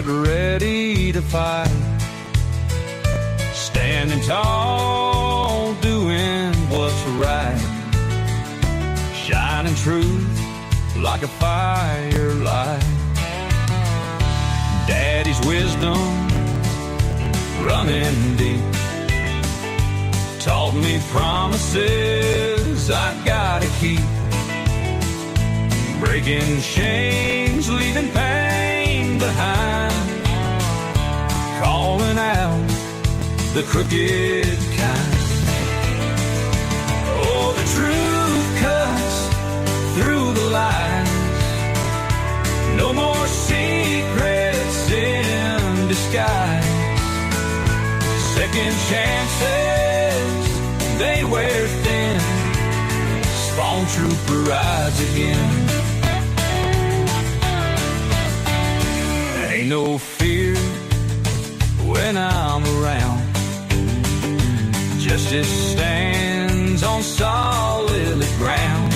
ready to fight, standing tall, doing what's right, shining truth like a firelight. Daddy's wisdom running deep taught me promises I gotta keep, breaking chains, leaving pain behind, calling out the crooked kind. Oh, the truth cuts through the lies, no more secrets in disguise. Second chances, they wear thin, spawn trooper rides again. Ain't no fear when I'm around, justice stands on solid ground.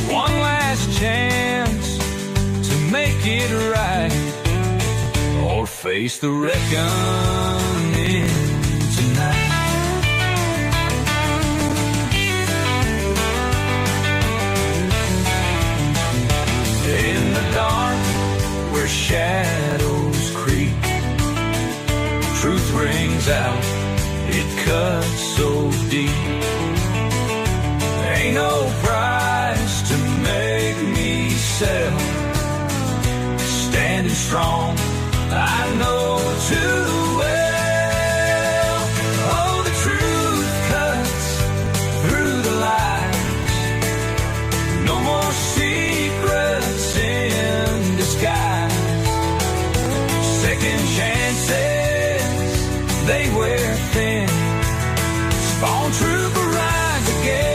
One last chance to make it right, or face the reckoning tonight. In the dark where shadows creep, truth rings out, it cuts so deep. Ain't no price to make me sell, standing strong, I know too well. Oh, the truth cuts through the lies, no more secrets in disguise. Second chances, they wear thin, spawn trooper rides again.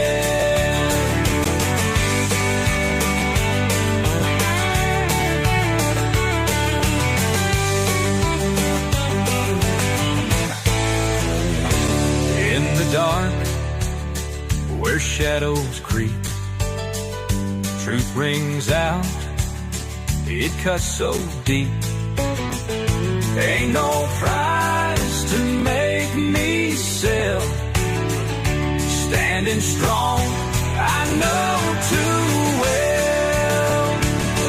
Dark where shadows creep, truth rings out, it cuts so deep. Ain't no price to make me sell, standing strong, I know too well.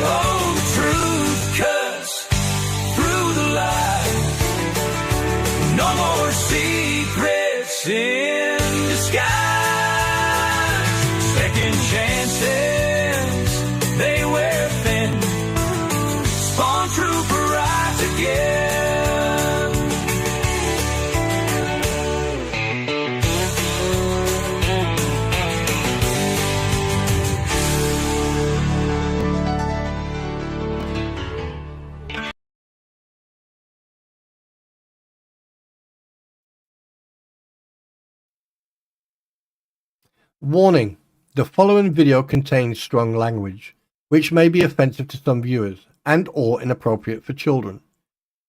Oh, the truth cuts through the lies, no more secrets in disguise. Second chances, they wear thin, spawn trooper rides again. Warning: the following video contains strong language, which may be offensive to some viewers and or inappropriate for children.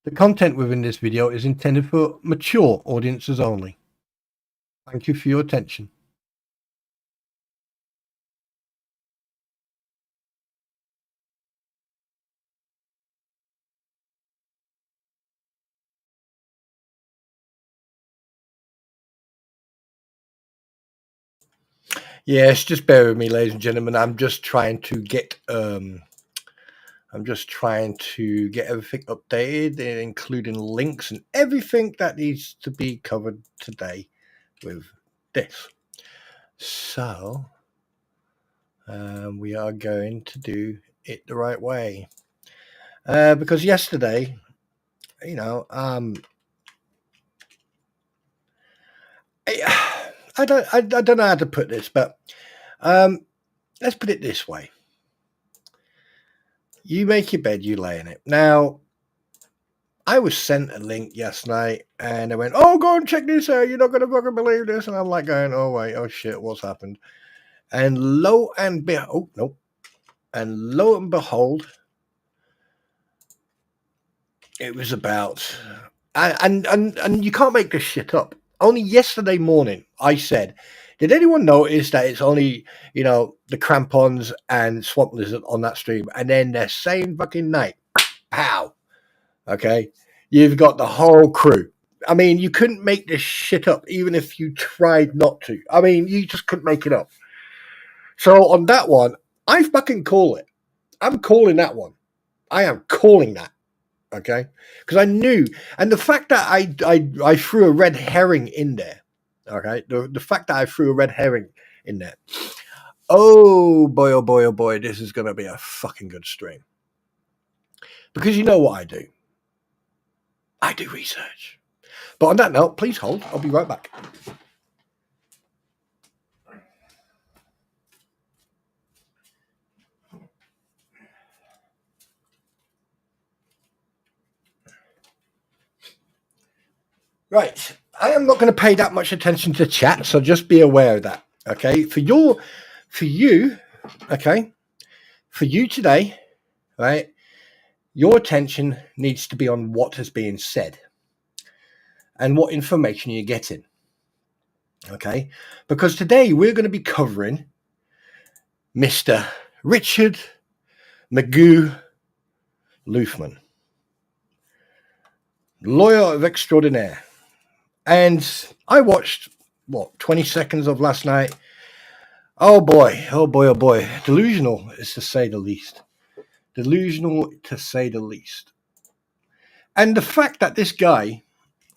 The content within this video is intended for mature audiences only. Thank you for your attention. Yes, just bear with me, ladies and gentlemen. I'm just trying to get everything updated, including links and everything that needs to be covered today with this. So we are going to do it the right way, because yesterday, I don't know how to put this, but let's put it this way. You make your bed, you lay in it. Now, I was sent a link yesterday, and they went, "Oh, go and check this out. You're not going to fucking believe this." And I'm like going, "Oh, wait. Oh, shit. What's happened?" And lo and behold, it was about, and you can't make this shit up. Only yesterday morning, I said, did anyone notice that it's only, the Krampons and Swamp Lizard on that stream? And then the same fucking night, pow, Okay. You've got the whole crew. I mean, you couldn't make this shit up, even if you tried not to. I mean, you just couldn't make it up. So on that one, I fucking call it. I'm calling that one. I am calling that. Okay, because I knew, and the fact that I threw a red herring in there. Okay, the fact that I threw a red herring in there. Oh boy, oh boy, oh boy, this is gonna be a fucking good stream. Because you know what I do. I do research. But on that note, please hold. I'll be right back. Right. I am not going to pay that much attention to chat, so just be aware of that. Okay. For you, okay, for you today, right, your attention needs to be on what is being said and what information you're getting. Okay. Because today we're going to be covering Mr. Richard Magoo Luthman, lawyer of extraordinaire. And I watched, 20 seconds of last night. Oh boy, oh boy, oh boy. Delusional, is to say the least. Delusional, to say the least. And the fact that this guy,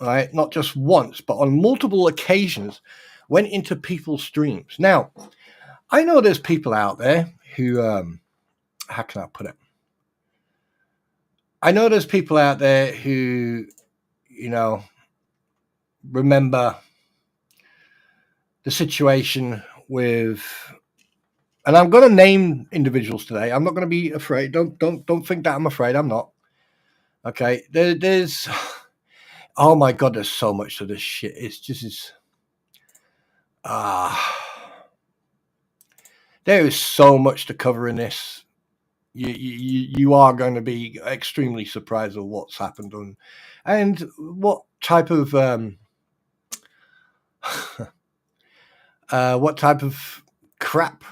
right, not just once, but on multiple occasions, went into people's streams. Now, I know there's people out there who, how can I put it? I know there's people out there who, remember the situation with, and I'm going to name individuals today. I'm not going to be afraid. Don't think that I'm afraid. I'm not. Okay. There's, oh my God, there's so much to this shit. It's just, there is so much to cover in this. You are going to be extremely surprised at what's happened and what type of crap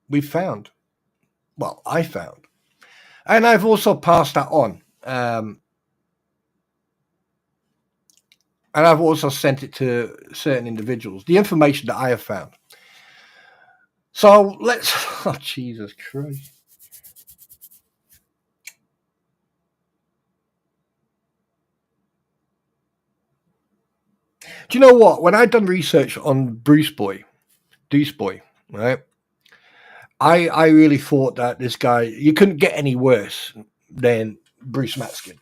we found. Well, I found, and I've also passed that on, and I've also sent it to certain individuals. The information that I have found. So let's. Oh, Jesus Christ. Do you know what? When I'd done research on Deuce Boy, right? I really thought that this guy, you couldn't get any worse than Bruce Matskin.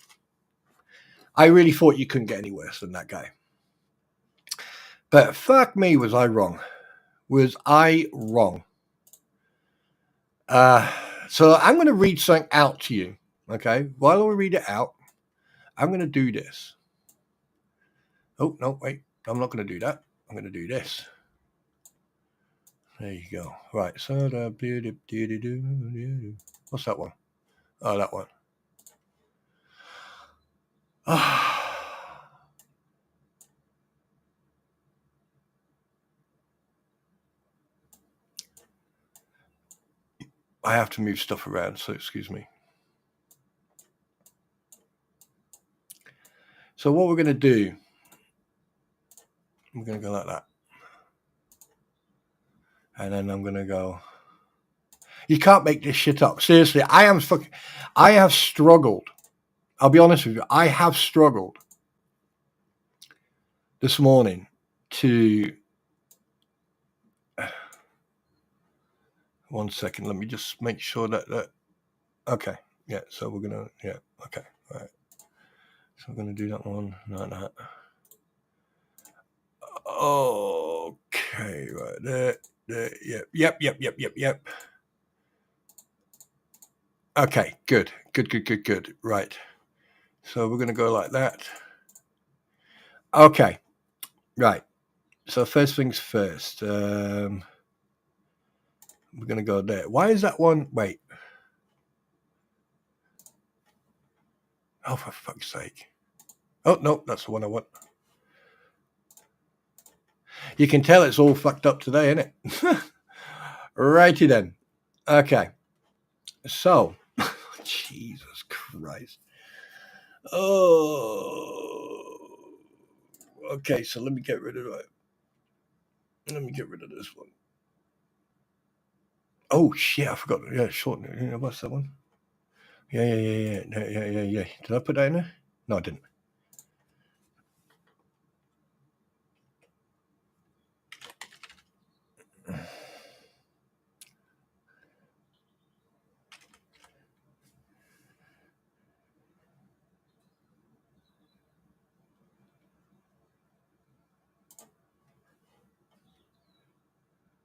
I really thought you couldn't get any worse than that guy. But fuck me, was I wrong? Was I wrong? So I'm going to read something out to you, okay? While I read it out, I'm going to do this. Oh, no, wait. I'm not going to do that. I'm going to do this. There you go. Right. So what's that one? Oh, that one. I have to move stuff around, so excuse me. So what we're going to do, I'm going to go like that. And then I'm going to go. You can't make this shit up. Seriously, I have struggled. I'll be honest with you. I have struggled this morning to. One second. Let me just make sure that. Okay. Yeah. So we're going to. Yeah. Okay. All right. So I'm going to do that one. Not that. Okay. Right there. Yep. Okay, good. Right. So we're going to go like that. Okay. Right. So first things first. We're going to go there. Why is that one? Wait. Oh, for fuck's sake. Oh, no, that's the one I want. You can tell it's all fucked up today, isn't it? Righty then. Okay. So, Jesus Christ. Christ. Oh. Okay, so let me get rid of it. Let me get rid of this one. Oh shit, I forgot. Yeah, short. What's that one? Yeah. Did I put that in there? No, I didn't.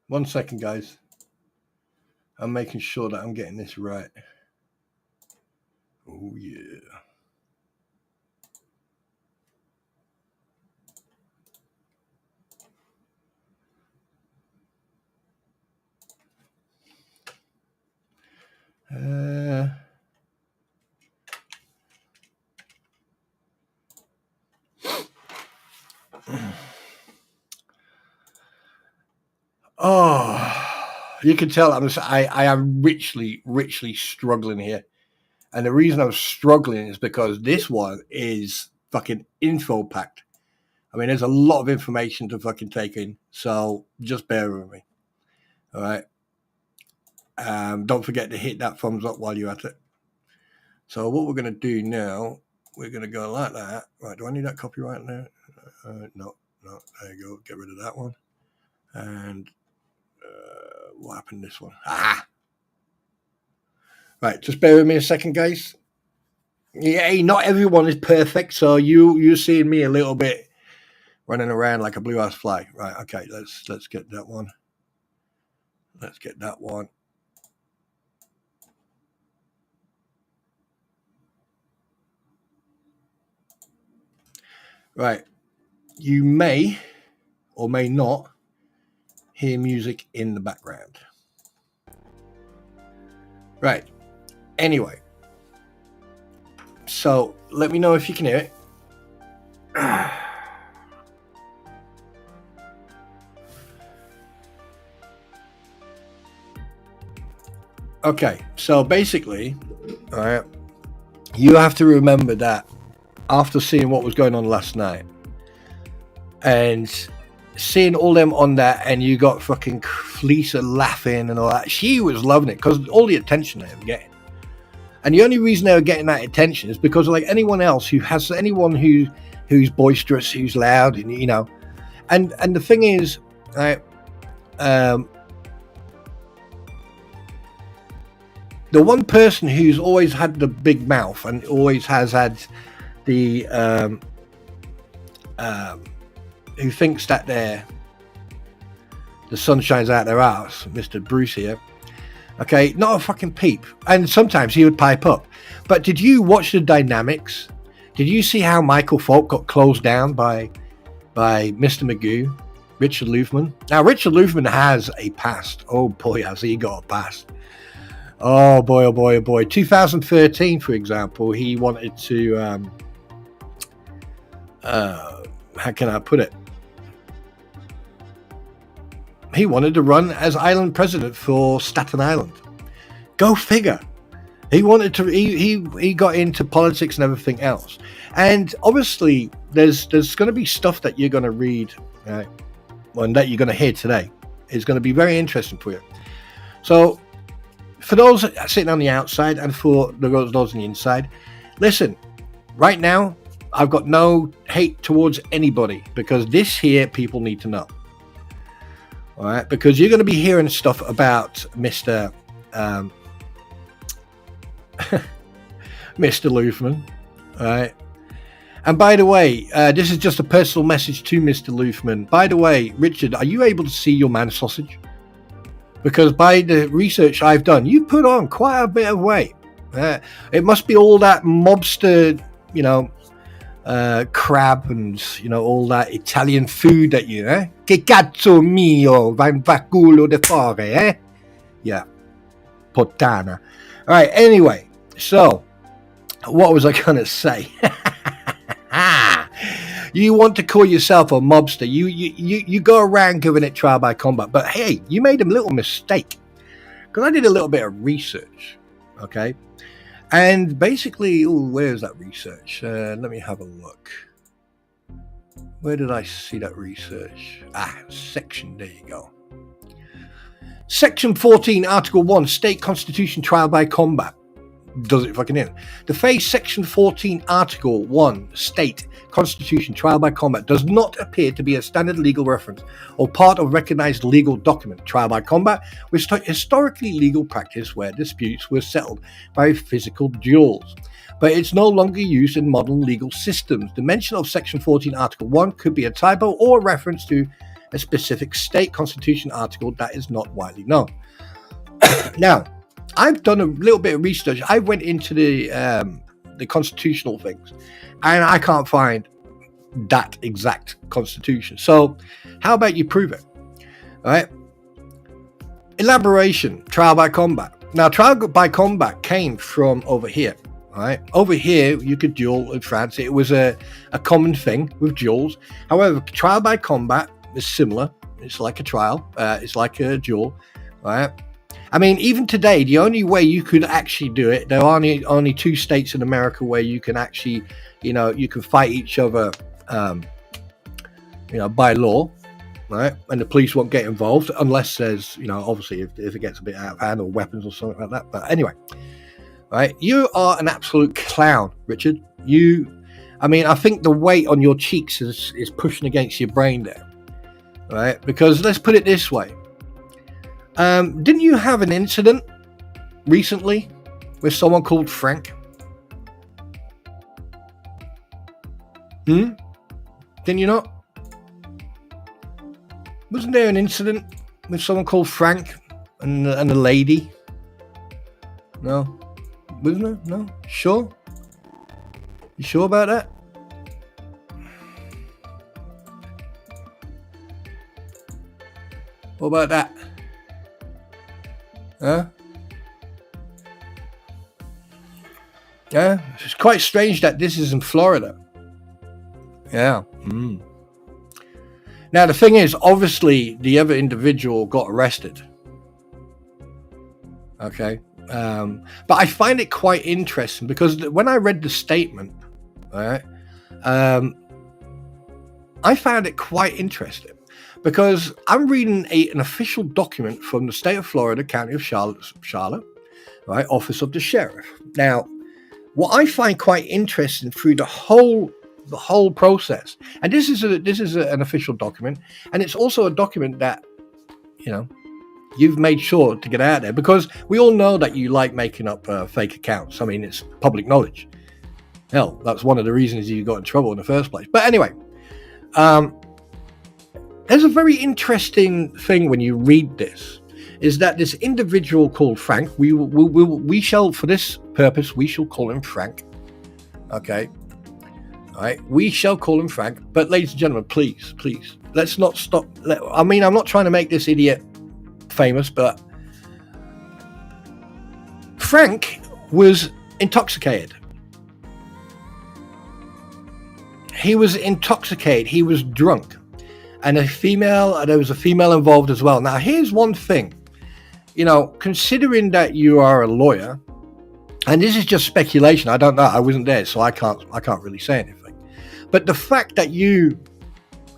One second, guys. I'm making sure that I'm getting this right. Oh, yeah. Oh, you can tell I am richly struggling here. And the reason I'm struggling is because this one is fucking info packed. I mean, there's a lot of information to fucking take in. So just bear with me. All right. Don't forget to hit that thumbs up while you're at it. So what we're going to do now, we're going to go like that. Right. Do I need that copyright there? No. There you go. Get rid of that one. And what happened to this one? Ah! Right. Just bear with me a second, guys. Yeah, not everyone is perfect. So you're seeing me a little bit running around like a blue-ass fly. Right. Okay. Let's get that one. Let's get that one. Right. You may or may not hear music in the background. Right. Anyway. So let me know if you can hear it. Okay. So basically, all right, you have to remember that after seeing what was going on last night and seeing all them on that, and you got fucking Lisa laughing and all that, she was loving it because all the attention they were getting. And the only reason they were getting that attention is because, like anyone else who has anyone who's boisterous, who's loud, and you know, and the thing is, right, the one person who's always had the big mouth and always has had the who thinks that the sun shines out their ass, Mr. Bruce here. Okay, not a fucking peep. And sometimes he would pipe up. But did you watch the dynamics? Did you see how Michael Falk got closed down by Mr. Magoo, Richard Luthman? Now, Richard Luthman has a past. Oh boy, has he got a past. Oh boy, oh boy, oh boy. 2013, for example, he wanted to, how can I put it? He wanted to run as island president for Staten Island. Go figure. He wanted to. He got into politics and everything else. And obviously, there's going to be stuff that you're going to read, right, and that you're going to hear today. It's going to be very interesting for you. So, for those sitting on the outside and for those on the inside, listen. Right now, I've got no hate towards anybody because this here people need to know. All right, because you're going to be hearing stuff about Mr. Mr. Luthman. All right. And by the way, this is just a personal message to Mr. Luthman. By the way, Richard, are you able to see your man sausage? Because by the research I've done, you put on quite a bit of weight. It must be all that mobster, you know, crab and, you know, all that Italian food that you, Che cazzo mio, va culo de fare, eh? Yeah. Puttana. All right, anyway, so what was I going to say? You want to call yourself a mobster. You go around giving it trial by combat. But hey, you made a little mistake. Because I did a little bit of research, okay? And basically, where's that research? Let me have a look. Where did I see that research? Section, there you go. Section 14, Article 1, State Constitution Trial by Combat. Does it fucking in. The phrase Section 14, Article 1, State Constitution Trial by Combat does not appear to be a standard legal reference or part of recognized legal document. Trial by combat was historically legal practice where disputes were settled by physical duels, but it's no longer used in modern legal systems. The mention of Section 14, Article 1 could be a typo or a reference to a specific state constitution article that is not widely known. Now, I've done a little bit of research. I went into the constitutional things, and I can't find that exact constitution. So how about you prove it? All right. Elaboration, trial by combat. Now, trial by combat came from over here. All right. Over here, you could duel in France. It was a common thing with duels. However, trial by combat is similar. It's like a trial. It's like a duel. All right. I mean, even today, the only way you could actually do it, there are only 2 states in America where you can actually, you can fight each other, by law, right? And the police won't get involved unless there's, obviously if it gets a bit out of hand or weapons or something like that. But anyway, right? You are an absolute clown, Richard. I think the weight on your cheeks is pushing against your brain there, right? Because let's put it this way. Didn't you have an incident recently with someone called Frank? Didn't you not? Wasn't there an incident with someone called Frank and a lady? No? Wasn't there? No? Sure? You sure about that? What about that? Huh? Yeah, it's quite strange that this is in Florida. Yeah. Now, the thing is, obviously, the other individual got arrested. Okay. But I find it quite interesting because when I read the statement, all right, I found it quite interesting. Because I'm reading an official document from the state of Florida, county of Charlotte, right, office of the sheriff. Now, what I find quite interesting through the whole process, and this is an official document, and it's also a document that, you've made sure to get out there because we all know that you like making up fake accounts. I mean, it's public knowledge. Hell, that's one of the reasons you got in trouble in the first place. But anyway, there's a very interesting thing when you read this, is that this individual called Frank, we shall, for this purpose, we shall call him Frank. Okay. All right. We shall call him Frank. But ladies and gentlemen, please, let's not stop. I'm not trying to make this idiot famous, but Frank was intoxicated. He was intoxicated. He was drunk. And there was a female involved as well. Now, here's one thing, considering that you are a lawyer, and this is just speculation. I don't know. I wasn't there, so I can't really say anything. But the fact that you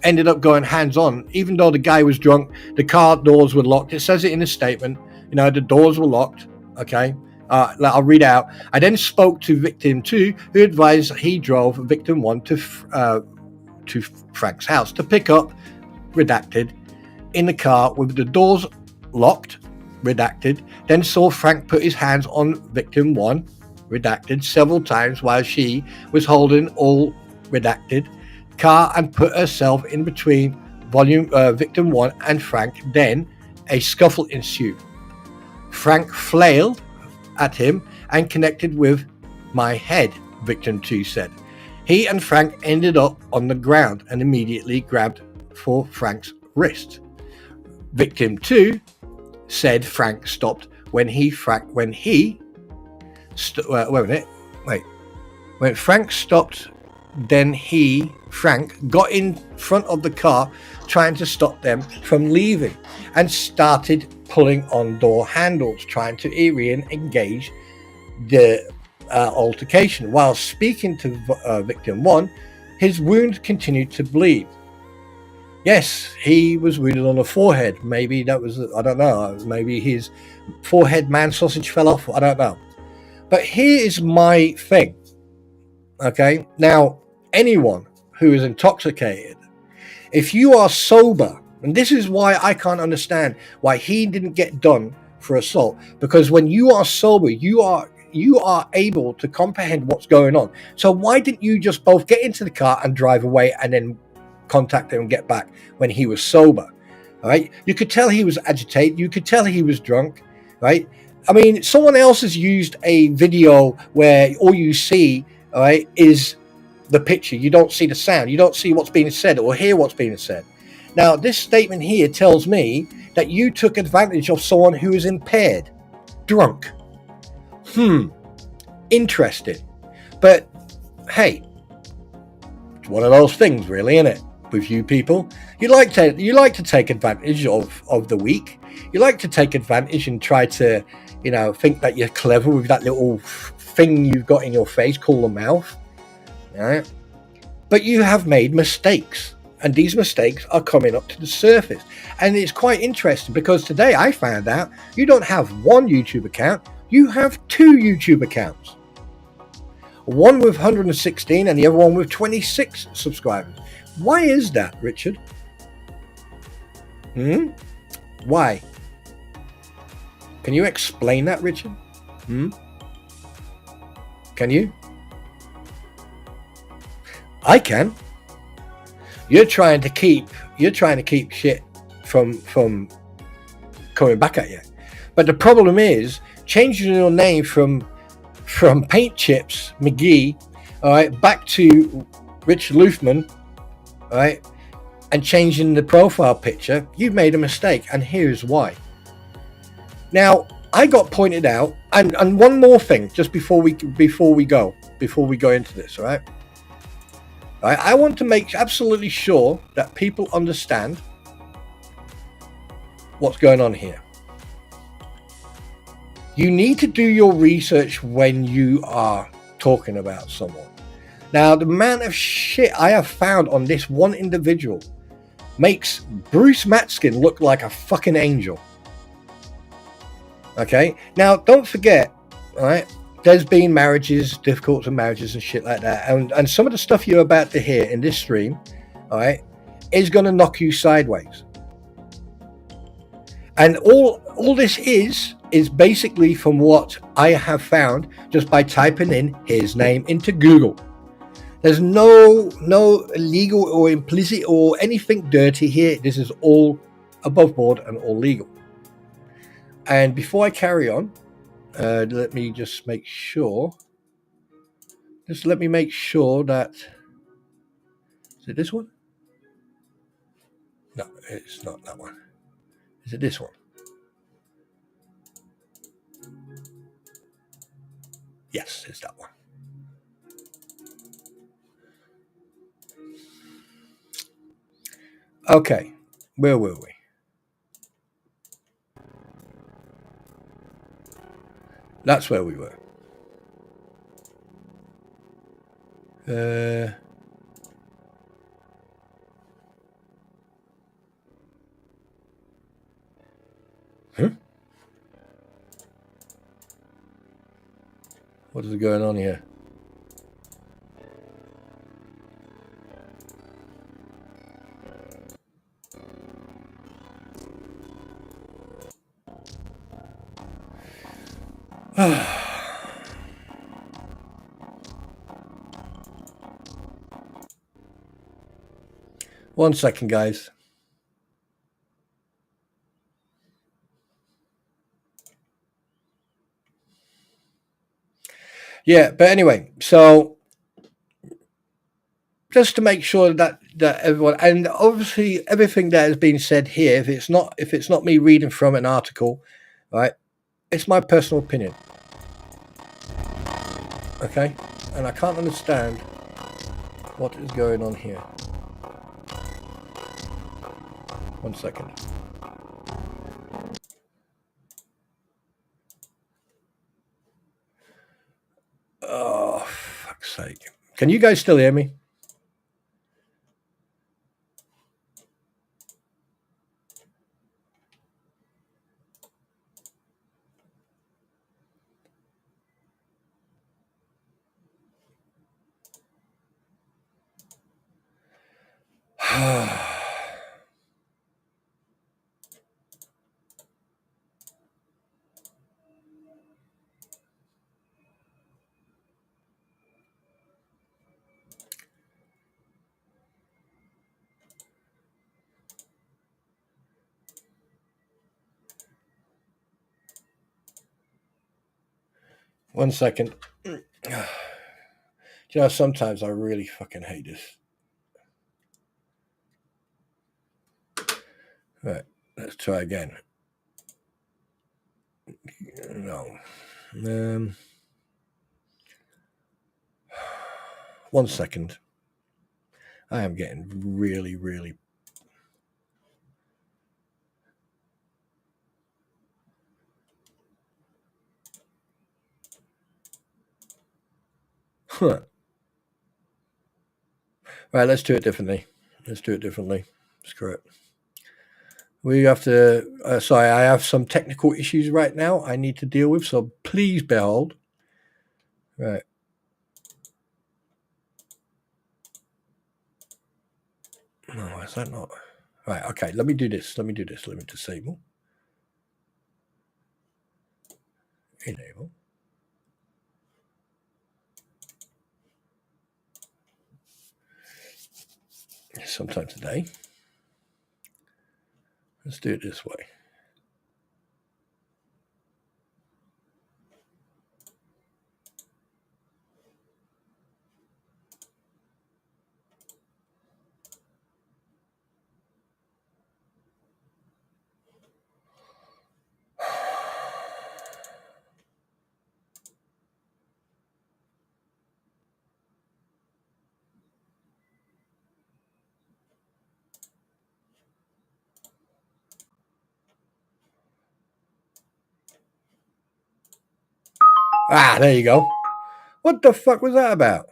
ended up going hands-on, even though the guy was drunk, the car doors were locked. It says it in the statement. The doors were locked. Okay. I'll read out. I then spoke to victim 2, who advised he drove victim 1 to Frank's house to pick up, redacted, in the car with the doors locked, redacted, then saw Frank put his hands on victim 1, redacted, several times while she was holding all redacted car and put herself in between victim 1 and Frank. Then a scuffle ensued. Frank flailed at him and connected with my head, victim 2 said. He and Frank ended up on the ground and immediately grabbed for Frank's wrist. Victim 2 said Frank stopped when Frank stopped, then Frank got in front of the car trying to stop them from leaving and started pulling on door handles, trying to re-engage the altercation. While speaking to victim 1, his wound continued to bleed. Yes, he was wounded on the forehead. Maybe that was, I don't know, maybe his forehead man sausage fell off. I don't know. But here is my thing. Okay, now, anyone who is intoxicated, if you are sober, and this is why I can't understand why he didn't get done for assault, because when you are sober, you are able to comprehend what's going on. So why didn't you just both get into the car and drive away and then contact him and get back when he was sober? All right, you could tell he was agitated, you could tell he was drunk, right? I mean, someone else has used a video where all you see, all right, is the picture. You don't see the sound, you don't see what's being said or hear what's being said. Now, this statement here tells me that you took advantage of someone who is impaired, drunk. Interesting. But hey, it's one of those things, really, isn't it? With you people, you like to take advantage of the weak. You like to take advantage and try to, think that you're clever with that little thing you've got in your face called a mouth. All right? But you have made mistakes, and these mistakes are coming up to the surface. And it's quite interesting because today I found out you don't have one YouTube account, you have 2 YouTube accounts. One with 116 and the other one with 26 subscribers. Why is that, Richard? Why? Can you explain that, Richard? Can you? I can. You're trying to keep shit from coming back at you. But the problem is changing your name from Paint Chips McGee, all right, back to Rich Luthman, all right, and changing the profile picture. You've made a mistake, and here's why. Now, I got pointed out, and one more thing, just before we go into this, all right? I want to make absolutely sure that people understand what's going on here. You need to do your research when you are talking about someone. Now, the amount of shit I have found on this one individual makes Bruce Matskin look like a fucking angel. Okay? Now, don't forget, all right, there's been marriages, difficult marriages and shit like that. And some of the stuff you're about to hear in this stream, all right, is going to knock you sideways. And all this is basically from what I have found just by typing in his name into Google. There's no illegal or implicit or anything dirty here. This is all above board and all legal. And before I carry on, let me just make sure. Let me make sure that... Is it this one? No, it's not that one. Is it this one? Yes, it's that one. Okay, where were we? That's where we were. What is going on here? One second, guys. Yeah, but anyway, so just to make sure that everyone, and obviously everything that has been said here, if it's not me reading from an article, right, it's my personal opinion. Okay, and I can't understand what is going on here. One second. Can you guys still hear me? One second. You know, sometimes I really fucking hate this. All right, let's try again. No. 1 second. I am getting really, really. Huh. Right, let's do it differently. Screw it. We have to. Sorry, I have some technical issues right now I need to deal with, so please behold. Right. No, is that not? Right, okay, let me do this. Let me disable. Enable. Sometime today. Let's do it this way. Ah, there you go. What the fuck was that about?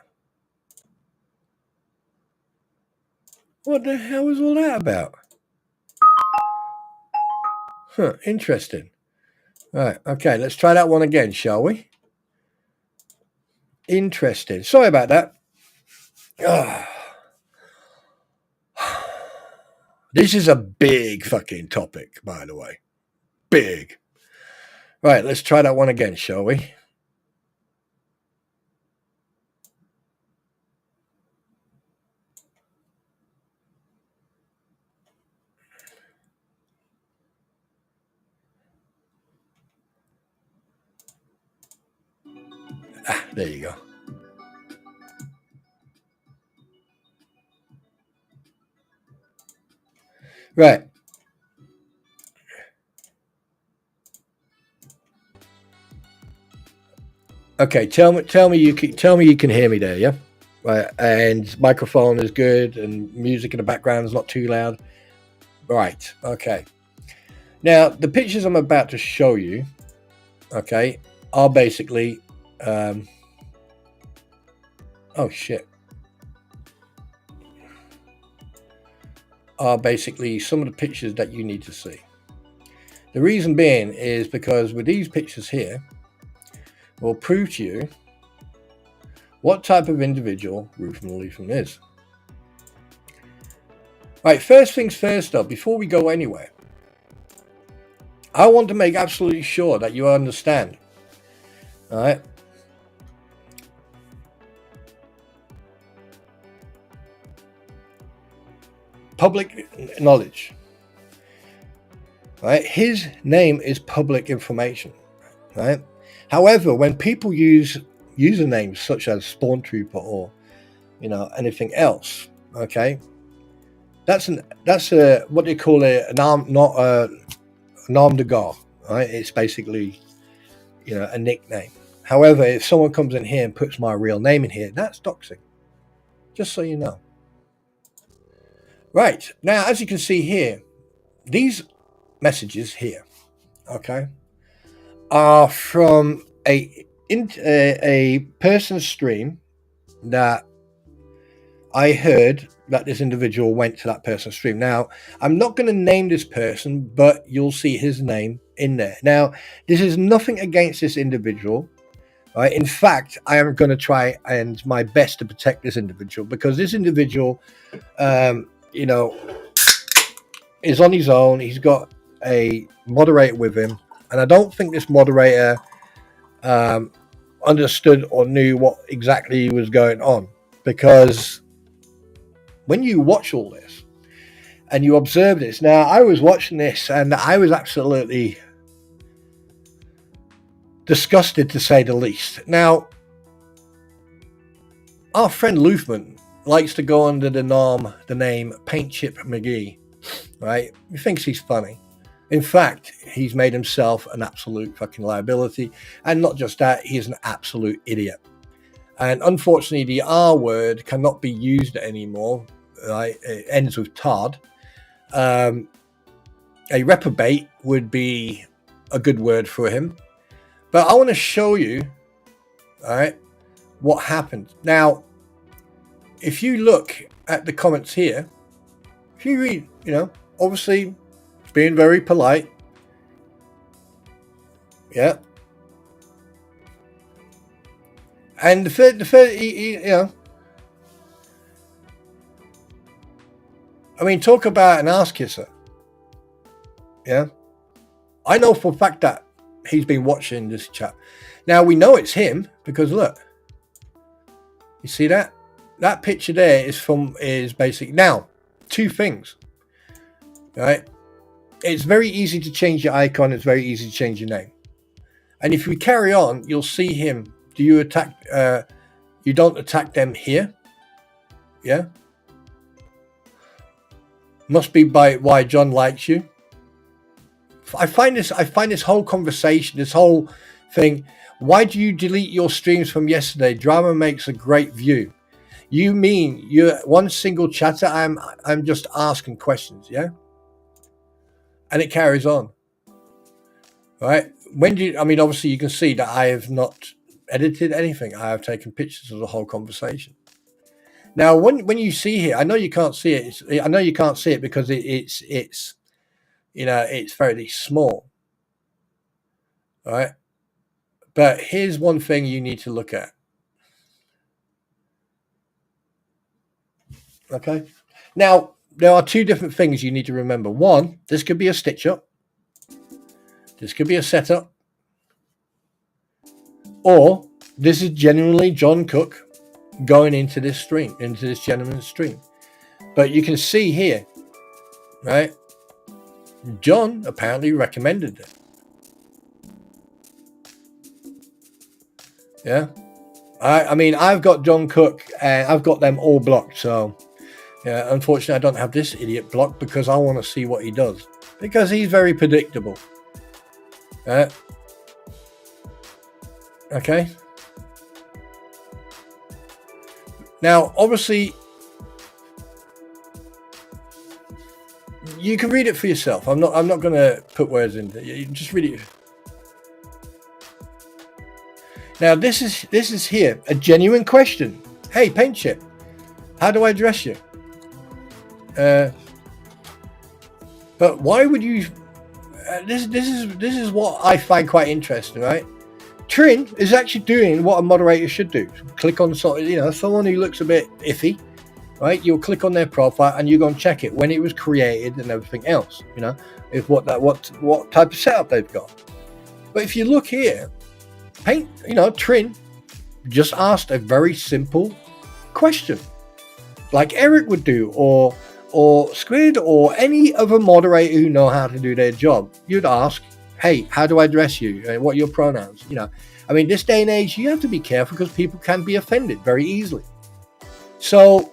What the hell was all that about? Huh, interesting. Right, okay, let's try that one again, shall we? Interesting. Sorry about that. This is a big fucking topic, by the way. Big. Right, let's try that one again, shall we? Ah, there you go. Right. Okay, tell me you can hear me there, yeah? Right, and microphone is good, and music in the background is not too loud. Right. Okay. Now the pictures I'm about to show you, okay, are basically. Oh shit. Are basically some of the pictures that you need to see. The reason being is because with these pictures here, we'll prove to you what type of individual Luthman is. Right, first things first though, before we go anywhere, I want to make absolutely sure that you understand. All right. Public knowledge. Right? His name is public information. Right? However, when people use usernames such as Spawn Trooper or anything else, okay, that's what they call an arme de garde. Right? It's basically a nickname. However, if someone comes in here and puts my real name in here, that's doxing. Just so you know. Right, now, as you can see here, these messages here, okay, are from a person's stream that I heard that this individual went to that person's stream. Now, I'm not going to name this person, but you'll see his name in there. Now, this is nothing against this individual. Right? In fact, I am going to try and my best to protect this individual, because this individual, you know, is on his own. He's got a moderator with him, and I don't think this moderator understood or knew what exactly was going on, because when you watch all this and you observe this, now I was watching this and I was absolutely disgusted, to say the least. Now, our friend Luthman likes to go under the name Paint Chip McGee, right? He thinks he's funny. In fact, he's made himself an absolute fucking liability. And not just that, he's an absolute idiot. And unfortunately, the R word cannot be used anymore, right? It ends with tard. A reprobate would be a good word for him. But I want to show you, all right, what happened. Now, if you look at the comments here, if you read, you know, obviously being very polite. Yeah. And the third, you know, I mean, talk about an ass kisser. Yeah. I know for a fact that he's been watching this chat. Now we know it's him because look, you see that? That picture there is basic. Now, two things, right? It's very easy to change your icon. It's very easy to change your name. And if we carry on, you'll see him. Do you attack? You don't attack them here. Yeah. Must be by why John likes you. I find this whole conversation, this whole thing. Why do you delete your streams from yesterday? Drama makes a great view. You mean you're one single chatter? I'm just asking questions, yeah? And it carries on. Right? When do you, I mean, obviously you can see that I have not edited anything. I have taken pictures of the whole conversation. Now, when you see here, I know you can't see it. I know you can't see it because it's you know, it's fairly small. All right. But here's one thing you need to look at. Okay. Now, there are two different things you need to remember. One, this could be a stitch up. This could be a setup. Or this is genuinely John Cook going into this stream, into this gentleman's stream. But you can see here, right? John apparently recommended it. Yeah. I mean, I've got John Cook and I've got them all blocked. So, yeah, unfortunately, I don't have this idiot blocked because I want to see what he does. Because he's very predictable. Okay. Now, obviously, you can read it for yourself. I'm not going to put words in there. You just read it. Now, this is here a genuine question. Hey, Paint Chip, how do I address you? But why would you? This is what I find quite interesting, right? Trin is actually doing what a moderator should do. Click on someone who looks a bit iffy, right? You'll click on their profile and you go and check it when it was created and everything else. You know, if what type of setup they've got. But if you look here, Trin just asked a very simple question, like Eric would do, or Squid, or any other moderator who know how to do their job. You'd ask, hey, how do I address you? What are your pronouns? You know, I mean, this day and age, you have to be careful because people can be offended very easily. So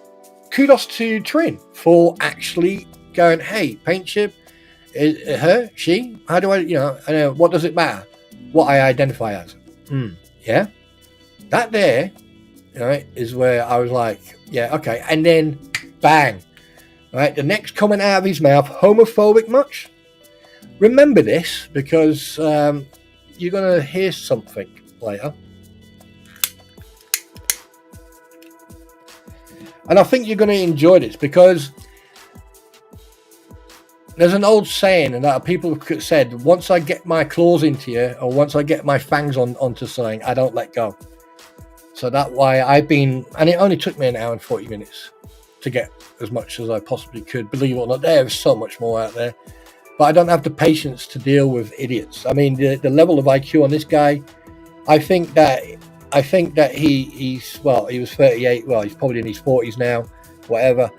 kudos to Trin for actually going, hey, Paint Chip, her, she, how do I, what does it matter? What I identify as. Yeah. That there, right, is where I was like, yeah, okay. And then bang, right, the next comment out of his mouth, homophobic much? Remember this because you're going to hear something later. And I think you're going to enjoy this, because there's an old saying, and that people said, once I get my claws into you, or once I get my fangs onto something, I don't let go. So that's why I've been, and it only took me an hour and 40 minutes to get as much as I possibly could. Believe it or not, there is so much more out there. But I don't have the patience to deal with idiots. I mean, the level of IQ on this guy, I think that he's he was 38. Well, he's probably in his 40s now, whatever.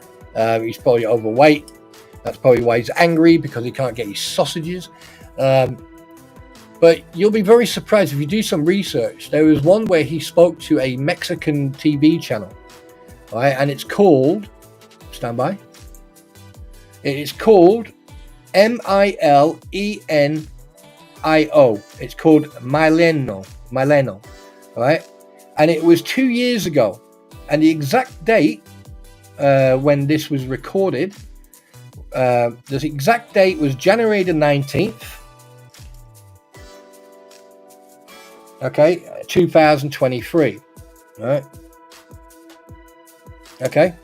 He's probably overweight. That's probably why he's angry, because he can't get his sausages. But you'll be very surprised if you do some research. There was one where he spoke to a Mexican TV channel, right? And it's called, stand by. It is called Mileno. It's called Mileno, right? And it was 2 years ago. And the exact date when this was recorded, the exact date was January the 19th. Okay, 2023. Right. Okay.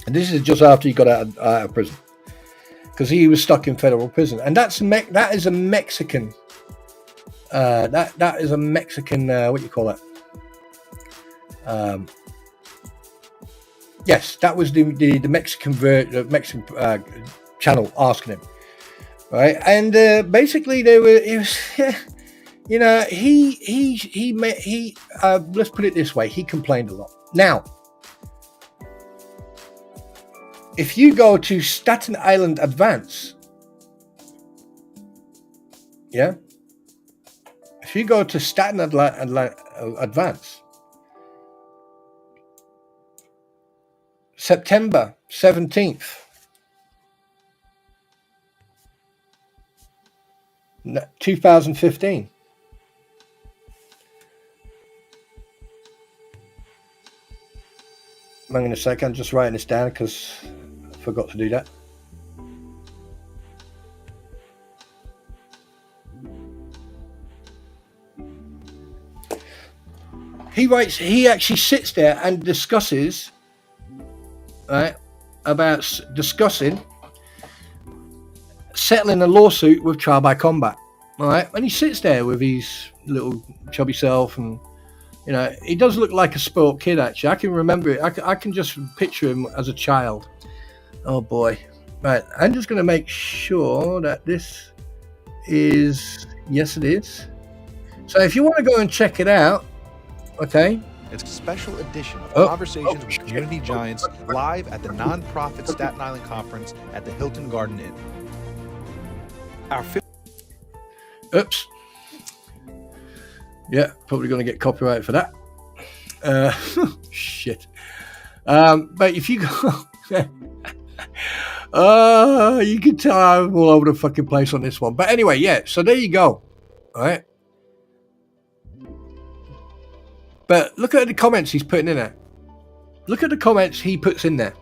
And this is just after he got out of prison, because he was stuck in federal prison. And that is a Mexican. That is a Mexican. What do you call that? Yes, that was the Mexican channel asking him, right? And basically it was, you know, he let's put it this way, he complained a lot. Now, if you go to Staten Island Advance, yeah, if you go to Staten Advance, September 17th, 2015. Hang on a second, I'm just writing this down because I forgot to do that. He actually sits there and discusses, right, about discussing settling a lawsuit with trial by combat. All right, and he sits there with his little chubby self, and you know, he does look like a spoiled kid. Actually, I can remember it. I can just picture him as a child. Oh boy! Right, I'm just going to make sure that this is, yes, it is. So if you want to go and check it out, okay. It's a special edition of Conversations with Community Giants, live at the non-profit Staten Island Conference at the Hilton Garden Inn. Oops. Yeah, probably going to get copyright for that. Shit. But if you go... you can tell I'm all over the fucking place on this one. But anyway, yeah, so there you go. All right. But look at the comments he's putting in there. Look at the comments he puts in there.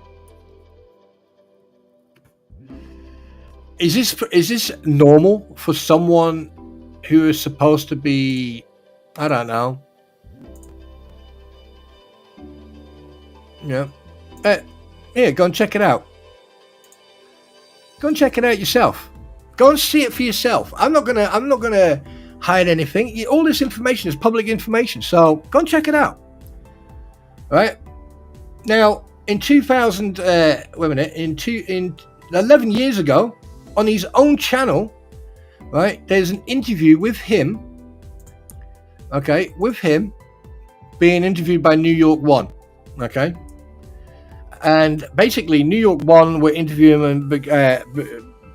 Is this normal for someone who is supposed to be, I don't know. Yeah. Here, go and check it out. Go and check it out yourself. Go and see it for yourself. I'm not gonna hide anything. All this information is public information, so go and check it out. All right. Now, in 2000, wait a minute, in 11 years ago, on his own channel, right, there's an interview with him. Okay, with him being interviewed by New York One. Okay. And basically, New York One were interviewing him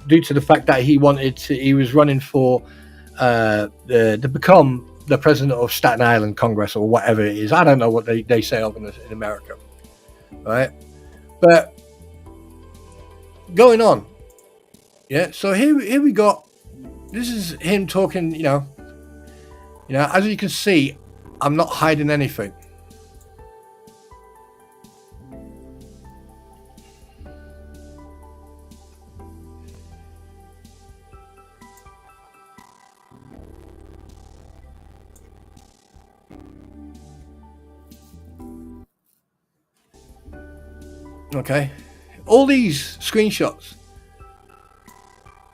due to the fact that he was running for to become the president of Staten Island Congress or whatever it is. I don't know what they say over in America, right? But going on, yeah. So here we got. This is him talking. You know, as you can see, I'm not hiding anything. Okay, all these screenshots,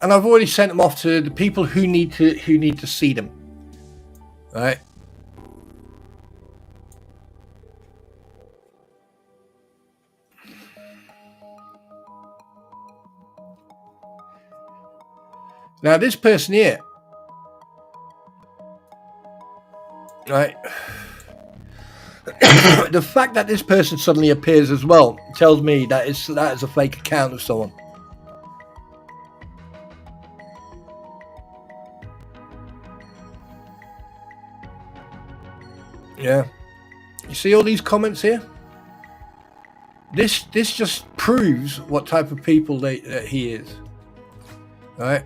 and I've already sent them off to the people who need to see them. All right. Now this person here, right? The fact that this person suddenly appears as well tells me that is a fake account of someone. Yeah, you see all these comments here. This just proves what type of people that he is. All right.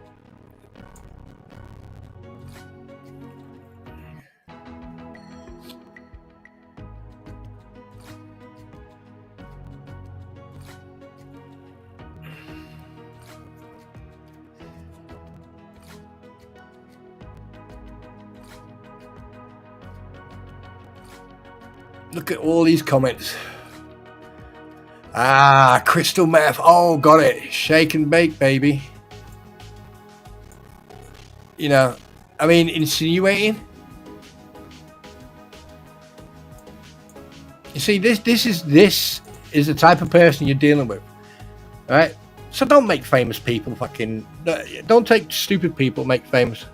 Look at all these comments. Ah, crystal meth. Oh, got it. Shake and bake, baby. You know, I mean, insinuating. You see, this is the type of person you're dealing with, right? So don't make famous people fucking. Don't take stupid people make famous.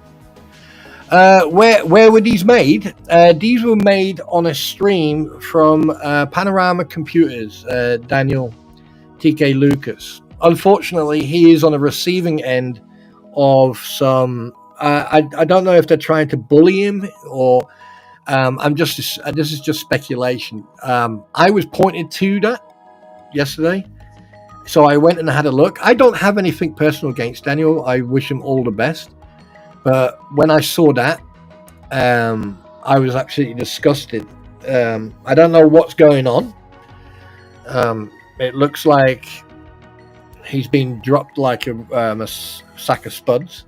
Where were these made? These were made on a stream from Panorama Computers, Daniel TK Lucas. Unfortunately, he is on the receiving end of some. I don't know if they're trying to bully him or. This is just speculation. I was pointed to that yesterday, so I went and had a look. I don't have anything personal against Daniel. I wish him all the best. But when I saw that, I was absolutely disgusted. I don't know what's going on. It looks like he's been dropped like a sack of spuds.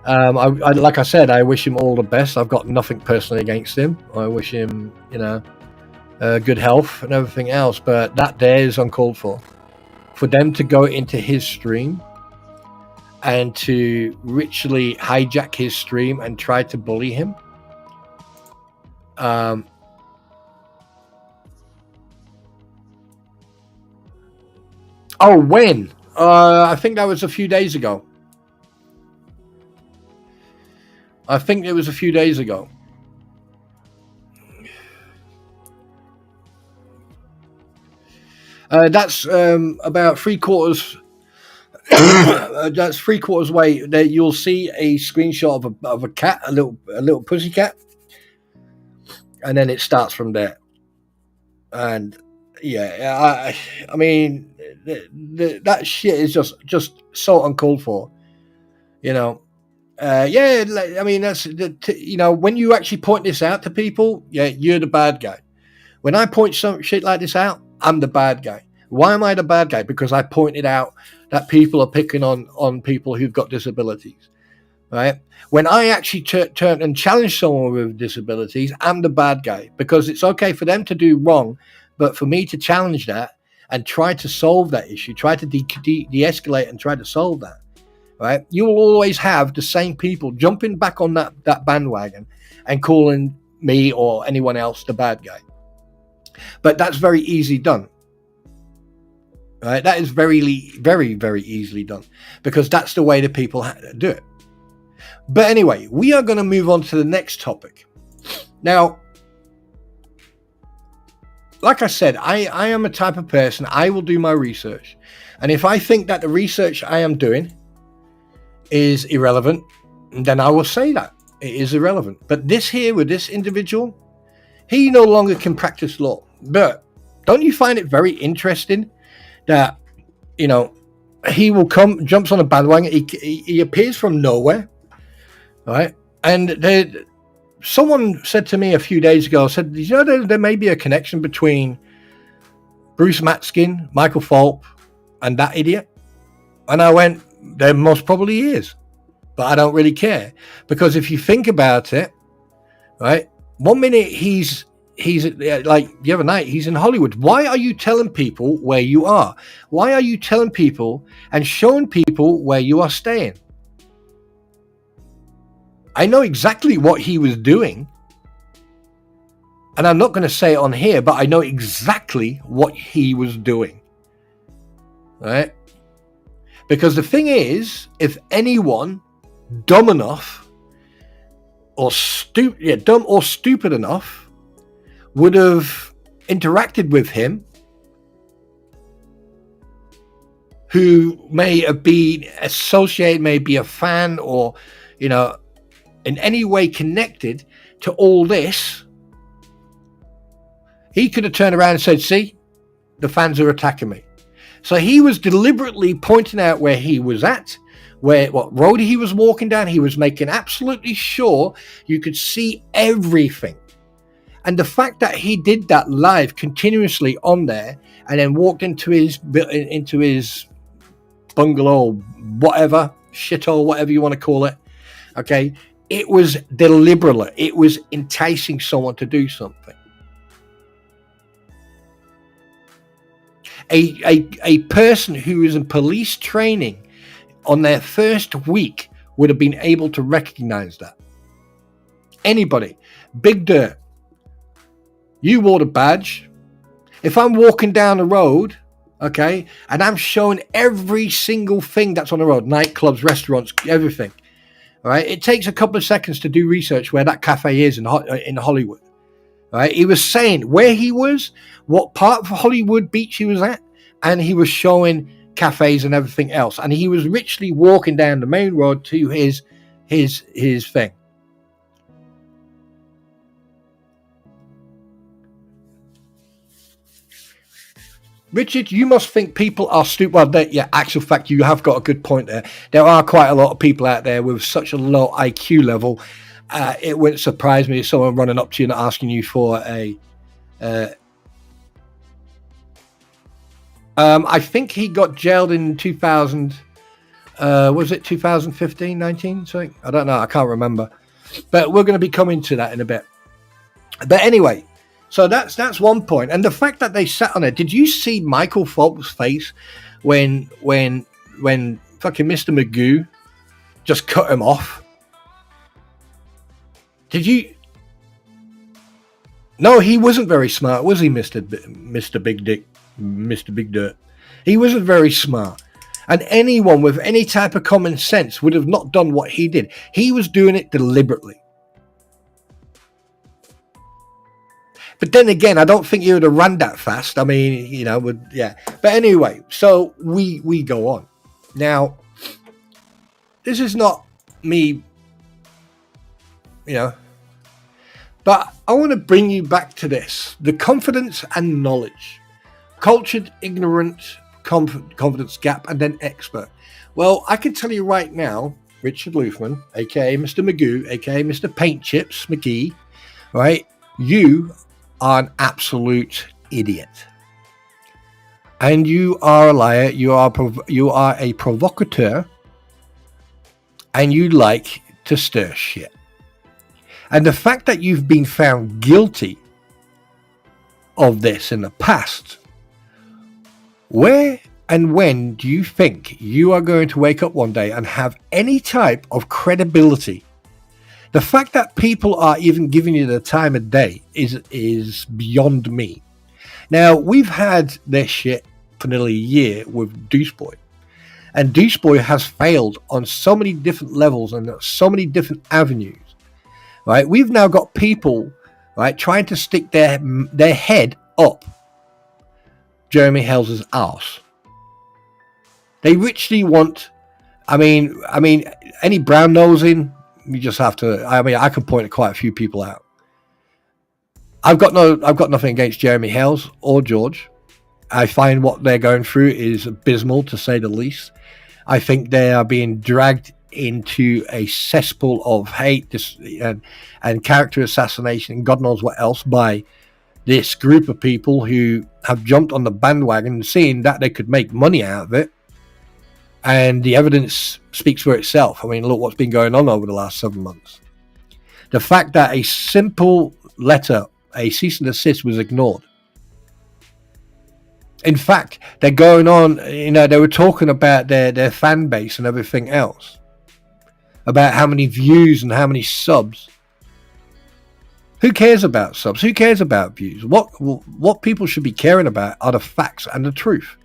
Like I said, I wish him all the best. I've got nothing personally against him. I wish him, good health and everything else. But that there is uncalled for. For them to go into his stream and to ritually hijack his stream and try to bully him. Oh, when? I think that was a few days ago. That's about 3/4. That's 3/4 way. There you'll see a screenshot of a cat, a little pussy cat, and then it starts from there. And yeah, I mean, that shit is just so uncalled for, Yeah, I mean that's when you actually point this out to people, yeah, you're the bad guy. When I point some shit like this out, I'm the bad guy. Why am I the bad guy? Because I pointed out that people are picking on people who've got disabilities, right? When I actually turn and challenge someone with disabilities, I'm the bad guy because it's okay for them to do wrong, but for me to challenge that and try to solve that issue, try to de-escalate and try to solve that, right? You will always have the same people jumping back on that bandwagon and calling me or anyone else the bad guy. But that's very easily done. Right, that is very, very, very easily done because that's the way the people do it. But anyway, we are going to move on to the next topic. Now, like I said, I am a type of person, I will do my research. And if I think that the research I am doing is irrelevant, then I will say that it is irrelevant. But this here with this individual, he no longer can practice law. But don't you find it very interesting that, he will jumps on a bandwagon. He appears from nowhere, right? And someone said to me a few days ago, said, there may be a connection between Bruce Matskin, Michael Fulp, and that idiot. And I went, there most probably is, but I don't really care because if you think about it, right? 1 minute he's he's like the other night, he's in Hollywood. Why are you telling people where you are? Why are you telling people and showing people where you are staying? I know exactly what he was doing. And I'm not going to say it on here, but I know exactly what he was doing. Right? Because the thing is, if anyone dumb enough or dumb or stupid enough would have interacted with him, who may have been associated, may be a fan, or, you know, in any way connected to all this, he could have turned around and said, see, the fans are attacking me. So he was deliberately pointing out where he was at, what road he was walking down. He was making absolutely sure you could see everything. And the fact that he did that live continuously on there and then walked into his bungalow, whatever, shithole, whatever you want to call it, okay, it was deliberate. It was enticing someone to do something. A person who is in police training on their first week would have been able to recognize that. Anybody. Big Dirt. You wore the badge. If I'm walking down the road, okay, and I'm showing every single thing that's on the road, nightclubs, restaurants, everything, all right, it takes a couple of seconds to do research where that cafe is in Hollywood. Right, he was saying where he was, what part of Hollywood Beach he was at, and he was showing cafes and everything else. And he was literally walking down the main road to his thing. Richard, you must think people are stupid. Well, yeah, actual fact, you have got a good point there. There are quite a lot of people out there with such a low IQ level. It wouldn't surprise me if someone running up to you and asking you for a... I think he got jailed in 2000... was it 2015, 19? Something? I don't know. I can't remember. But we're going to be coming to that in a bit. But anyway, so that's one point. And the fact that they sat on it... Did you see Michael Phelps' face when fucking Mr. Magoo just cut him off? Did you? No, he wasn't very smart, was he, Mr. Big Dick, Mr. Big Dirt? He wasn't very smart. And anyone with any type of common sense would have not done what he did. He was doing it deliberately. But then again, I don't think he would have run that fast. I mean, you know, yeah. But anyway, so we go on. Now, this is not me, you know, but I want to bring you back to this. The confidence and knowledge. Cultured, ignorant, confidence gap, and then expert. Well, I can tell you right now, Richard Luthman, a.k.a. Mr. Magoo, a.k.a. Mr. Paint Chips McGee, right? You are an absolute idiot. And you are a liar. You are a provocateur. And you like to stir shit. And the fact that you've been found guilty of this in the past, where and when do you think you are going to wake up one day and have any type of credibility? The fact that people are even giving you the time of day is beyond me. Now, we've had this shit for nearly a year with Deuce Boy. And Deuce Boy has failed on so many different levels and so many different avenues. Right, we've now got people, right, trying to stick their head up Jeremy Hell's arse. They richly want. I mean, any brown nosing, you just have to. I mean, I can point at quite a few people out. I've got nothing against Jeremy Hell's or George. I find what they're going through is abysmal, to say the least. I think they are being dragged into a cesspool of hate and character assassination and God knows what else by this group of people who have jumped on the bandwagon, seeing that they could make money out of it. And the evidence speaks for itself. I mean, look what's been going on over the last 7 months. The fact that a simple letter a cease and desist was ignored. In fact, they're going on, they were talking about their fan base and everything else, about how many views and how many subs. Who cares about subs? Who cares about views? What people should be caring about are the facts and the truth.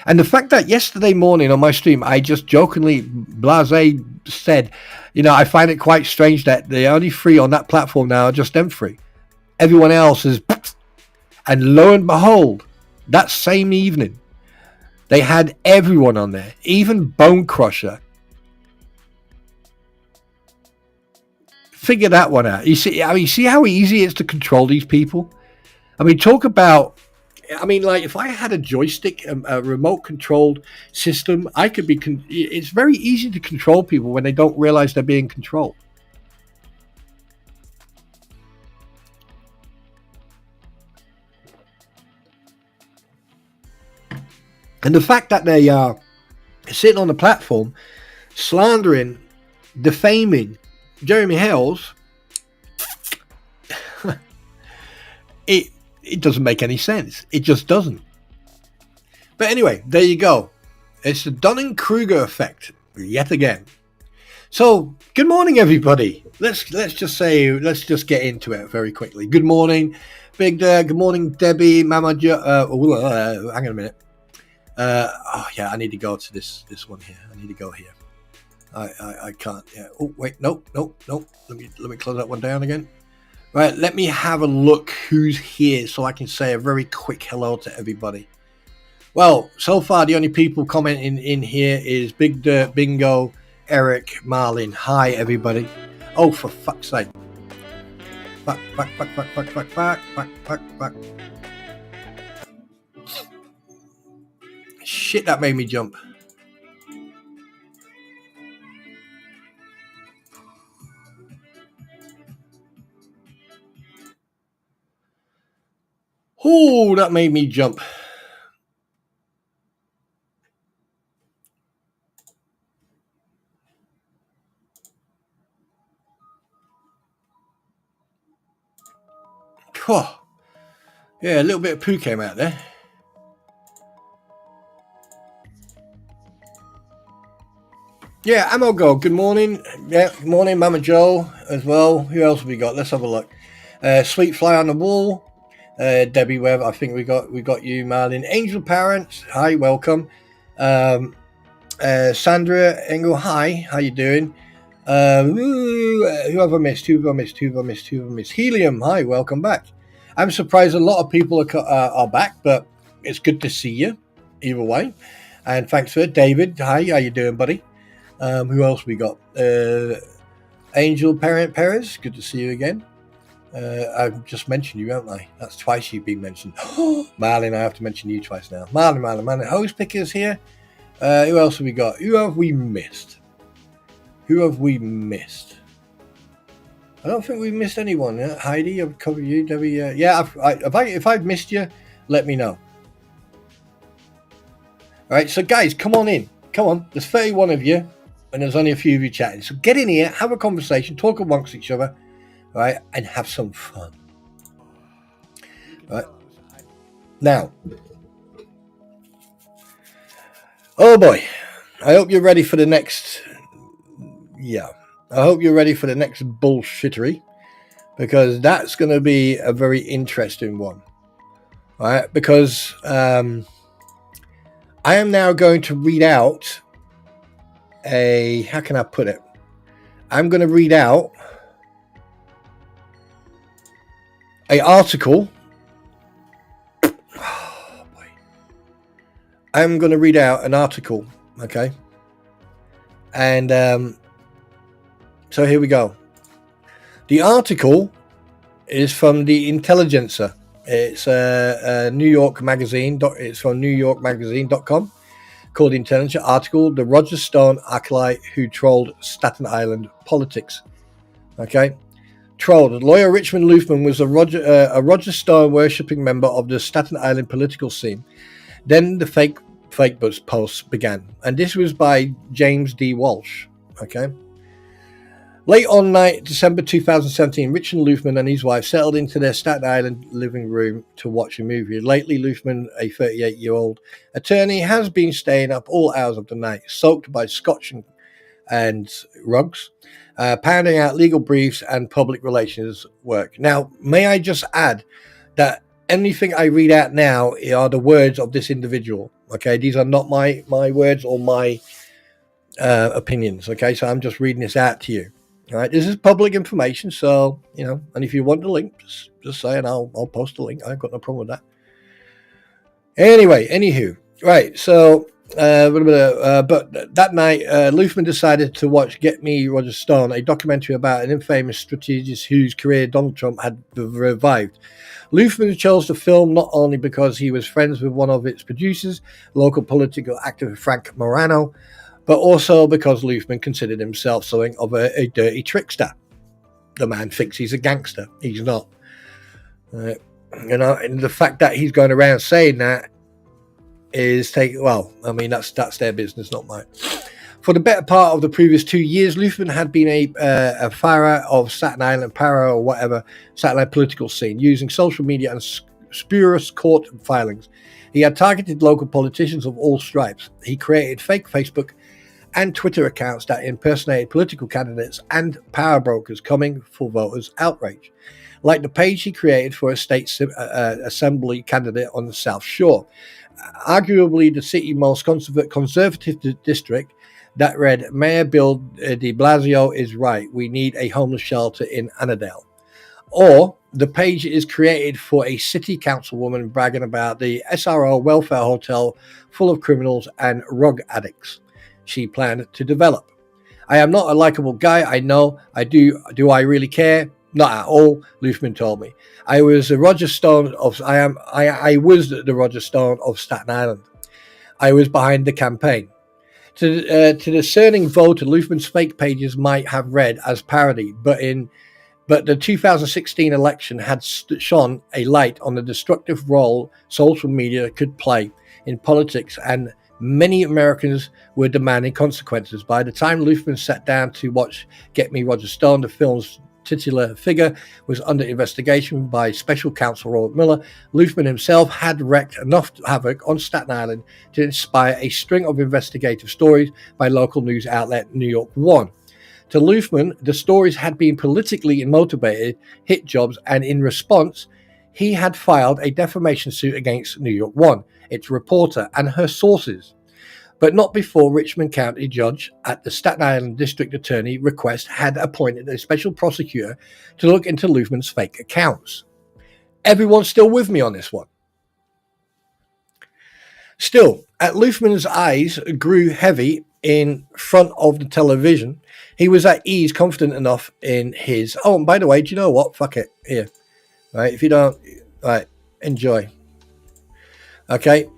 And the fact that yesterday morning on my stream, I just jokingly, blasé said, I find it quite strange that the only 3 on that platform now are just them 3. Everyone else is... And lo and behold, that same evening, they had everyone on there, even Bone Crusher. Figure that one out. You see how easy it is to control these people? Talk about... if I had a joystick, a remote-controlled system, I could be... It's very easy to control people when they don't realize they're being controlled. And the fact that they are sitting on the platform, slandering, defaming Jeremy Hales, it doesn't make any sense. It just doesn't. But anyway, there you go. It's the Dunning-Kruger effect yet again. So, good morning, everybody. Let's just get into it very quickly. Good morning, Big Dad. Good morning, Debbie, Mama Jo. Hang on a minute. I need to go to this one here. I need to go here. I can't. Yeah. Oh wait, nope. Let me close that one down again. Right, let me have a look who's here so I can say a very quick hello to everybody. Well, so far the only people commenting in here is Big Dirt, Bingo, Eric, Marlin. Hi everybody. Oh, for fuck's sake. Fuck. Shit, that made me jump. Oh, that made me jump. Oh. Yeah, a little bit of poo came out there. Yeah, Amogo, good morning. Yeah, good morning, Mama Joe as well. Who else have we got? Let's have a look. Sweet Fly on the Wall. Debbie Webb, I think we got you, Marlin. Angel Parents, hi, welcome. Sandra Engel, hi, how you doing? Who have I missed? Helium, hi, welcome back. I'm surprised a lot of people are back, but it's good to see you either way. And thanks for it. David, hi, how you doing, buddy? Who else we got? Angel Parent Perez, good to see you again. I've just mentioned you, haven't I? That's twice you've been mentioned. Marlin, I have to mention you twice now. Marlin. Hose Pickers here. Who else have we got? Who have we missed? I don't think we've missed anyone. Yeah? Heidi, I've covered you. Debbie, if I've missed you, let me know. All right, so guys, come on in. Come on, there's 31 of you, and there's only a few of you chatting. So get in here, have a conversation, talk amongst each other, right, and have some fun. Right. Now, oh boy, I hope you're ready for the next... I hope you're ready for the next bullshittery, because that's going to be a very interesting one. All right, because I am now going to read out how can I put it? I'm going to read out an article. Oh, boy. I'm going to read out an article, okay? And so here we go. The article is from the Intelligencer. It's a New York magazine. It's from NewYorkMagazine.com, called the Intelligencer article, "The Roger Stone Acolyte Who Trolled Staten Island Politics." Okay, trolled. Lawyer Richmond Luthman was a Roger Stone worshipping member of the Staten Island political scene. Then the fake buzz posts began, and this was by James D. Walsh. Okay. Late on night, December 2017, Richard Luthman and his wife settled into their Staten Island living room to watch a movie. Lately, Luthman, a 38-year-old attorney, has been staying up all hours of the night, soaked by scotch and rugs, pounding out legal briefs and public relations work. Now, may I just add that anything I read out now are the words of this individual. Okay, these are not my words or my opinions. Okay, so I'm just reading this out to you. All right, this is public information, so and if you want the link, just say, and I'll post the link. I've got no problem with that. Anyway, anywho, right. So, but that night, Luthman decided to watch "Get Me Roger Stone," a documentary about an infamous strategist whose career Donald Trump had revived. Luthman chose the film not only because he was friends with one of its producers, local political activist Frank Morano, but also because Luthman considered himself something of a dirty trickster. The man thinks he's a gangster. He's not. And the fact that he's going around saying that is that's their business, not mine. For the better part of the previous 2 years, Luthman had been a pharaoh of Staten Island, or whatever, Staten Island political scene, using social media and spurious court filings. He had targeted local politicians of all stripes. He created fake Facebook and Twitter accounts that impersonated political candidates and power brokers coming for voters' outrage, like the page he created for a state assembly candidate on the South Shore, arguably the city's most conservative district, that read, "Mayor Bill de Blasio is right. We need a homeless shelter in Annandale." Or the page is created for a city councilwoman bragging about the SRO welfare hotel full of criminals and rug addicts she planned to develop. "I am not a likable guy, I know. I do. Do I really care? Not at all," Luthman told me. I was the Roger Stone of Staten Island. I was behind the campaign. To the discerning voter, Luthman's fake pages might have read as parody, but the 2016 election had shone a light on the destructive role social media could play in politics, and many Americans were demanding consequences. By the time Luthman sat down to watch Get Me Roger Stone, the film's titular figure was under investigation by special counsel Robert Miller. Luthman himself had wreaked enough havoc on Staten Island to inspire a string of investigative stories by local news outlet New York One. To Luthman, the stories had been politically motivated hit jobs, and in response, he had filed a defamation suit against New York One, its reporter, and her sources. But not before Richmond County Judge at the Staten Island District Attorney request had appointed a special prosecutor to look into Luthman's fake accounts. Everyone's still with me on this one. Still, as Luthman's eyes grew heavy in front of the television, he was at ease, confident enough in his... Oh, and by the way, do you know what? Fuck it. Here. Right, if you don't... Right, enjoy. Okay.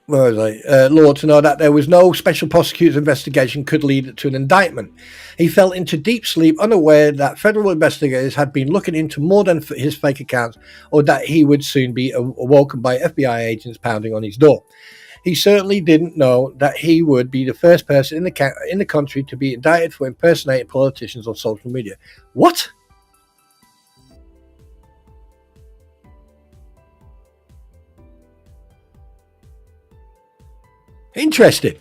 Where was I? Law to know that there was no special prosecutor's investigation could lead to an indictment. He fell into deep sleep, unaware that federal investigators had been looking into more than his fake accounts, or that he would soon be awoken by FBI agents pounding on his door. He certainly didn't know that he would be the first person in the country to be indicted for impersonating politicians on social media. What? Interesting.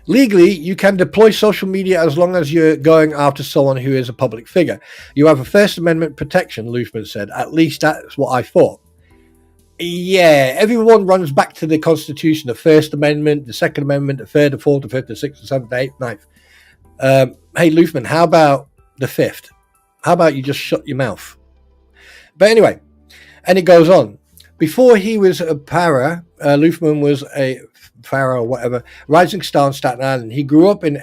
Legally, you can deploy social media as long as you're going after someone who is a public figure. You have a First Amendment protection, Luthman said. At least that's what I thought. Yeah, everyone runs back to the Constitution, the First Amendment, the Second Amendment, the Third, the Fourth, the Fifth, the Sixth, the Seventh, the Eighth, Ninth. Hey, Luthman, how about the Fifth? How about you just shut your mouth? But anyway, and it goes on. Before he was a para, Luthman was a pharaoh or whatever, rising star on Staten Island. He grew up in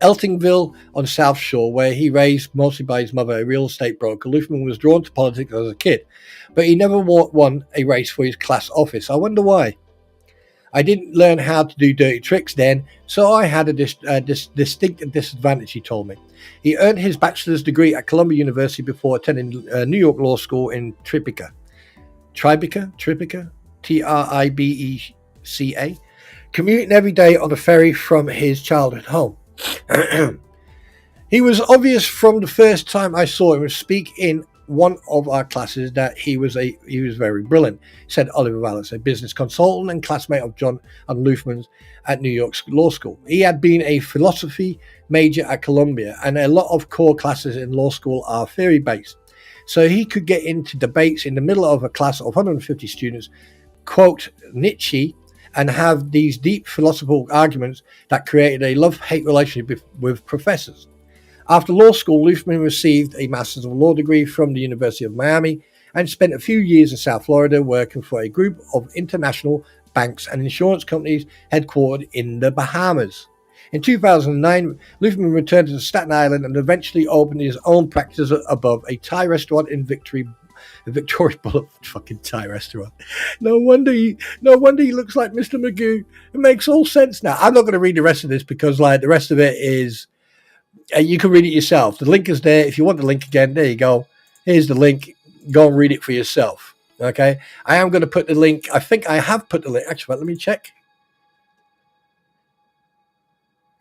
Eltingville on South Shore, where he raised mostly by his mother, a real estate broker. Luthman was drawn to politics as a kid, but he never won a race for his class office. I wonder why. I didn't learn how to do dirty tricks then, so I had a distinct disadvantage, he told me. He earned his bachelor's degree at Columbia University before attending New York Law School in Tribeca, Tribeca, Tribeca, Tribeca, commuting every day on a ferry from his childhood home. He was obvious from the first time I saw him speak in one of our classes that he was very brilliant, said Oliver Vallis, a business consultant and classmate of John and Luthman's at New York Law School. He had been a philosophy major at Columbia, and a lot of core classes in law school are theory-based. So he could get into debates in the middle of a class of 150 students, quote Nietzsche, and have these deep philosophical arguments that created a love-hate relationship with professors. After law school, Luthman received a Master's of Law degree from the University of Miami and spent a few years in South Florida working for a group of international banks and insurance companies headquartered in the Bahamas. In 2009, Luthman returned to Staten Island and eventually opened his own practice above a Thai restaurant in Victoria Boulevard. Fucking Thai restaurant. No wonder he looks like Mr. Magoo. It makes all sense now. I'm not going to read the rest of this because, the rest of it is. You can read it yourself. The link is there. If you want the link again, there you go. Here's the link. Go and read it for yourself. Okay. I am going to put the link. I think I have put the link. Actually, let me check.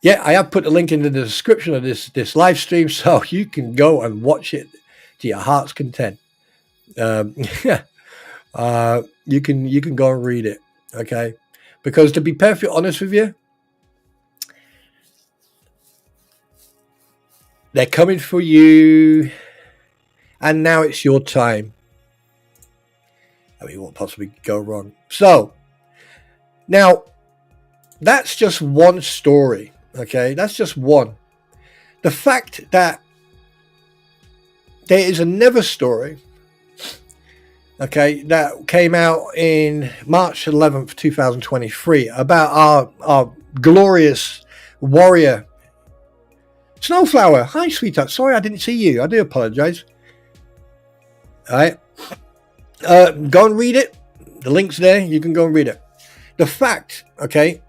Yeah, I have put the link in the description of this live stream, so you can go and watch it to your heart's content. You can go and read it. Okay. Because to be perfectly honest with you, they're coming for you, and now it's your time. I mean, what possibly could go wrong? So, now, that's just one story, okay? That's just one. The fact that there is another story, okay, that came out in March 11th, 2023, about our glorious warrior, Snowflower. Hi, sweetheart. Sorry I didn't see you. I do apologize. All right. Go and read it. The link's there. You can go and read it. The fact, okay.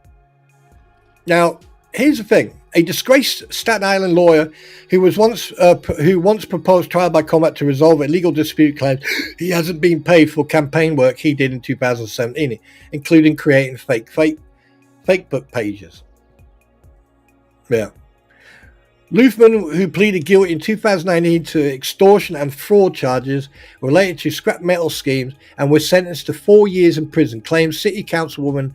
Now, here's the thing. A disgraced Staten Island lawyer who once proposed trial by combat to resolve a legal dispute claims he hasn't been paid for campaign work he did in 2017, including creating fake book pages. Yeah. Luthman, who pleaded guilty in 2019 to extortion and fraud charges related to scrap metal schemes and was sentenced to 4 years in prison, claims City Councilwoman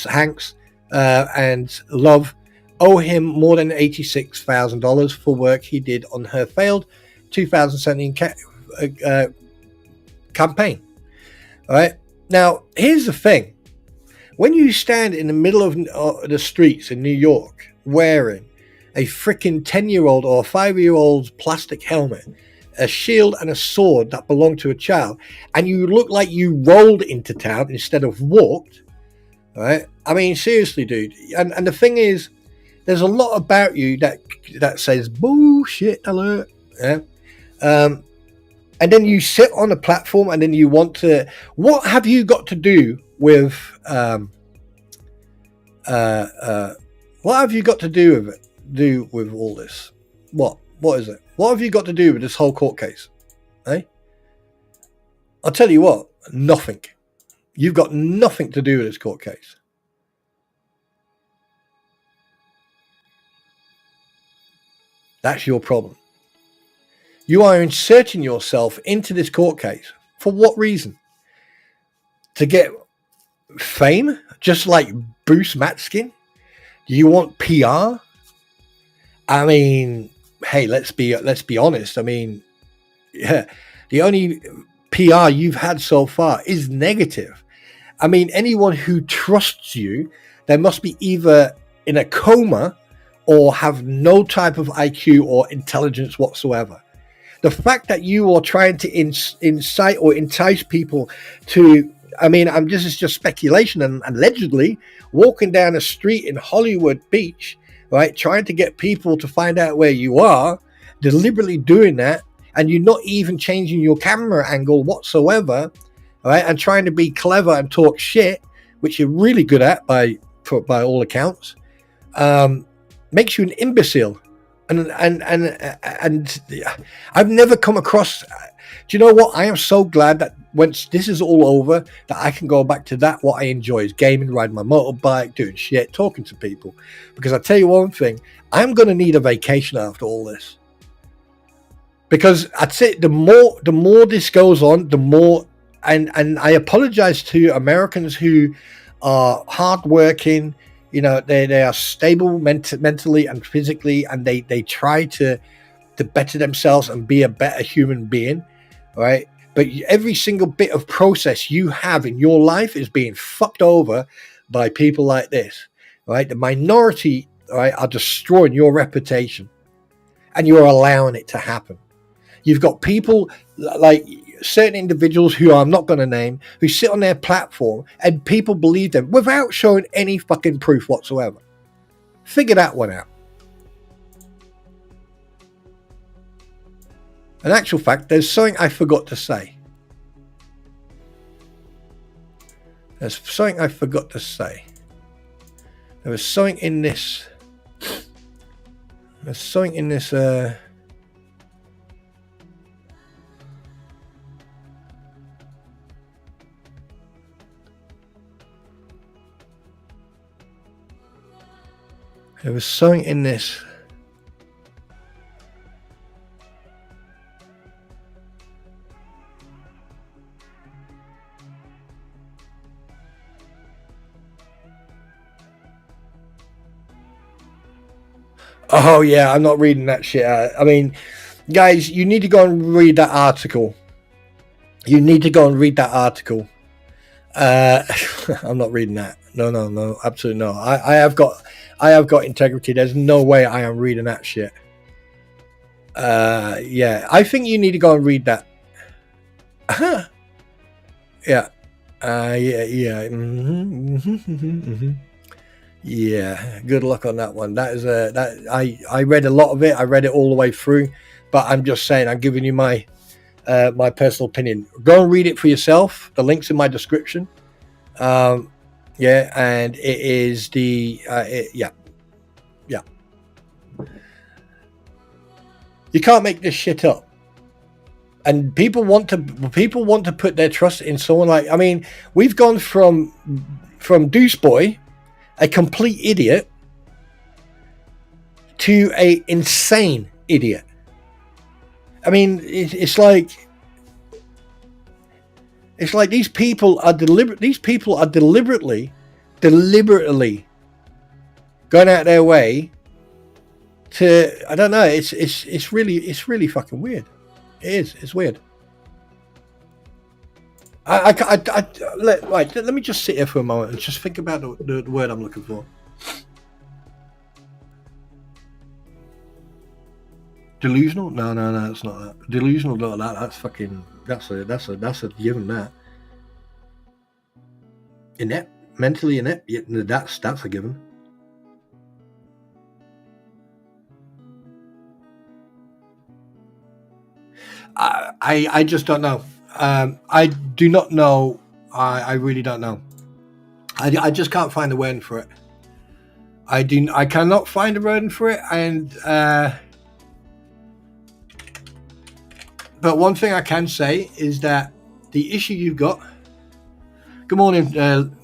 Hanks and Love owe him more than $86,000 for work he did on her failed 2017 campaign. All right. Now, here's the thing. When you stand in the middle of the streets in New York wearing a freaking 10-year-old or a 5-year-old's plastic helmet, a shield and a sword that belonged to a child, and you look like you rolled into town instead of walked, right? I mean, seriously, dude. And the thing is, there's a lot about you that says bullshit alert, yeah? And then you sit on a platform and then you want to, what have you got to do with, what have you got to do with it? Do with all this? What is it? What have you got to do with this whole court case? I'll tell you what, nothing. You've got nothing to do with this court case. That's your problem. You are inserting yourself into this court case. For what reason? To get fame? Just like Bruce Matskin? Do you want PR? I mean, hey, let's be honest. I mean, yeah, the only PR you've had so far is negative. I mean, anyone who trusts you, they must be either in a coma or have no type of IQ or intelligence whatsoever. The fact that you are trying to incite or entice people to, I mean, this is just speculation and allegedly walking down a street in Hollywood Beach, right, trying to get people to find out where you are, deliberately doing that, and you're not even changing your camera angle whatsoever, right, and trying to be clever and talk shit, which you're really good at by all accounts, makes you an imbecile. And I've never come across Do you know what? I am so glad that once this is all over, that I can go back to that. What I enjoy is gaming, riding my motorbike, doing shit, talking to people. Because I tell you one thing, I'm going to need a vacation after all this. Because I'd say the more this goes on, the more, and I apologize to Americans who are hardworking. You know, they are stable mentally and physically, and they try to better themselves and be a better human being, right? But every single bit of process you have in your life is being fucked over by people like this, right? The minority, right, are destroying your reputation, and you're allowing it to happen. You've got people like certain individuals who I'm not going to name, who sit on their platform and people believe them without showing any fucking proof whatsoever. Figure that one out. In actual fact, there's something I forgot to say. There was something in this. There was something in this. Oh yeah, I'm not reading that shit out. I mean, guys, you need to go and read that article. I'm not reading that. No, absolutely no. I have got integrity. There's no way I am reading that shit. Yeah, I think you need to go and read that. Yeah. Yeah. Yeah. Good luck on that one. That is I read a lot of it. I read it all the way through, but I'm just saying, I'm giving you my personal opinion. Go and read it for yourself. The link's in my description. Yeah, and it is yeah. You can't make this shit up. And people want to put their trust in someone like, I mean, we've gone from Deuce Boy, a complete idiot, to a insane idiot. I mean, it's like these people are deliberately going out their way to, I don't know, it's really fucking weird. It's weird. Let me just sit here for a moment and just think about the word I'm looking for. Delusional? No, it's not that. Delusional, not that. That's fucking. That's a given. That. Inept, mentally inept. Yeah, that's a given. I just don't know. I do not know. I really don't know. I just can't find a word for it. I cannot find a word for it, and. But one thing I can say is that the issue you've got. Good morning,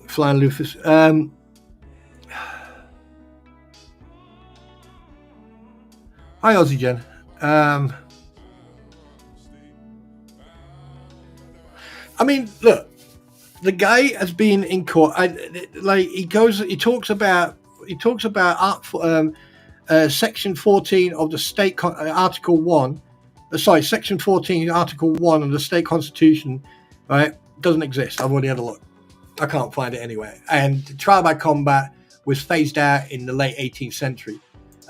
Flying Lufus. Hi, Aussie Jen. I mean, look, the guy has been in court. He talks about Section 14 of the state Article 1. Section 14, Article 1 of the state constitution, right, doesn't exist. I've already had a look. I can't find it anywhere. And trial by combat was phased out in the late 18th century.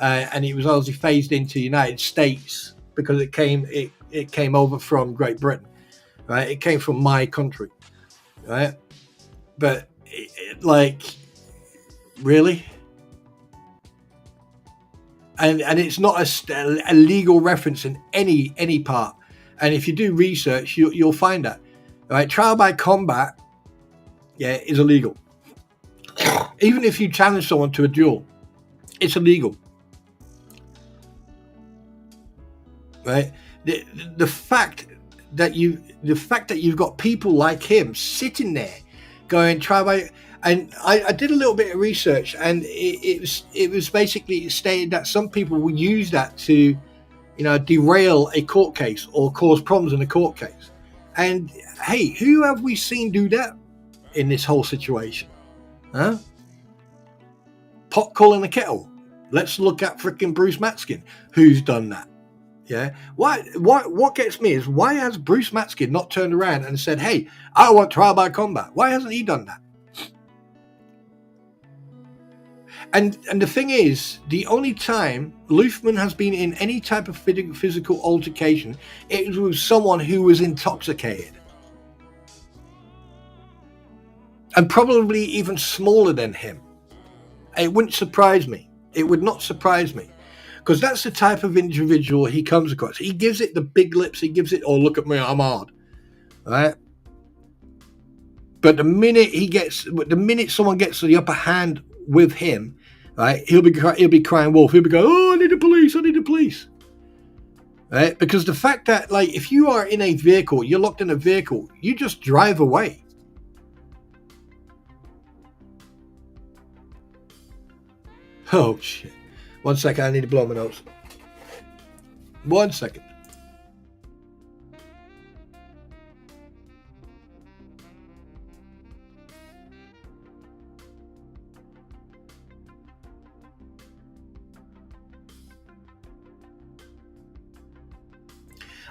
And it was obviously phased into the United States because it came over from Great Britain, right? It came from my country, right? But, really? And it's not a legal reference in any part. And if you do research, you'll find that. Right? Trial by combat, is illegal. Even if you challenge someone to a duel, it's illegal. Right? The fact the fact that you've got people like him sitting there going, try by. And I did a little bit of research, and it was basically stated that some people will use that to, derail a court case or cause problems in a court case. And hey, who have we seen do that in this whole situation? Huh? Pot calling the kettle. Let's look at freaking Bruce Matskin, who's done that. Yeah. What gets me is, why has Bruce Matskin not turned around and said, hey, I want trial by combat? Why hasn't he done that? And the thing is, the only time Luthman has been in any type of physical altercation, it was with someone who was intoxicated. And probably even smaller than him. It wouldn't surprise me. It would not surprise me. Because that's the type of individual he comes across. He gives it the big lips. He gives it, oh, look at me, I'm hard. Right? But the minute someone gets the upper hand with him, right, he'll be crying wolf. He'll be going, oh, I need the police. Right? Because the fact that, like, if you are in a vehicle, you're locked in a vehicle, you just drive away. Oh, shit. 1 second, I need to blow my nose. 1 second.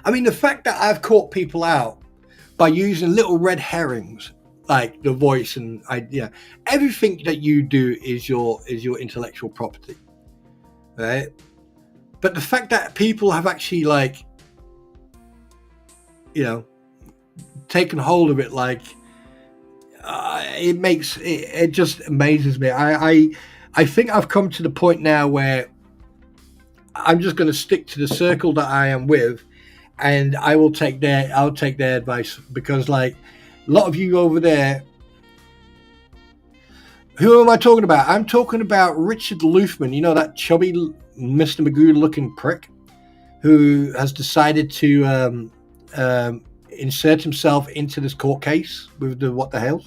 I mean, the fact that I've caught people out by using little red herrings, like the voice and idea, everything that you do is your intellectual property, right? But the fact that people have actually, like, taken hold of it, like, it just amazes me. I think I've come to the point now where I'm just going to stick to the circle that I am with. And I'll take their advice, because, like, a lot of you over there, who am I talking about? I'm talking about Richard Luthman, that chubby Mr. Magoo looking prick who has decided to insert himself into this court case with the what the hell.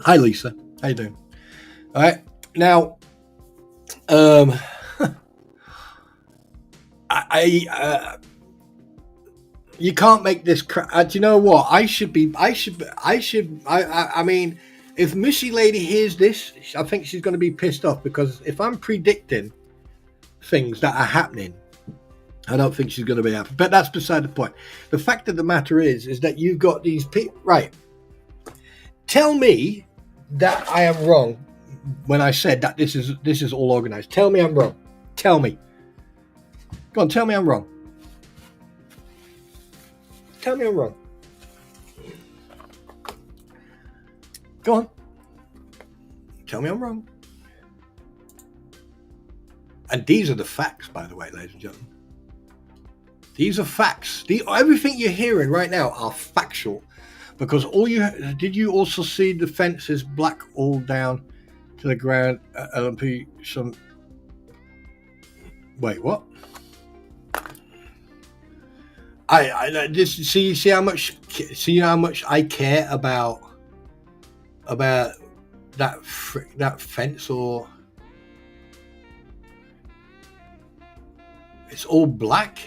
Hi, Lisa. How you doing? All right, now, you can't make this. Do you know what? I mean, if Missy Lady hears this, I think she's going to be pissed off, because if I'm predicting things that are happening, I don't think she's going to be happy. But that's beside the point. The fact of the matter is that you've got these people. Right. Tell me that I am wrong when I said that this is all organized. Tell me I'm wrong. Tell me. Go on, tell me I'm wrong. Tell me I'm wrong. Go on. Tell me I'm wrong. And these are the facts, by the way, ladies and gentlemen. These are facts. Everything you're hearing right now are factual. Because did you also see the fence is black all down to the ground? Wait, what? See how much I care about that fence, or it's all black.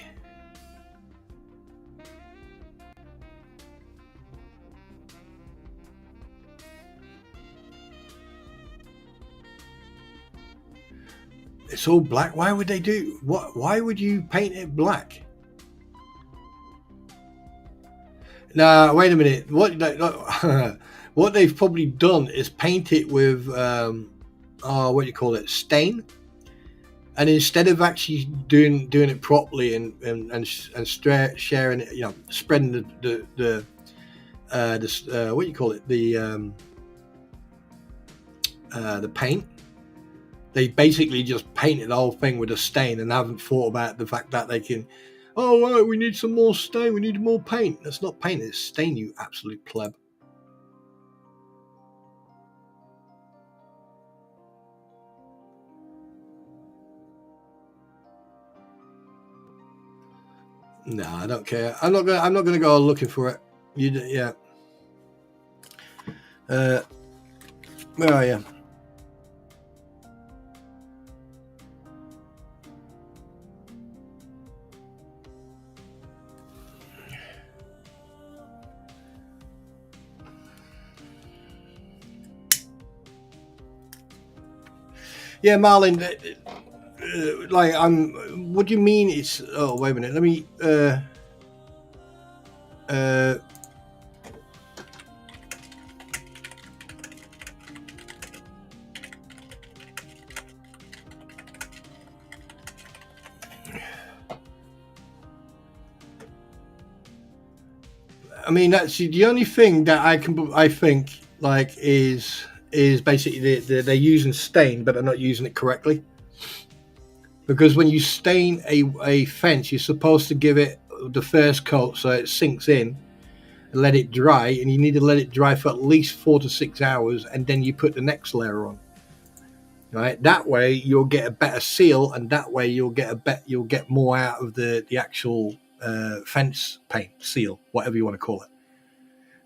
It's all black. Why would they do what? Why would you paint it black? Now, wait a minute. What they've probably done is paint it with what do you call it? Stain. And instead of actually doing it properly and sharing it, spreading the what do you call it? The paint. They basically just painted the whole thing with a stain and haven't thought about the fact that they can, oh, right, we need some more stain, we need more paint. That's not paint, it's stain, you absolute pleb. No, I don't care. I'm not gonna go looking for it. Yeah. Where are you? Yeah, Marlin. Like, what do you mean? It's. Oh, wait a minute. Let me. I mean, that's the only thing that I think like is basically they're using stain, but they're not using it correctly. Because when you stain a fence, you're supposed to give it the first coat so it sinks in and let it dry, and you need to let it dry for at least 4 to 6 hours, and then you put the next layer on. Right, that way you'll get a better seal, and that way you'll get more out of the actual fence paint seal, whatever you want to call it.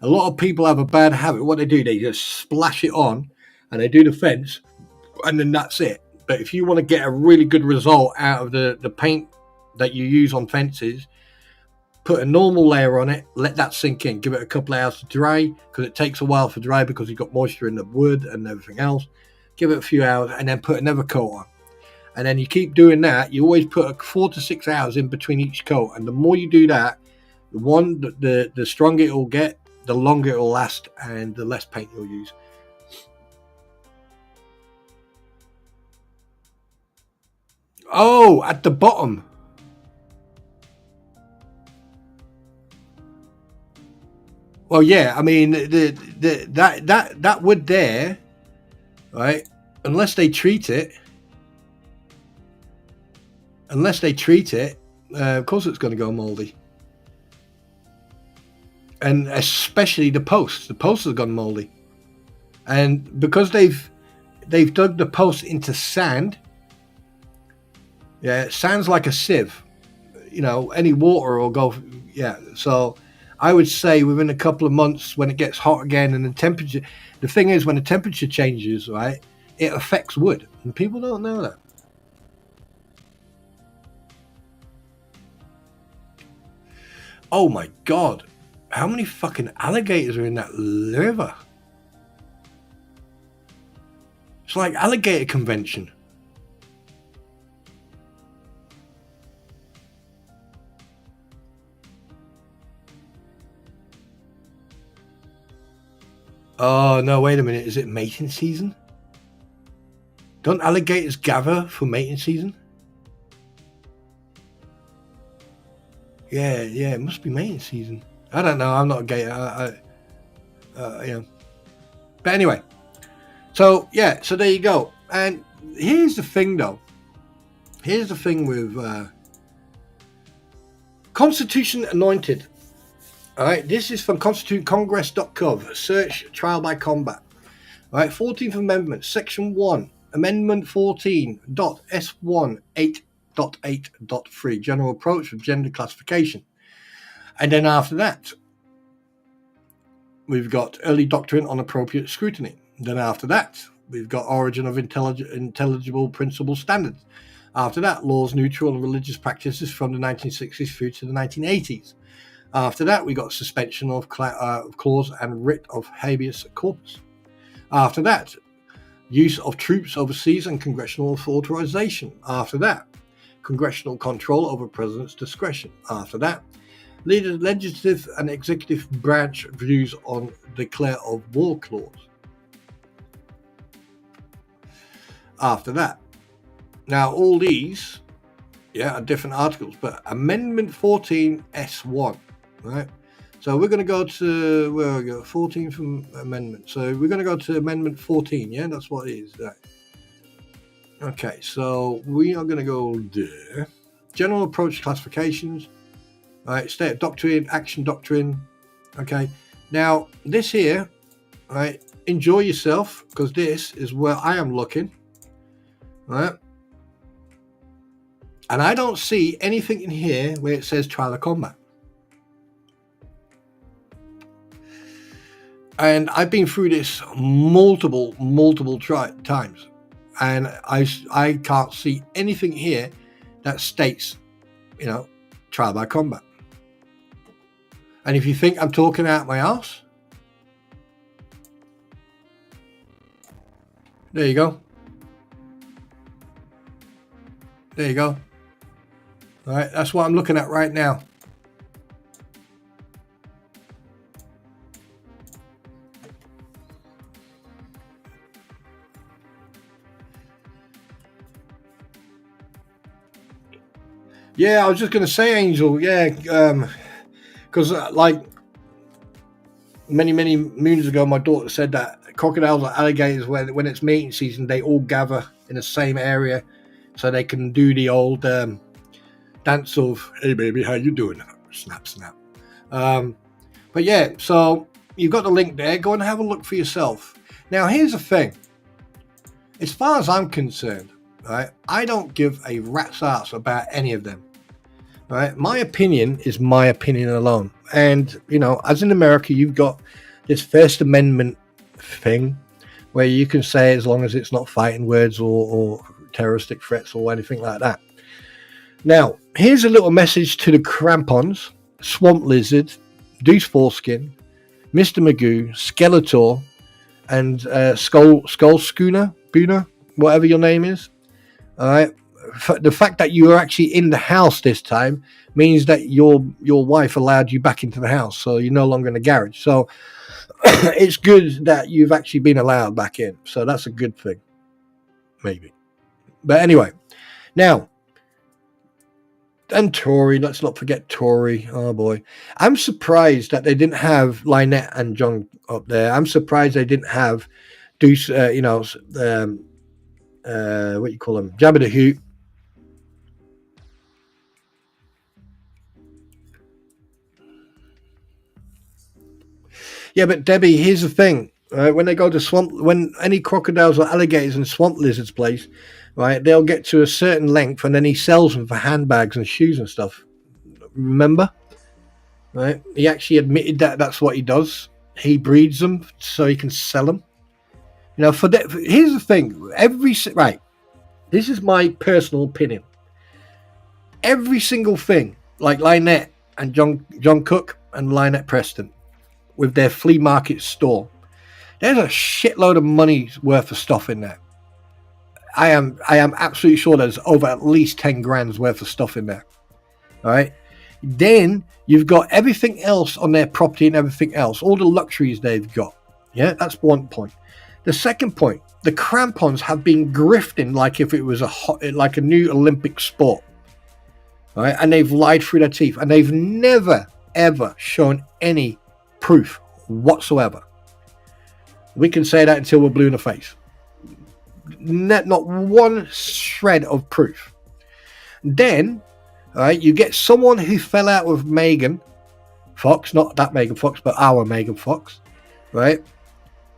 A lot of people have a bad habit. What they do, they just splash it on, and they do the fence, and then that's it. But if you want to get a really good result out of the paint that you use on fences, put a normal layer on it, let that sink in, give it a couple of hours to dry, because it takes a while for dry because you've got moisture in the wood and everything else. Give it a few hours, and then put another coat on. And then you keep doing that. You always put 4 to 6 hours in between each coat, and the more you do that, the stronger it will get, the longer it will last, and the less paint you'll use. Oh, at the bottom. Well, yeah. I mean, that wood there, right? Unless they treat it, of course it's going to go moldy. And especially the posts. The posts have gone moldy, and because they've dug the post into sand. Yeah, it sounds like a sieve. You know, any water will go. Yeah, so I would say within a couple of months, when it gets hot again and the temperature. The thing is, when the temperature changes, right, it affects wood, and people don't know that. Oh my God, how many fucking alligators are in that river? It's like alligator convention. Oh, no, wait a minute. Is it mating season? Don't alligators gather for mating season? Yeah, it must be mating season. I don't know. I'm not a gator. Yeah. But anyway, so there you go. And here's the thing, though. Here's the thing with Constitution Anointed. All right, this is from constitutioncongress.gov. Search trial by combat. All right, 14th Amendment, Section 1, Amendment 14.S18.8.3, general approach with gender classification. And then after that, we've got early doctrine on appropriate scrutiny. Then after that, we've got origin of intelligible principle standards. After that, laws neutral on religious practices from the 1960s through to the 1980s. After that, we got suspension of clause and writ of habeas corpus. After that, use of troops overseas and congressional authorization. After that, congressional control over president's discretion. After that, legislative and executive branch views on declare of war clause. After that, now all these, are different articles, but Amendment 14S1. Right, so we're going to go to 14th Amendment. So we're going to go to Amendment 14. Yeah, that's what it is. Right. Okay, so we are going to go there. General approach classifications. Right, state of doctrine, action doctrine. Okay, now this here, right, enjoy yourself, because this is where I am looking. Right, And I don't see anything in here where it says trial of combat. And I've been through this multiple times. And I can't see anything here that states, trial by combat. And if you think I'm talking out my ass, there you go. There you go. All right, that's what I'm looking at right now. Yeah, I was just going to say, Angel. Yeah, because like many moons ago, my daughter said that crocodiles or alligators, when it's mating season, they all gather in the same area, so they can do the old dance of "Hey baby, how you doing?" Snap, snap. But yeah, so you've got the link there. Go and have a look for yourself. Now, here's the thing. As far as I'm concerned, right, I don't give a rat's ass about any of them. Right, my opinion is my opinion alone. And as in America, you've got this First Amendment thing where you can say, as long as it's not fighting words or terroristic threats or anything like that. Now, here's a little message to the Krampons, Swamp Lizard, Deuce Foreskin, Mr. Magoo, Skeletor, and Skull Schooner, Booner, whatever your name is. All right. The fact that you are actually in the house this time means that your wife allowed you back into the house, so you're no longer in the garage. So it's good that you've actually been allowed back in. So that's a good thing, maybe. But anyway, now, and Tori, let's not forget Tori. Oh boy, I'm surprised that they didn't have Lynette and John up there. I'm surprised they didn't have Deuce, what you call them, Jabba the Hoot. Yeah, but Debbie, here's the thing. Right? When they go to when any crocodiles or alligators in Swamp Lizard's place, right, they'll get to a certain length and then he sells them for handbags and shoes and stuff. Remember? Right? He actually admitted that that's what he does. He breeds them so he can sell them. Here's the thing. Right. This is my personal opinion. Every single thing, like Lynette and John Cook and Lynette Preston, with their flea market store, there's a shitload of money's worth of stuff in there. I am absolutely sure there's over at least 10 grand's worth of stuff in there. All right. Then you've got everything else on their property and everything else, all the luxuries they've got. Yeah, that's one point. The second point, the Krampons have been grifting like if it was like a new Olympic sport. All right, and they've lied through their teeth, and they've never ever shown any proof whatsoever. We can say that until we're blue in the face. Not one shred of proof. Then, all right, you get someone who fell out with Megan Fox, not that Megan Fox, but our Megan Fox, right?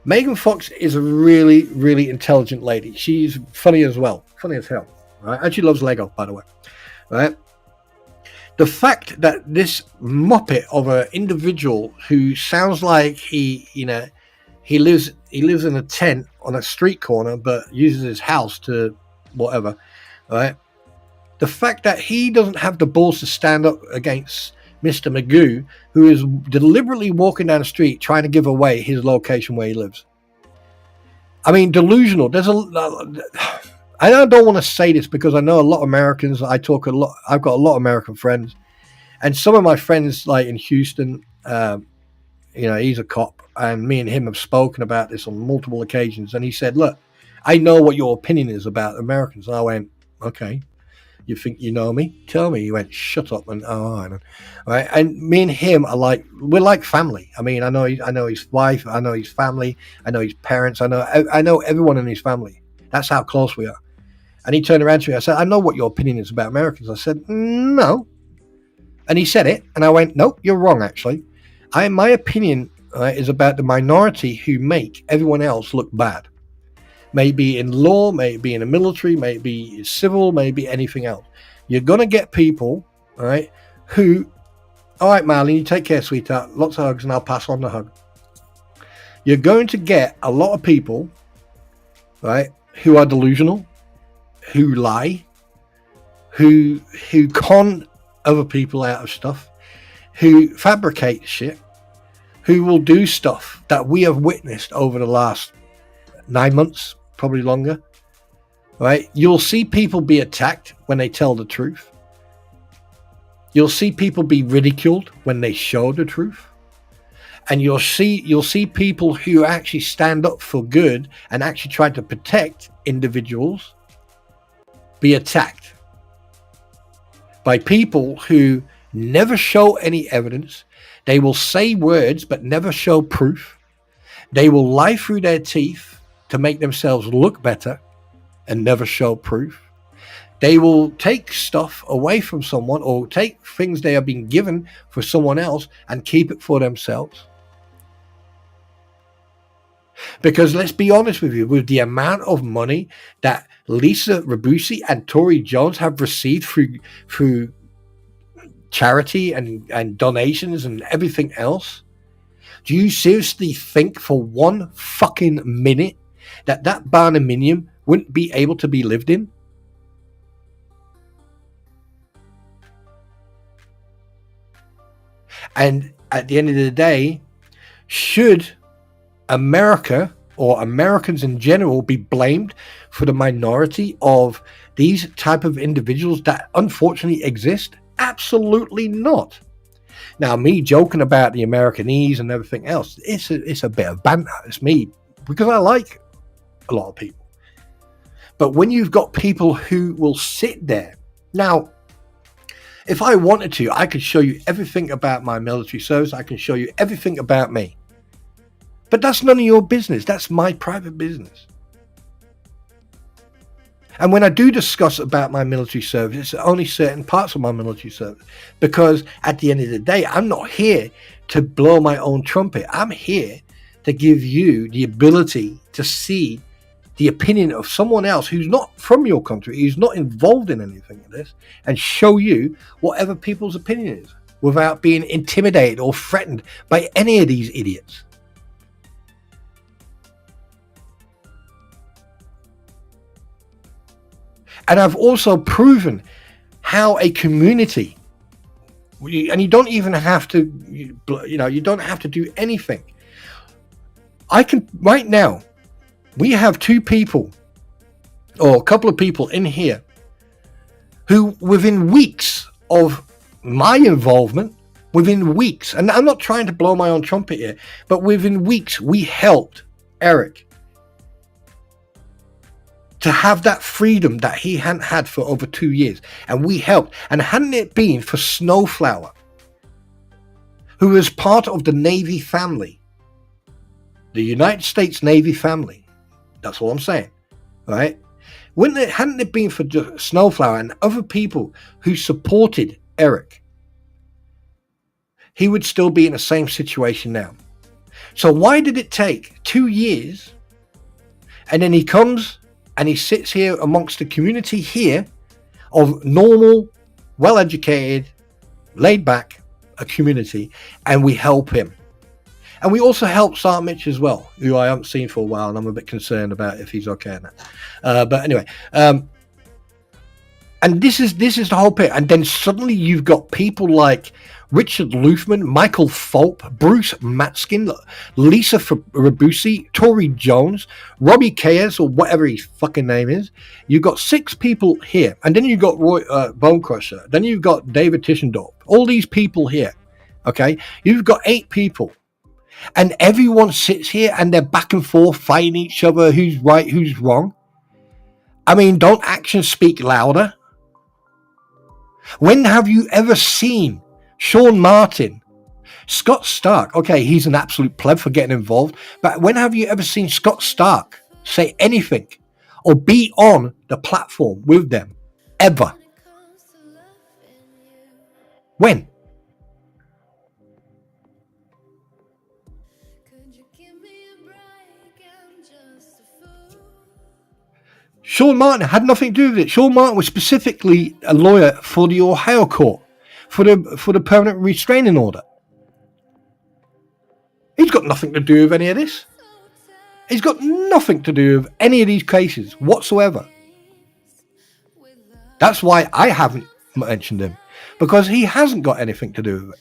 Megan Fox is a really, really intelligent lady. She's funny as well, funny as hell, right? And she loves Lego, by the way, right? The fact that this muppet of an individual who sounds like he lives in a tent on a street corner, but uses his house to whatever, right? The fact that he doesn't have the balls to stand up against Mr. Magoo, who is deliberately walking down the street trying to give away his location where he lives. I mean, delusional. I don't want to say this because I know a lot of Americans. I've got a lot of American friends, and some of my friends, like in Houston, he's a cop, and me and him have spoken about this on multiple occasions. And he said, "Look, I know what your opinion is about Americans." And I went, "Okay, you think you know me? Tell me." He went, "Shut up." And I don't. Right? And me and him we're like family. I mean, I know his wife, I know his family, I know his parents, I know everyone in his family. That's how close we are. And he turned around to me. I said, "I know what your opinion is about Americans." I said, "No." And he said it, and I went, "No, you're wrong. Actually, my opinion is about the minority who make everyone else look bad. Maybe in law, maybe in the military, maybe civil, maybe anything else. You're going to get people, all right, who, all right, Marlene, you take care, sweetheart. Lots of hugs, and I'll pass on the hug. You're going to get a lot of people, right, who are delusional, who lie, who con other people out of stuff, who fabricate shit, who will do stuff that we have witnessed over the last 9 months, probably longer. Right? You'll see people be attacked when they tell the truth. You'll see people be ridiculed when they show the truth. And you'll see people who actually stand up for good and actually try to protect individuals be attacked by people who never show any evidence. They will say words but never show proof. They will lie through their teeth to make themselves look better and never show proof. They will take stuff away from someone or take things they have been given for someone else and keep it for themselves. Because let's be honest with you, with the amount of money that Lisa Rabusi and Tory Jones have received through charity and donations and everything else, do you seriously think for one fucking minute that barnuminium wouldn't be able to be lived in? And at the end of the day, should America or Americans in general be blamed for the minority of these type of individuals that unfortunately exist? Absolutely not. Now, me joking about the Americanese and everything else, it's a bit of banter. It's me because I like a lot of people. But when you've got people who will sit there, now, if I wanted to, I could show you everything about my military service. I can show you everything about me. But that's none of your business. That's my private business. And when I do discuss about my military service, it's only certain parts of my military service. Because at the end of the day, I'm not here to blow my own trumpet. I'm here to give you the ability to see the opinion of someone else who's not from your country, who's not involved in anything of this, and show you whatever people's opinion is without being intimidated or threatened by any of these idiots. And I've also proven how a community, and you don't even have to, you don't have to do anything. I can, right now, we have two people or a couple of people in here who within weeks of my involvement, within weeks, and I'm not trying to blow my own trumpet here, but within weeks, we helped Eric to have that freedom that he hadn't had for over 2 years. And we helped. And hadn't it been for Snowflower, who was part of the Navy family, the United States Navy family, that's all I'm saying, right? Hadn't it been for Snowflower and other people who supported Eric, he would still be in the same situation now. So why did it take 2 years? And then he comes and he sits here amongst the community here of normal, well-educated, laid-back a community, and we help him. And we also help Sergeant Mitch as well, who I haven't seen for a while, and I'm a bit concerned about if he's okay now. But anyway, and this is the whole bit. And then suddenly you've got people like Richard Luthman, Michael Fulp, Bruce Matskin, Lisa Rabusi, Tory Jones, Robbie Kayes, or whatever his fucking name is. You've got 6 people here. And then you've got Roy Bonecrusher. Then you've got David Tischendorf. All these people here. Okay? You've got 8 people. And everyone sits here and they're back and forth fighting each other. Who's right, who's wrong? I mean, don't actions speak louder? When have you ever seen Sean Martin, Scott Stark? Okay, he's an absolute pleb for getting involved, but when have you ever seen Scott Stark say anything or be on the platform with them? Ever? When? Sean Martin had nothing to do with it. Sean Martin was specifically a lawyer for the Ohio court for the permanent restraining order. He's got nothing to do with any of this. He's got nothing to do with any of these cases whatsoever. That's why I haven't mentioned him, because he hasn't got anything to do with it.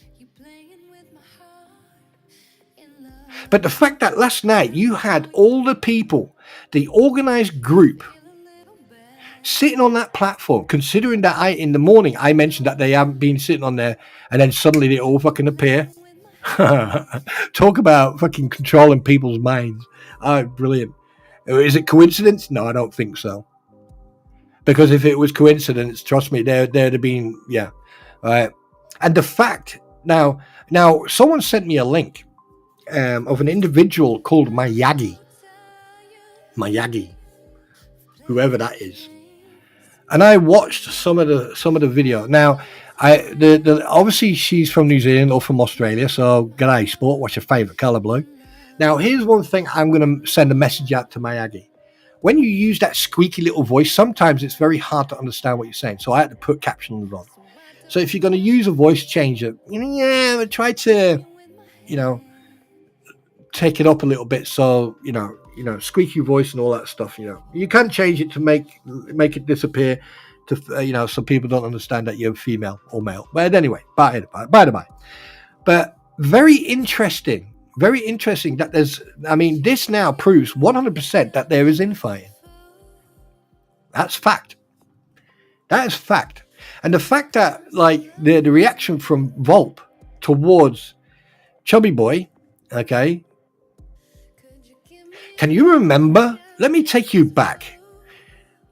But the fact that last night you had all the people, the organized group, sitting on that platform, considering that in the morning I mentioned that they haven't been sitting on there, and then suddenly they all fucking appear. Talk about fucking controlling people's minds. Oh, brilliant. Is it coincidence? No, I don't think so. Because if it was coincidence, trust me, there'd have been, yeah. Right. And the fact, now someone sent me a link of an individual called Mayagi, whoever that is. And I watched some of the video. Now, obviously she's from New Zealand or from Australia, so g'day sport, what's your favourite colour, blue? Now, here's one thing I'm going to send a message out to Mayagi. When you use that squeaky little voice, sometimes it's very hard to understand what you're saying, so I had to put captions on. So if you're going to use a voice changer, try to, take it up a little bit, so, squeaky voice and all that stuff, You can change it to make it disappear, to so people don't understand that you're female or male. But anyway, by the by. But very interesting that this now proves 100% that there is infighting. That's fact. That is fact. And the fact that, the reaction from Volp towards Chubby Boy, okay, can you remember? Let me take you back.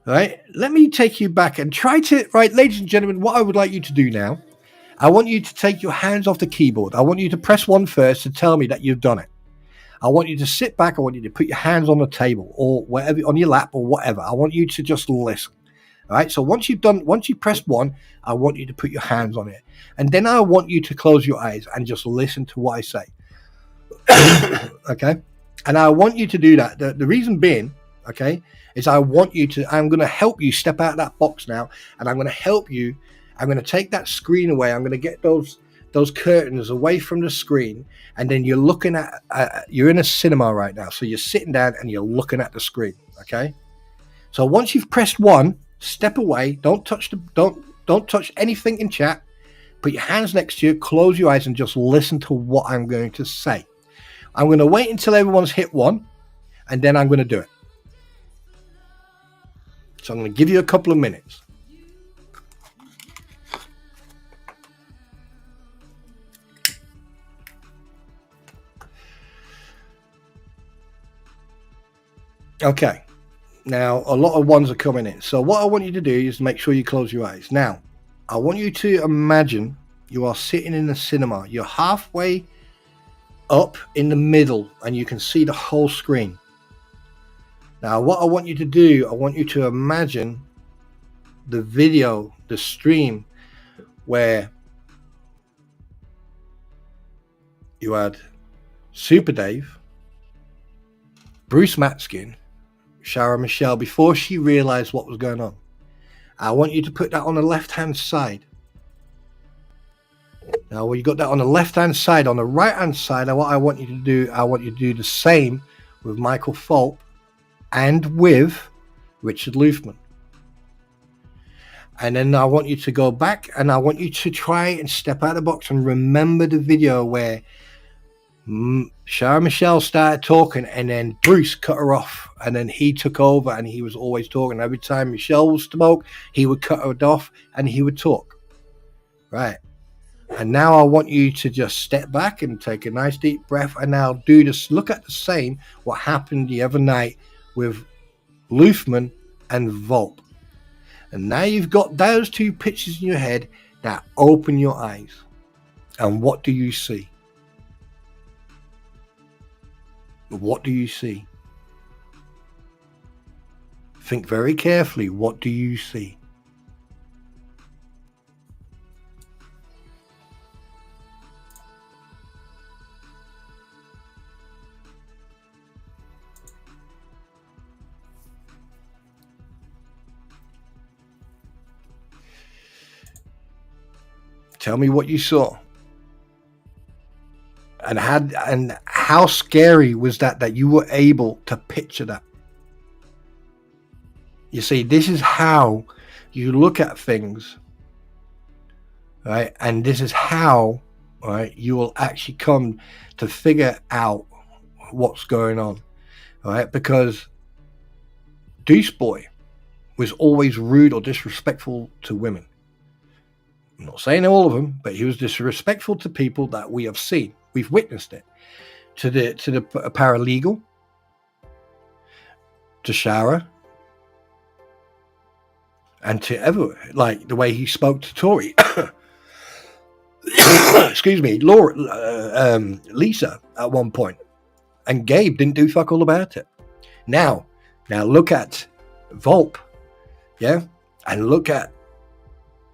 Right? Let me take you back and try to, right, ladies and gentlemen, what I would like you to do now, I want you to take your hands off the keyboard. I want you to press 1 first to tell me that you've done it. I want you to sit back. I want you to put your hands on the table or wherever, on your lap or whatever. I want you to just listen. All right. So once you pressed 1, I want you to put your hands on it. And then I want you to close your eyes and just listen to what I say. Okay. And I want you to do that. The reason being, okay, is I'm going to help you step out of that box now. And I'm going to help you. I'm going to take that screen away. I'm going to get those curtains away from the screen. And then you're looking at, you're in a cinema right now. So you're sitting down and you're looking at the screen. Okay. So once you've pressed 1, step away. Don't touch anything in chat. Put your hands next to you, close your eyes and just listen to what I'm going to say. I'm going to wait until everyone's hit 1 and then I'm going to do it. So I'm going to give you a couple of minutes. Okay, now a lot of ones are coming in. So what I want you to do is make sure you close your eyes. Now, I want you to imagine you are sitting in the cinema. You're halfway up in the middle and you can see the whole screen. Now, what I want you to do, I want you to imagine the video, the stream, where you had Super Dave, Bruce Matskin, Shara Michelle, before she realized what was going on. I want you to put that on the left-hand side. Now, when you got that on the left-hand side, on the right-hand side, what I want you to do, I want you to do the same with Michael Fulp and with Richard Luthman. And then I want you to go back and I want you to try and step out of the box and remember the video where Shara Michelle started talking and then Bruce cut her off and then he took over and he was always talking. Every time Michelle spoke, he would cut her off and he would talk. Right. And now I want you to just step back and take a nice deep breath and now do this. Look at the same what happened the other night with Luthman and Volp. And now you've got those two pictures in your head. Now open your eyes. And what do you see? What do you see? Think very carefully. What do you see? Tell me what you saw. And how scary was that you were able to picture that? You see, this is how you look at things, right? And this is how, right, you will actually come to figure out what's going on, right? Because Deuce Boy was always rude or disrespectful to women. I'm not saying all of them, but he was disrespectful to people that we have seen. We've witnessed it. To the paralegal, to Shara, and to ever, like the way he spoke to Tori. Excuse me, Laura, Lisa at one point, and Gabe didn't do fuck all about it. Now look at Volpe, yeah, and look at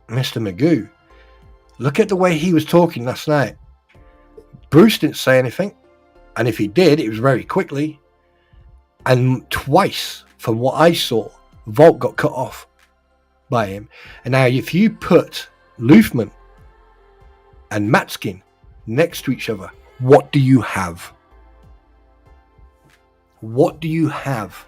Mr. Magoo. Look at the way he was talking last night. Bruce didn't say anything, and if he did, it was very quickly. And twice, from what I saw, Volpe got cut off by him. And now, if you put Luthman and Matskin next to each other, what do you have? What do you have?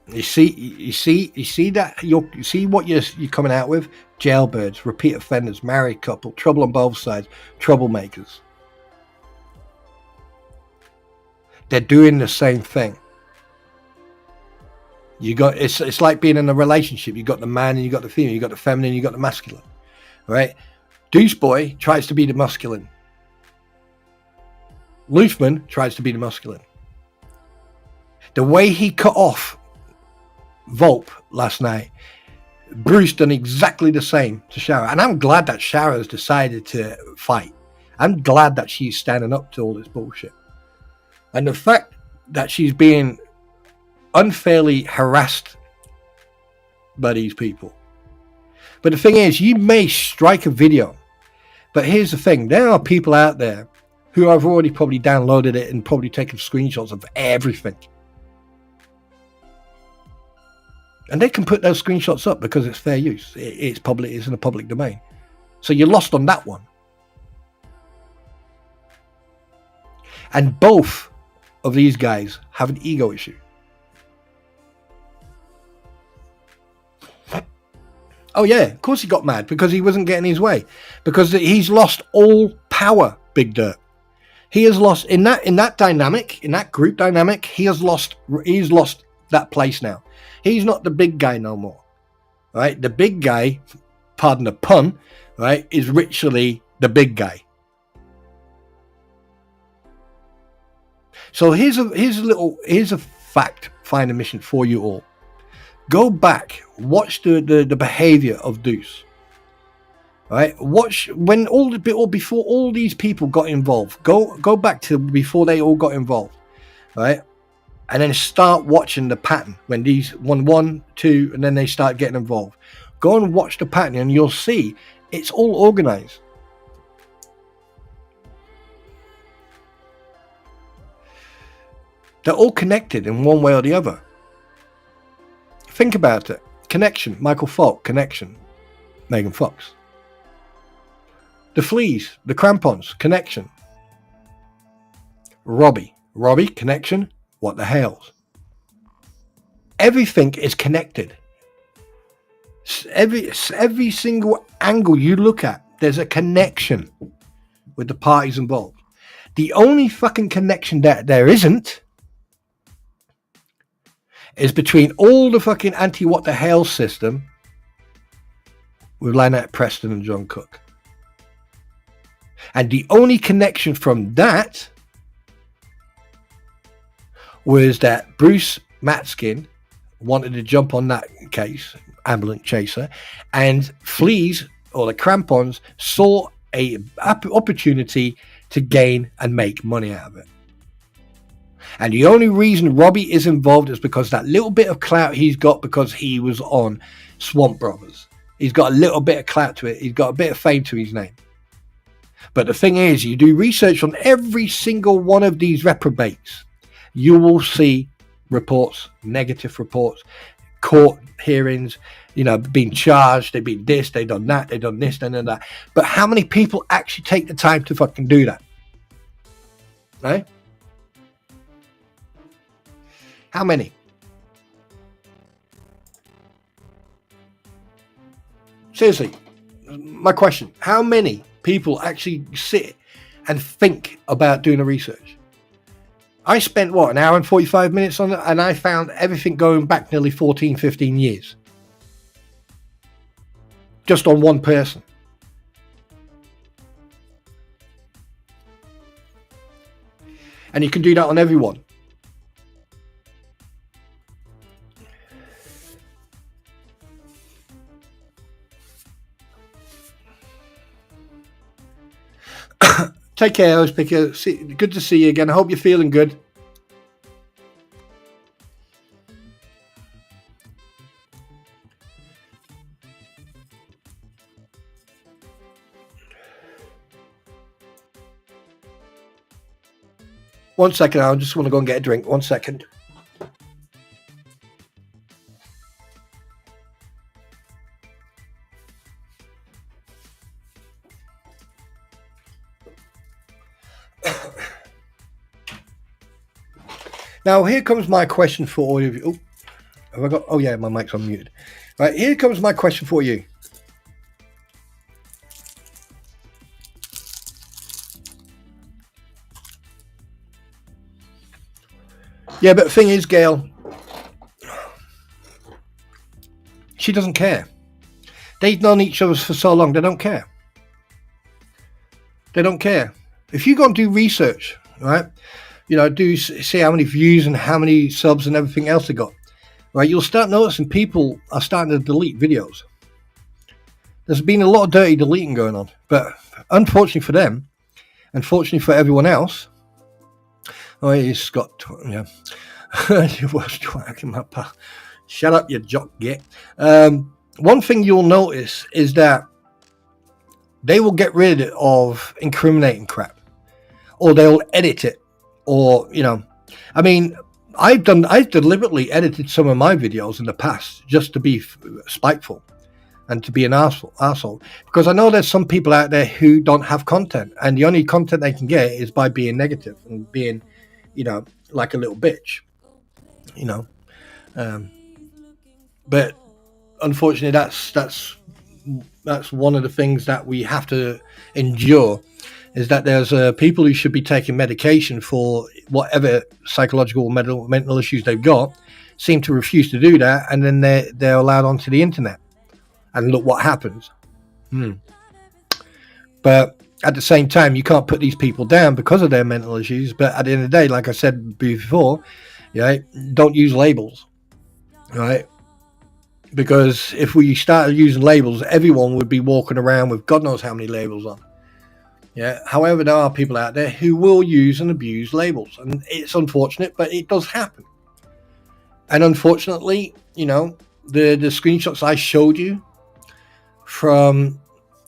You see that you see what you're coming out with? Jailbirds, repeat offenders, married couple, trouble on both sides, troublemakers. They're doing the same thing. You got it's like being in a relationship. You got the man and you got the female. You got the feminine, you got the masculine. Right? Deuce Boy tries to be the masculine. Luthman tries to be the masculine. The way he cut off Volpe last night, Bruce done exactly the same to Shara. And I'm glad that Shara has decided to fight. I'm glad that she's standing up to all this bullshit. And the fact that she's being unfairly harassed by these people. But the thing is, you may strike a video, but here's the thing. There are people out there who have already probably downloaded it and probably taken screenshots of everything. And they can put those screenshots up because it's fair use. It's public. It's in the public domain. So you're lost on that one. And both of these guys have an ego issue. Oh yeah, of course he got mad because he wasn't getting his way. Because he's lost all power, Big Dirt. He has lost in that dynamic, in that group dynamic, he's lost that place now. He's not the big guy no more, right? The big guy, pardon the pun, right, is literally the big guy. So here's a fact finder mission for you all. Go back, watch the behavior of Deuce. Right? Watch when before all these people got involved. Go back to before they all got involved. Right? And then start watching the pattern when these one, two, and then they start getting involved. Go and watch the pattern and you'll see it's all organized. They're all connected in one way or the other. Think about it. Connection, Michael Falk. Connection, Megan Fox. The Fleas, the Krampons. Connection, Robbie, connection, What the Hells. Everything is connected. Every single angle you look at, there's a connection with the parties involved. The only fucking connection that there isn't is between all the fucking anti-what the hell system with Lynette Preston and John Cook. And the only connection from that was that Bruce Matskin wanted to jump on that case, ambulance chaser, and Fleas, or the Krampons, saw a opportunity to gain and make money out of it. And the only reason Robbie is involved is because that little bit of clout he's got because he was on Swamp Brothers. He's got a little bit of clout to it. He's got a bit of fame to his name. But the thing is, you do research on every single one of these reprobates, you will see reports, negative reports, court hearings, being charged, they've been this, they've done that, they've done this, and that. But how many people actually take the time to fucking do that? Right? How many? Seriously, my question, how many people actually sit and think about doing the research? I spent, an hour and 45 minutes on it, and I found everything going back nearly 14, 15 years. Just on one person. And you can do that on everyone. Take care, Picker. Good to see you again. I hope you're feeling good. One second, I just want to go and get a drink. 1 second. Now, here comes my question for all of you. Oh, have I got? Oh, yeah, my mic's unmuted. Right, here comes my question for you. Yeah, but the thing is, Gail, she doesn't care. They've known each other for so long, they don't care. They don't care. If you go and do research, right, do see how many views and how many subs and everything else they got, right, you'll start noticing people are starting to delete videos. There's been a lot of dirty deleting going on, but unfortunately for them, unfortunately for everyone else, he's got, yeah, you was twacking my pal. Shut up, you jock git. One thing you'll notice is that they will get rid of incriminating crap, or they'll edit it, or I mean, I've deliberately edited some of my videos in the past just to be spiteful and to be an arsehole, because I know there's some people out there who don't have content, and the only content they can get is by being negative and being, like a little bitch, but unfortunately that's one of the things that we have to endure, is that there's people who should be taking medication for whatever psychological mental issues they've got, seem to refuse to do that, and then they're allowed onto the internet, and look what happens. But at the same time, you can't put these people down because of their mental issues. But at the end of the day, like I said before, don't use labels, right? Because if we started using labels, everyone would be walking around with God knows how many labels on. Yeah. However, there are people out there who will use and abuse labels, and it's unfortunate, but it does happen. And unfortunately, the screenshots I showed you from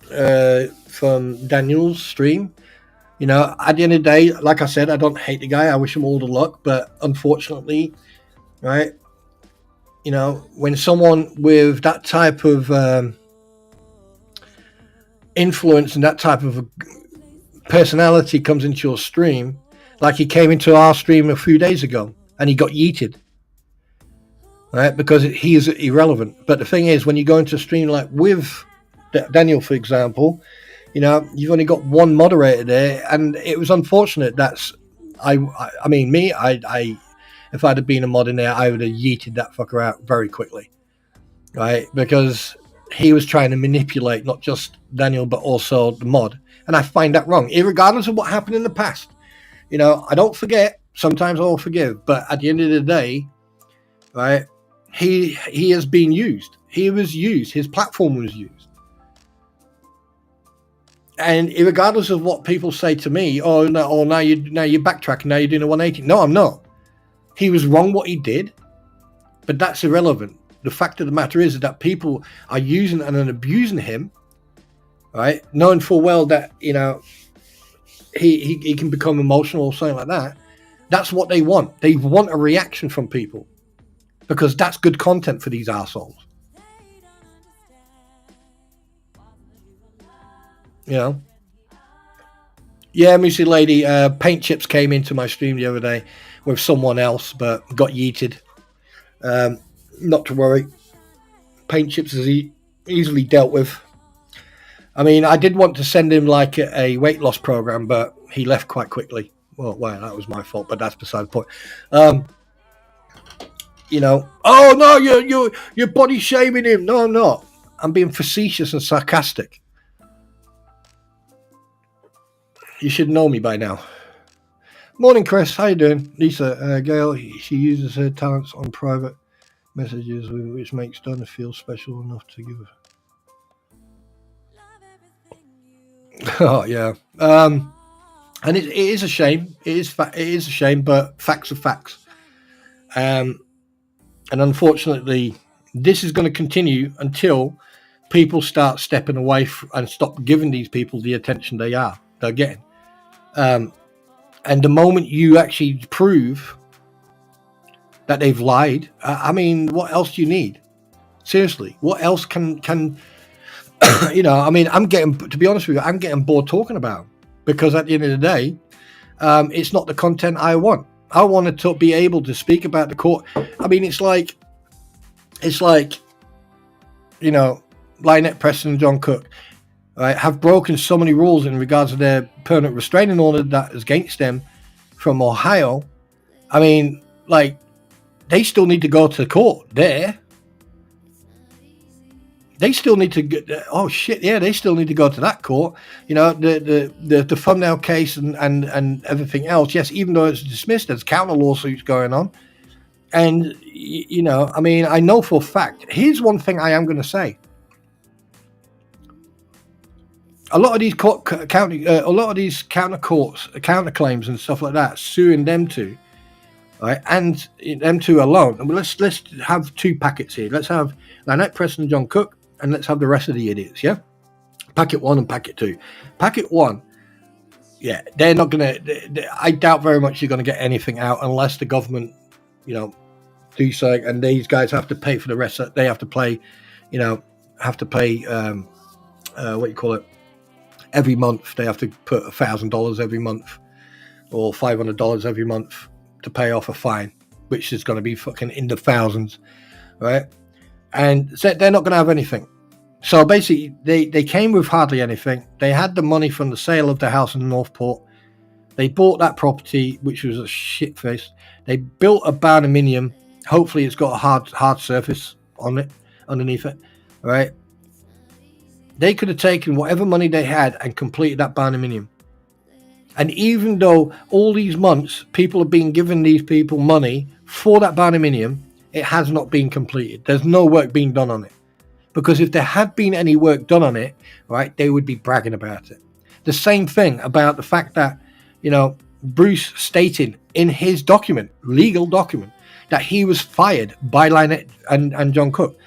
Daniel's stream, at the end of the day, like I said, I don't hate the guy. I wish him all the luck, but unfortunately, right, when someone with that type of influence and that type of personality comes into your stream, like he came into our stream a few days ago and he got yeeted, right, because he is irrelevant. But the thing is, when you go into a stream like with Daniel, for example, you've only got one moderator there, and it was unfortunate. I mean, if I'd have been a mod in there, I would have yeeted that fucker out very quickly, right? Because he was trying to manipulate not just Daniel, but also the mod. And I find that wrong, regardless of what happened in the past. I don't forget. Sometimes I'll forgive. But at the end of the day, right, he has been used. He was used. His platform was used. And regardless of what people say to me, now you're backtracking, now you're doing a 180. No, I'm not. He was wrong what he did, but that's irrelevant. The fact of the matter is that people are using and abusing him, right? Knowing full well that he can become emotional or something like that, That's what they want. They want a reaction from people because that's good content for these assholes. You know? Yeah, Moosey Lady, Paint Chips came into my stream the other day with someone else, but got yeeted. Not to worry. Paint Chips is easily dealt with. I mean, I did want to send him like a weight loss program, but he left quite quickly. Well, that was my fault, but that's beside the point. You know, oh no, you're body shaming him. No, I'm not. I'm being facetious and sarcastic. You should know me by now. Morning, Chris. How you doing? Lisa, Gail, she uses her talents on private messages, which makes Donna feel special enough to give her. Oh, yeah. And it is a shame. It is a shame, but facts are facts. And unfortunately, this is going to continue until people start stepping away and stop giving these people the attention they're getting. And the moment you actually prove that they've lied, I mean, what else do you need? Seriously, what else can you know? I mean, to be honest with you, I'm getting bored talking about them because at the end of the day, it's not the content I want. I wanted to be able to speak about the court. I mean, it's like, you know, Lynette Preston and John Cook, right, have broken so many rules in regards to their permanent restraining order that is against them from Ohio. I mean, like, they still need to go to court there. They still need to get. Oh shit! Yeah, they still need to go to that court. You know, the thumbnail case and everything else. Yes, even though it's dismissed, there's counter lawsuits going on. And you know, I mean, I know for a fact. Here's one thing I am going to say. A lot of these counterclaims and stuff like that, suing them two, right, and them two alone. Let's have two packets here. Let's have Lynette Preston and John Cook. And let's have the rest of the idiots, yeah? Packet 1 and Packet 2. Packet 1, yeah, they're not going to... I doubt very much you're going to get anything out unless the government, you know, do something. And these guys have to pay for the rest. They have to pay, you know, every month. They have to put $1,000 every month or $500 every month to pay off a fine, which is going to be fucking in the thousands, right? And so they're not going to have anything. So basically, they came with hardly anything. They had the money from the sale of the house in Northport. They bought that property, which was a shit face. They built a barnuminium. Hopefully, it's got a hard surface on it, underneath it, right? They could have taken whatever money they had and completed that barnuminium. And even though all these months, people have been giving these people money for that barnuminium, it has not been completed. There's no work being done on it. Because if there had been any work done on it, right, they would be bragging about it. The same thing about the fact that, you know, Bruce stated in his document, legal document, that he was fired by Lynette and John Cook.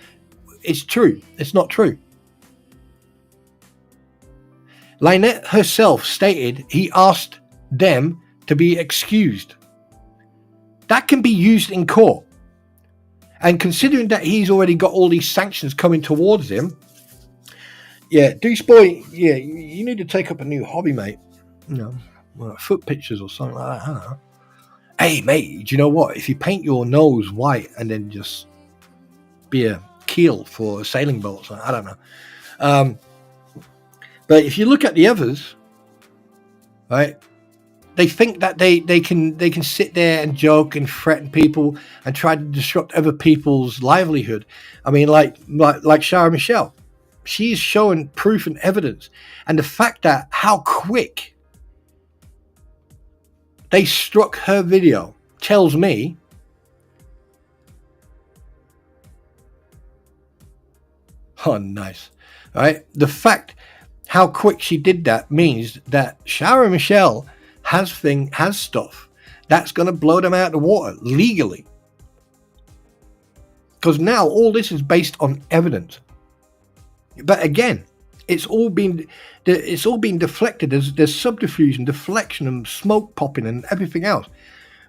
It's true. It's not true. Lynette herself stated he asked them to be excused. That can be used in court. And considering that he's already got all these sanctions coming towards him, yeah, Deuce Boy, yeah, you need to take up a new hobby, mate. You know, foot pictures or something like that. I don't know. Hey, mate, do you know what? If you paint your nose white and then just be a keel for a sailing boat or something, I don't know. But if you look at the others, right, they think that they can sit there and joke and threaten people and try to disrupt other people's livelihood. I mean, like Shara Michelle, she's showing proof and evidence, and the fact that how quick they struck her video tells me oh, nice, right? The fact how quick she did that means that Shara Michelle has stuff that's going to blow them out of the water legally, because now all this is based on evidence. But again, it's all been deflected. There's subterfuge and deflection and smoke popping and everything else.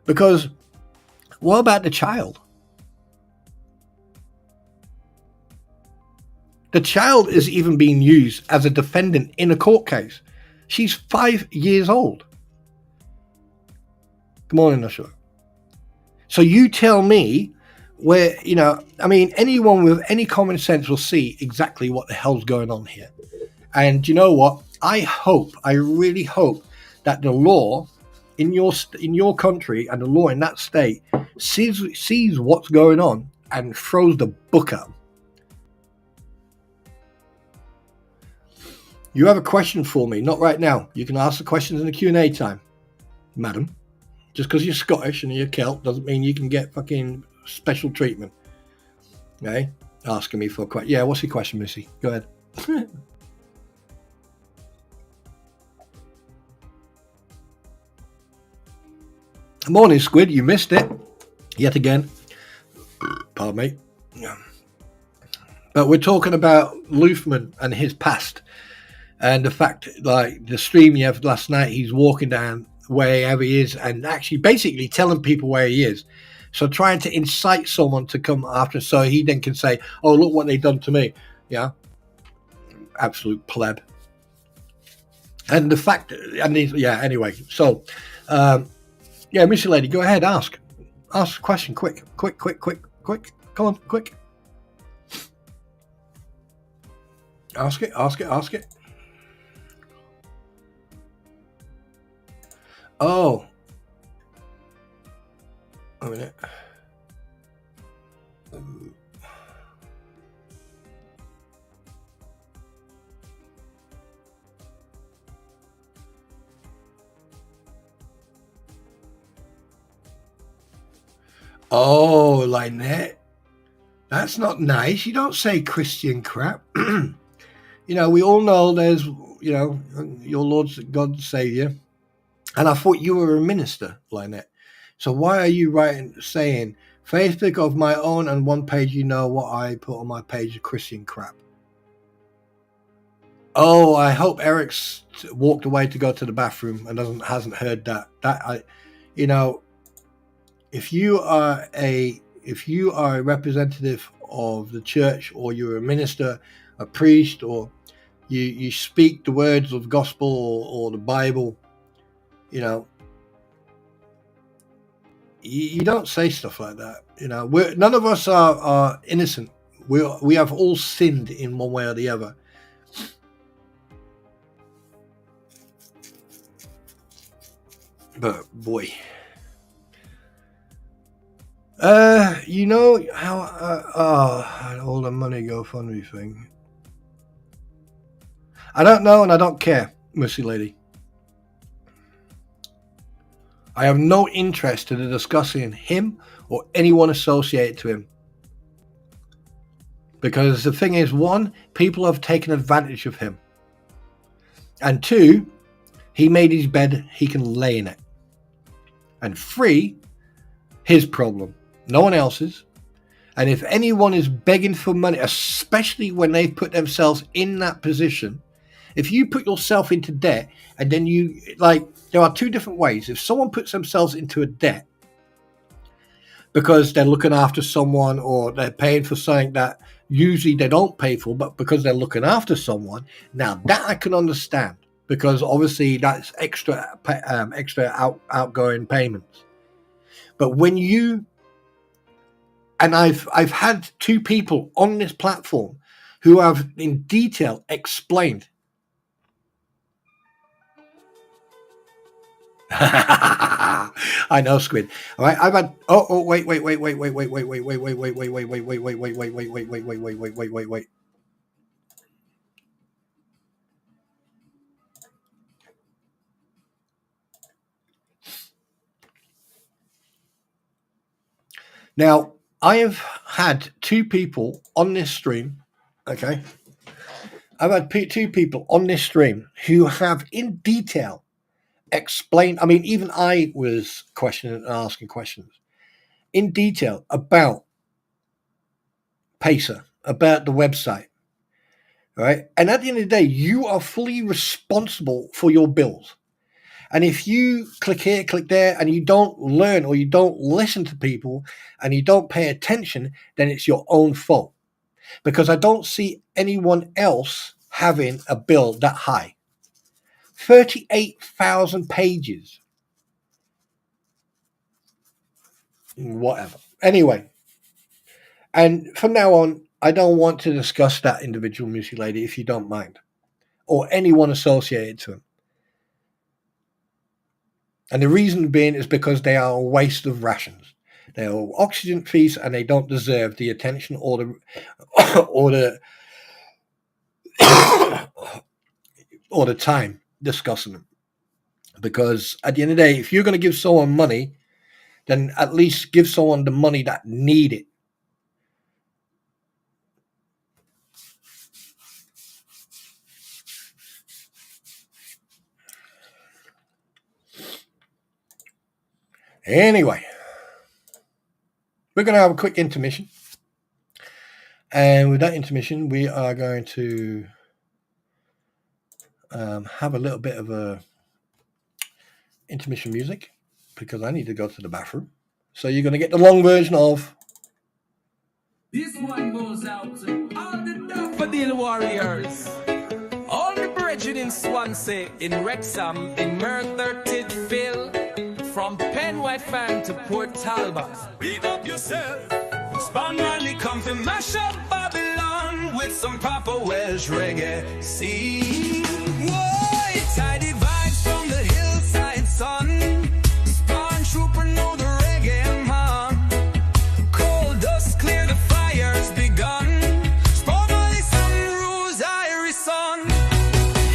Because what about the child? The child is even being used as a defendant in a court case. She's 5 years old. Good morning, Nashua. So you tell me where, I mean, anyone with any common sense will see exactly what the hell's going on here. And you know what? I really hope that the law in your country and the law in that state sees what's going on and throws the book at them. You have a question for me? Not right now. You can ask the questions in the Q&A time, madam. Just because you're Scottish and you're Celt doesn't mean you can get fucking special treatment. Okay? Asking me for a question. Yeah, what's your question, Missy? Go ahead. Morning, Squid. You missed it. Yet again. Pardon me. But we're talking about Luthman and his past. And the fact, like the stream you have last night, he's walking down wherever he is and actually basically telling people where he is. So trying to incite someone to come after, so he then can say, oh, look what they've done to me. Yeah. Absolute pleb. And the fact, anyway. So, Missy Lady, go ahead, ask a question, quick. Come on, quick. Ask it. Oh, a minute. Oh, Lynette, that's not nice. You don't say Christian crap. We all know there's, your Lord's God Savior. And I thought you were a minister, Lynette. So why are you saying Facebook of my own and one page, what I put on my page of Christian crap? Oh, I hope Eric's walked away to go to the bathroom and hasn't heard that. If you are a representative of the church, or you're a minister, a priest, or you speak the words of gospel or the Bible, you don't say stuff like that. None of us are innocent. We have all sinned in one way or the other. But boy, how all the money GoFundMe thing. I don't know, and I don't care, Missy Lady. I have no interest in discussing him or anyone associated to him. Because the thing is, one, people have taken advantage of him. And two, he made his bed, he can lay in it. And three, his problem, no one else's. And if anyone is begging for money, especially when they've put themselves in that position, if you put yourself into debt and then there are two different ways. If someone puts themselves into a debt because they're looking after someone, or they're paying for something that usually they don't pay for, but because they're looking after someone, now that I can understand, because obviously that's extra outgoing payments. But when and I've had two people on this platform who have in detail explained. I know, Squid. All right, I've had. Oh, wait. Now, I have had two people on this stream. Okay, I've had two people on this stream who have in detail explained. I mean, even I was questioning and asking questions in detail about Pacer, about the website, right? And at the end of the day, you are fully responsible for your bills. And if you click here, click there, and you don't learn or you don't listen to people and you don't pay attention, then it's your own fault. Because I don't see anyone else having a bill that high. 38,000 pages. Whatever. Anyway. And from now on, I don't want to discuss that individual music lady, if you don't mind, or anyone associated to him. And the reason being is because they are a waste of rations. They are oxygen feasts, and they don't deserve the attention or the or the time discussing them. Because at the end of the day, if you're going to give someone money, then at least give someone the money that need it. Anyway, we're going to have a quick intermission. And with that intermission, we are going to have a little bit of a intermission music because I need to go to the bathroom. So you're going to get the long version of... This one goes out to all the Daffodil Warriors, all the brethren in Swansea, in Wrexham, in Merthyr Tydfil, from Penwet Farm to Port Talbot. Beat up yourself. Spawn Rally come to mash up Babylon with some proper Welsh reggae. See, whoa, tidy vibes from the hillside, son. Spawn Trooper know the reggae man. Coal dust clear, the fire's begun. Spawn Rally son rules Irish son.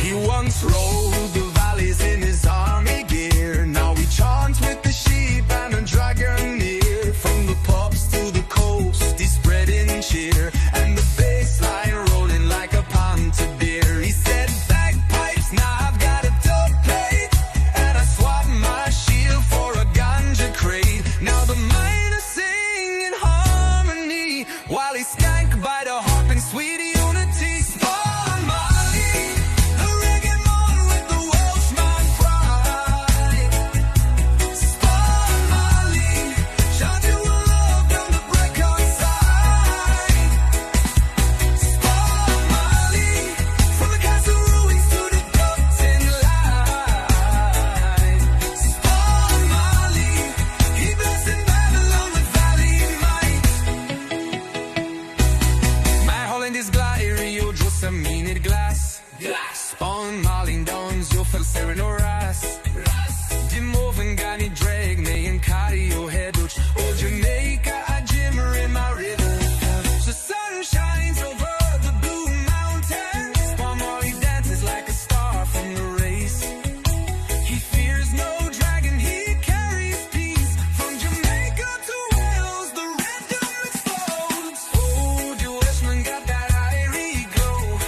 He once rode the valleys in his army gear. Now he chants with the sheep and a dragon near. From the pubs to the coast, he's spreading cheer. And the bass line rolling like a pond to beer. He said, bagpipes, now I've got a dub plate. And I swap my shield for a ganja crate. Now the miners sing in harmony while he stank by the harp in sweet unity. Spawn Molly, the reggae man with the Welshman pride. Spawn Molly, shout you a love down the break outside. Spawn Molly, from the castle ruins to the Dublin line. Spawn Molly, he blessing Babylon with valley might. My Holland is glad you just a minute glass. Spawn Molly downs you fell staring or ras. The moving gani drag me and carry your head which old Jamaica a jimmer in my river. The sun shines over the blue mountains. Spawn Molly dances like a star from the race. He fears no dragon, he carries peace. From Jamaica to Wales, the rhythm explodes. Oh, the Welshman got that irie glow.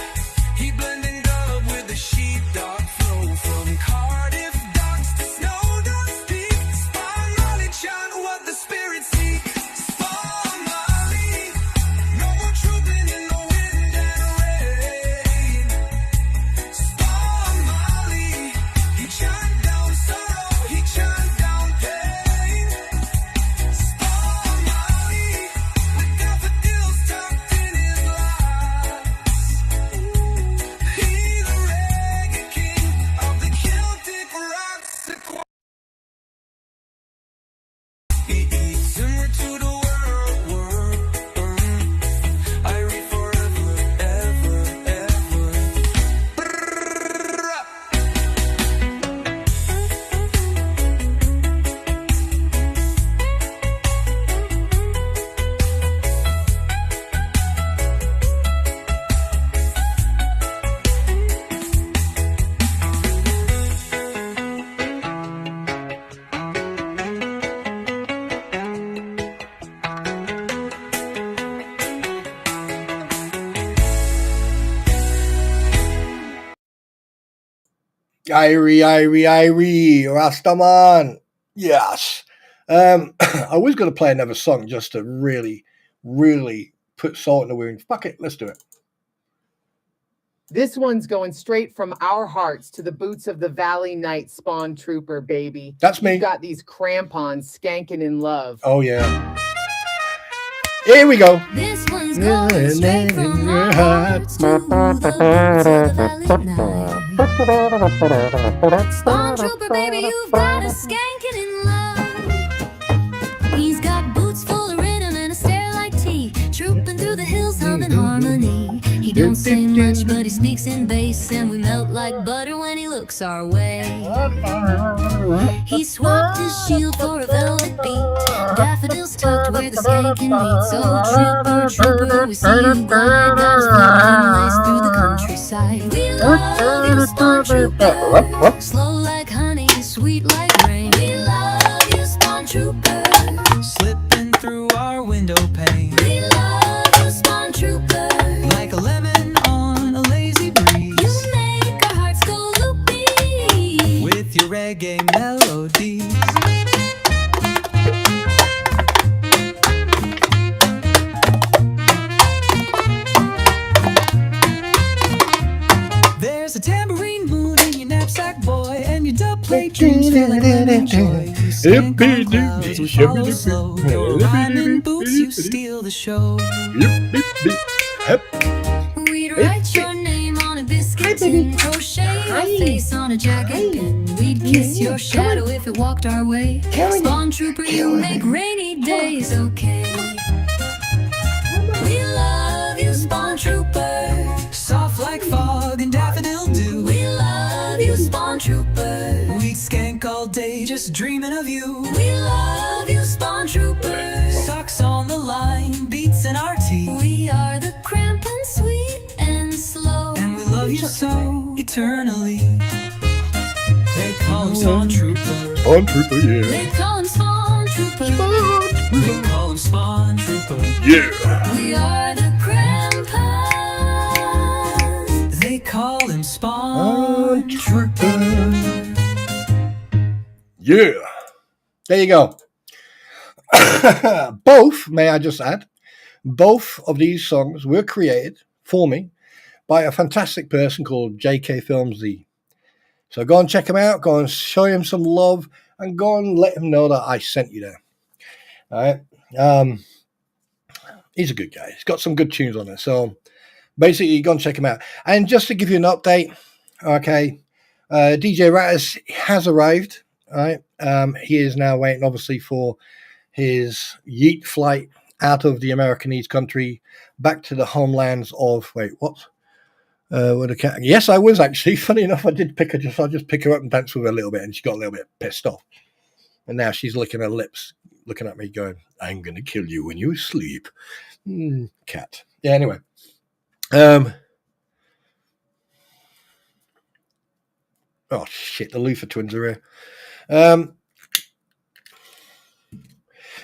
He blending dub with the sheepdog flow. From Cardiff docks to Snowdon Peak, Spawn Molly chant what the spirits seek. Spawn Molly, no more trooping in the wind and rain. Spawn Molly, he chant down sorrow, he chant down pain. Spawn Molly, with daffodils tucked in his locks. He the reggae king of the Celtic rocks. He eats similar to the world. I read forever, ever, ever. Brrrr. Irie, Rastaman. Yes. I was going to play another song just to really, really put salt in the wound. Fuck it, let's do it. This one's going straight from our hearts to the boots of the Valley Knight Spawn Trooper, baby. That's me. You've got these Krampons skanking in love. Oh, yeah. Here we go. This one's going straight from our hearts to the boots of the Valley Knight. Spawn Trooper, baby, you've got us skanking in love. He's got boots full of rhythm and a stare like tea, trooping through the hills humming harmony. He don't say much, but he speaks in bass, and we melt like butter when he looks our way. He swapped his shield for a velvet beat, daffodils tucked where the skanking meets. Oh, trooper, trooper, we see you glide, got us flying lace through the countryside. We love you, Spawn Trooper, slow like honey, sweet like rain. We love you, Spawn Trooper, Slipping through our window pane we love you, Spawn Trooper. like a lemon on a lazy breeze. You make our hearts go loopy With your reggae melodies. There's a tambourine mood in your knapsack, boy, and your dubplate dreams feel like lemon joy. You skank on clouds, we follow slow. Your rhyming boots, you steal the show. We'd write your name on a biscuit tin, crochet your face on a jacket pin. We'd kiss your shadow if it walked our way. Spawn Trooper, you make rainy days okay. We love you, Spawn Trooper, Soft like fog and daffodil dew. we love you, Spawn Trooper, We'd skank all day just dreaming of you. we love you, Spawn Trooper. Socks on the line, beats in our teeth. We are the Krampon, sweet and slow. And we love you so eternally. They call him Spawn Trooper. On Trooper, yeah. They call him Spawn Trooper. They call him Spawn Trooper. Yeah. We are the Krampons. They call him Spawn Trooper. Yeah. There you go. Both, may I just add, both of these songs were created for me by a fantastic person called J.K. Filmsy. So go and check him out. Go and show him some love and go and let him know that I sent you there. All right. He's a good guy. He's got some good tunes on it. So basically, go and check him out. And just to give you an update, okay, DJ Rattus has arrived. All right. He is now waiting, obviously, for his yeet flight out of the American East country back to the homelands of, wait, what? Yes, I was actually. Funny enough, I did pick her. I just pick her up and dance with her a little bit, and she got a little bit pissed off. And now she's licking her lips, looking at me, going, "I'm gonna kill you when you sleep." Cat. Yeah. Anyway. Oh shit! The Luther twins are here.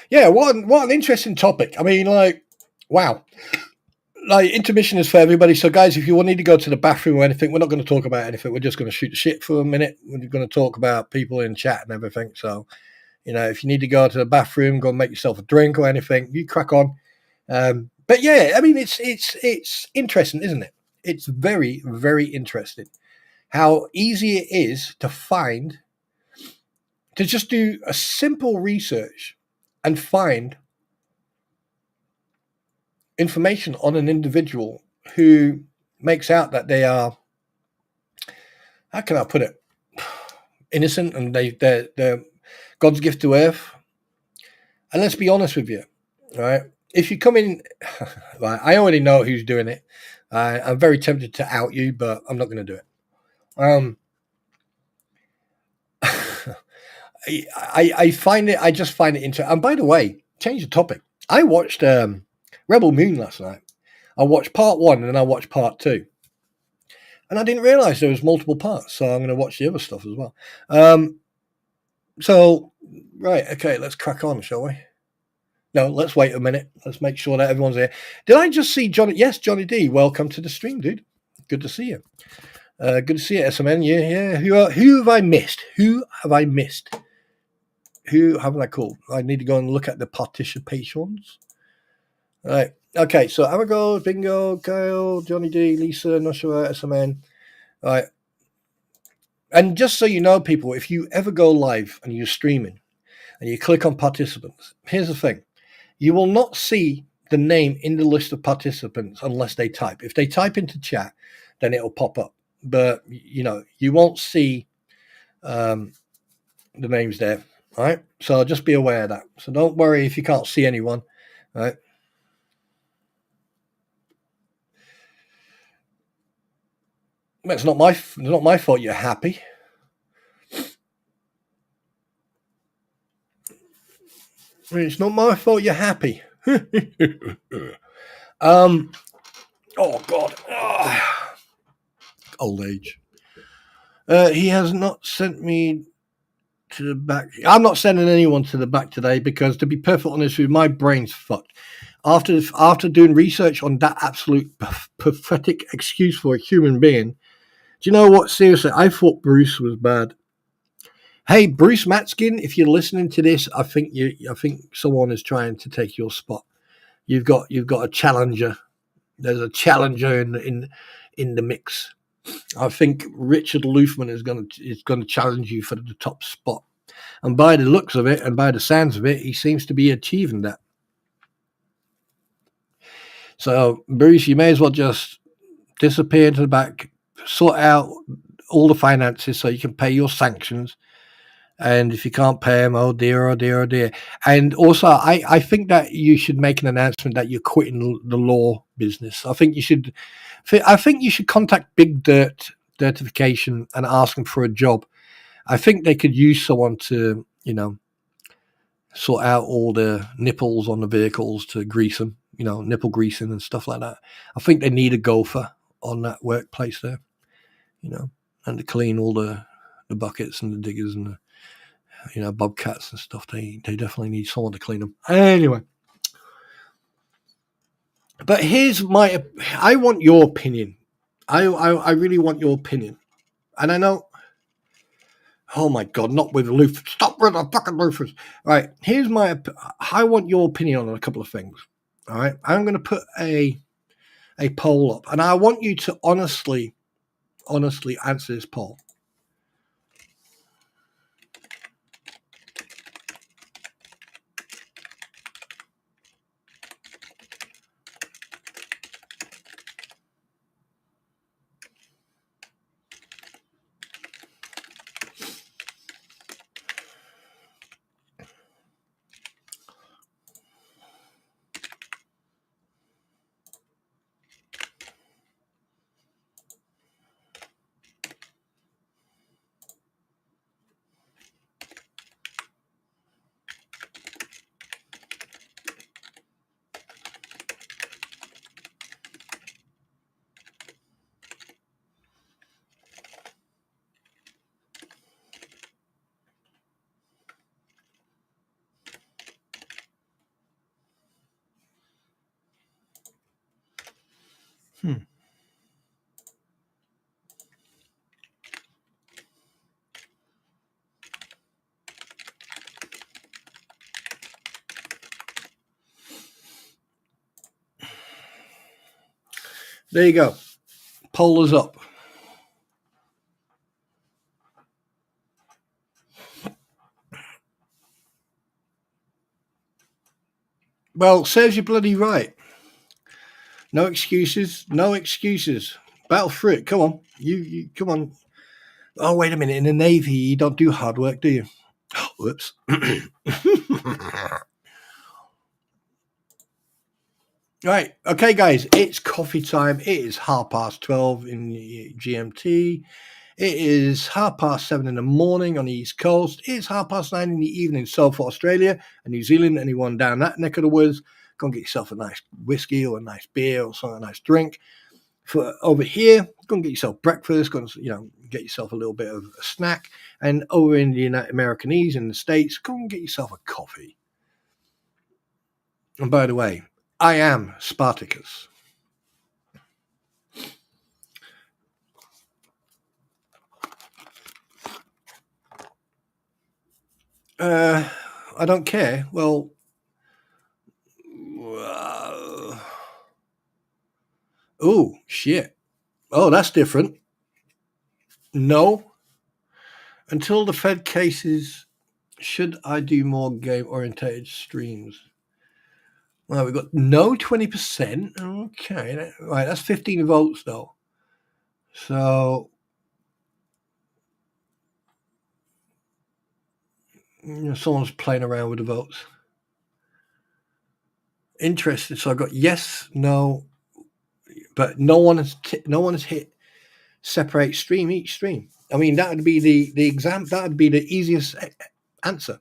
Yeah. What an interesting topic. I mean, like, wow. Like, intermission is for everybody. So, guys, if you need to go to the bathroom or anything, we're not going to talk about anything. We're just going to shoot the shit for a minute. We're going to talk about people in chat and everything. So, you know, if you need to go to the bathroom, go and make yourself a drink or anything, you crack on. But yeah, I mean, it's interesting, isn't it? It's very, very interesting how easy it is to just do a simple research and find information on an individual who makes out that they are, how can I put it, innocent, and they're God's gift to earth. And let's be honest with you, right? If you come in, right, I already know who's doing it. I'm very tempted to out you, but I'm not going to do it. I just find it interesting. And by the way, change the topic. I watched Rebel Moon last night. I watched part 1 and then I watched part 2. And I didn't realize there was multiple parts, so I'm going to watch the other stuff as well. So, right, okay, let's crack on, shall we? No, let's wait a minute. Let's make sure that everyone's here. Did I just see Johnny? Yes, Johnny D. Welcome to the stream, dude. Good to see you. Good to see you, SMN. Yeah. Who have I missed? Who haven't I called? I need to go and look at the participations. All right. Okay, so Amago, Bingo, Kyle, Johnny D, Lisa, Noshua, SMN. All right. And just so you know, people, if you ever go live and you're streaming and you click on participants, here's the thing. You will not see the name in the list of participants unless they type. If they type into chat, then it'll pop up. But, you know, you won't see the names there. All right. So just be aware of that. So don't worry if you can't see anyone. All right. It's not my fault you're happy. It's not my fault you're happy. Oh God. Old age. He has not sent me to the back. I'm not sending anyone to the back today because, to be perfectly honest with you, my brain's fucked. After doing research on that absolute pathetic excuse for a human being, do you know what? Seriously, I thought Bruce was bad. Hey, Bruce Matskin, if you're listening to this, I think someone is trying to take your spot. You've got a challenger. There's a challenger in the mix. I think Richard Luthman is going to challenge you for the top spot. And by the looks of it and by the sounds of it, he seems to be achieving that. So, Bruce, you may as well just disappear to the back, sort out all the finances so you can pay your sanctions. And if you can't pay them, oh dear, oh dear, oh dear. And also, I think that you should make an announcement that you're quitting the law business. I think you should contact Big Dirtification and ask them for a job. I think they could use someone to, you know, sort out all the nipples on the vehicles to grease them, you know, nipple greasing and stuff like that. I think they need a gopher on that workplace there, you know, and to clean all the buckets and the diggers and the, you know, bobcats and stuff. They definitely need someone to clean them. Anyway. But I want your opinion. I really want your opinion. And I know, oh my God, not with Luthman. Stop with the fucking Luthmans. All right, I want your opinion on a couple of things. All right, I'm going to put a poll up, and I want you to honestly answer this poll. There you go. Poll is up. Well, serves you bloody right. No excuses. No excuses. Battle through it. Come on. You come on. Oh, wait a minute. In the Navy, you don't do hard work, do you? Oh, whoops. Right. Okay, guys. It's coffee time. It is 12:30 in GMT. It is 7:30 in the morning on the East Coast. It's 9:30 in the evening in South Australia and New Zealand. Anyone down that neck of the woods, go and get yourself a nice whiskey or a nice beer or something, a nice drink. For over here, go and get yourself breakfast. Go and, you know, get yourself a little bit of a snack. And over in the Americanese in the States, go and get yourself a coffee. And by the way, I am Spartacus. I don't care. Well, Oh, shit. Oh, that's different. No. Until the Fed cases, should I do more game-orientated streams? Well, we've got no 20%. Okay. Right, that's 15 votes, though. So, someone's playing around with the votes. Interested. So I got yes, no, but no one has hit separate stream each stream. I mean, that would be the exam. That would be the easiest answer.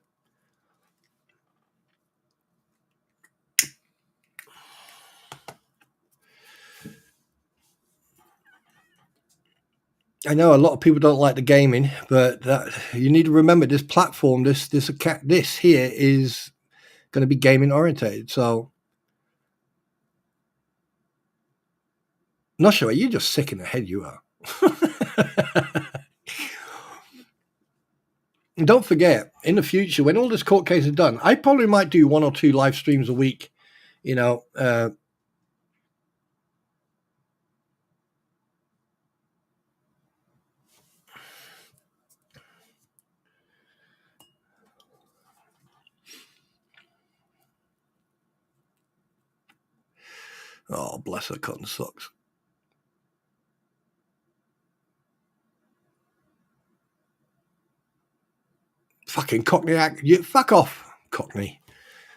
I know a lot of people don't like the gaming, but you need to remember this platform. This here is going to be gaming orientated. So, not sure. You're just sick in the head. You are. And don't forget, in the future, when all this court case is done, I probably might do 1 or 2 live streams a week. Oh, bless her cotton socks. Fucking Cockney act. You fuck off, Cockney.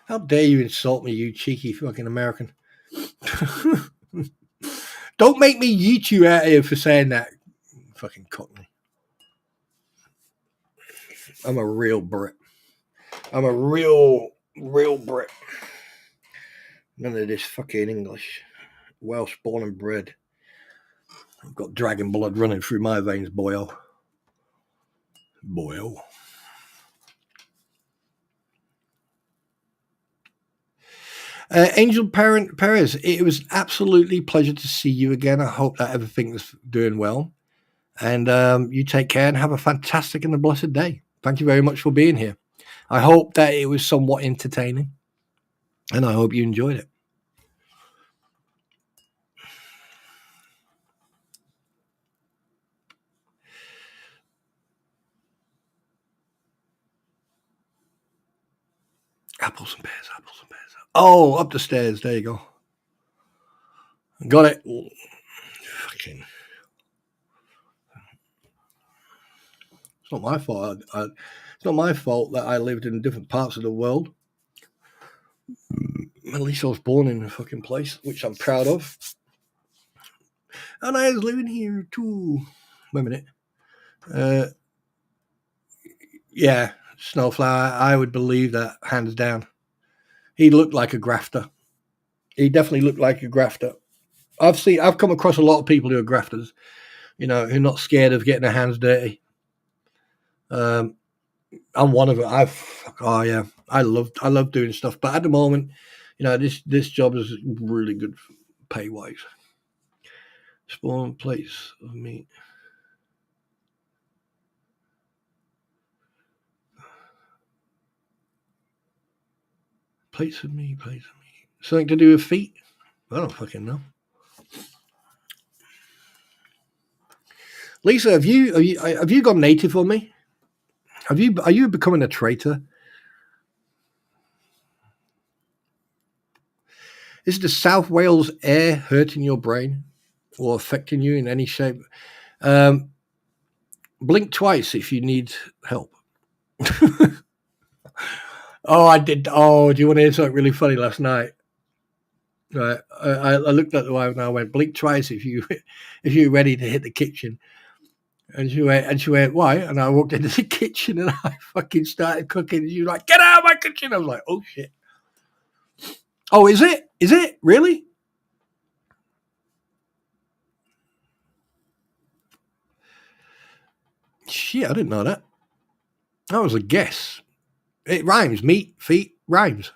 How dare you insult me, you cheeky fucking American. Don't make me yeet you out here for saying that, fucking Cockney. I'm a real Brit. I'm a real Brit. None of this fucking English. Welsh born and bred. I've got dragon blood running through my veins, boyo. Boyo. Angel Perez, it was absolutely pleasure to see you again. I hope that everything's doing well. And you take care and have a fantastic and a blessed day. Thank you very much for being here. I hope that it was somewhat entertaining. And I hope you enjoyed it. Apples and pears. Oh, up the stairs. There you go. Got it. Fucking. It's not my fault. It's not my fault that I lived in different parts of the world. At least I was born in a fucking place, which I'm proud of. And I was living here too. Wait a minute. Yeah, Snowflower. I would believe that, hands down. He looked like a grafter. He definitely looked like a grafter. I've come across a lot of people who are grafters, who are not scared of getting their hands dirty. I'm one of them. I love doing stuff. But at the moment, this job is really good pay wise. Spawn plates of meat. Plates of meat. Something to do with feet? I don't fucking know. Lisa, have you gone native on me? Are you becoming a traitor? Is the South Wales air hurting your brain or affecting you in any shape? Blink twice if you need help. Oh, I did. Oh, do you want to hear something really funny last night? Right, I looked at the wife and I went, blink twice if you're ready to hit the kitchen. And she went, why? And I walked into the kitchen and I fucking started cooking. And she was like, get out of my kitchen. I was like, oh shit. Oh, is it? Is it? Really? Shit, I didn't know that. That was a guess. It rhymes. Meat, feet, rhymes.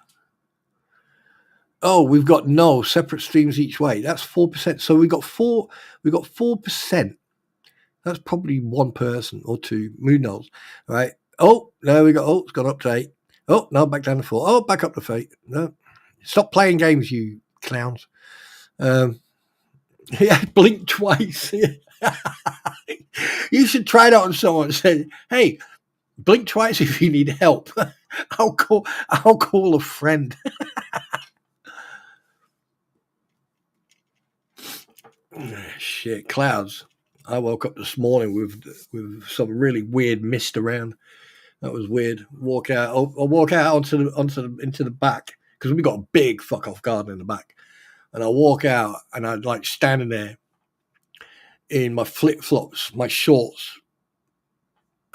Oh, we've got no separate streams each way. That's 4%. So we got 4%. That's probably one person or two. Who knows? All right. Oh, there we go. Oh, it's gone up to 8. Oh, no, back down to 4. Oh, back up to 8. No. Stop playing games, you clowns. Yeah, blink twice. You should try that on someone. Say, hey, blink twice if you need help. I'll call a friend. Shit, clouds. I woke up this morning with some really weird mist around. That was weird. Walk out. I'll walk out into the back because we've got a big fuck off garden in the back. And I walk out and I'm like standing there in my flip flops, my shorts,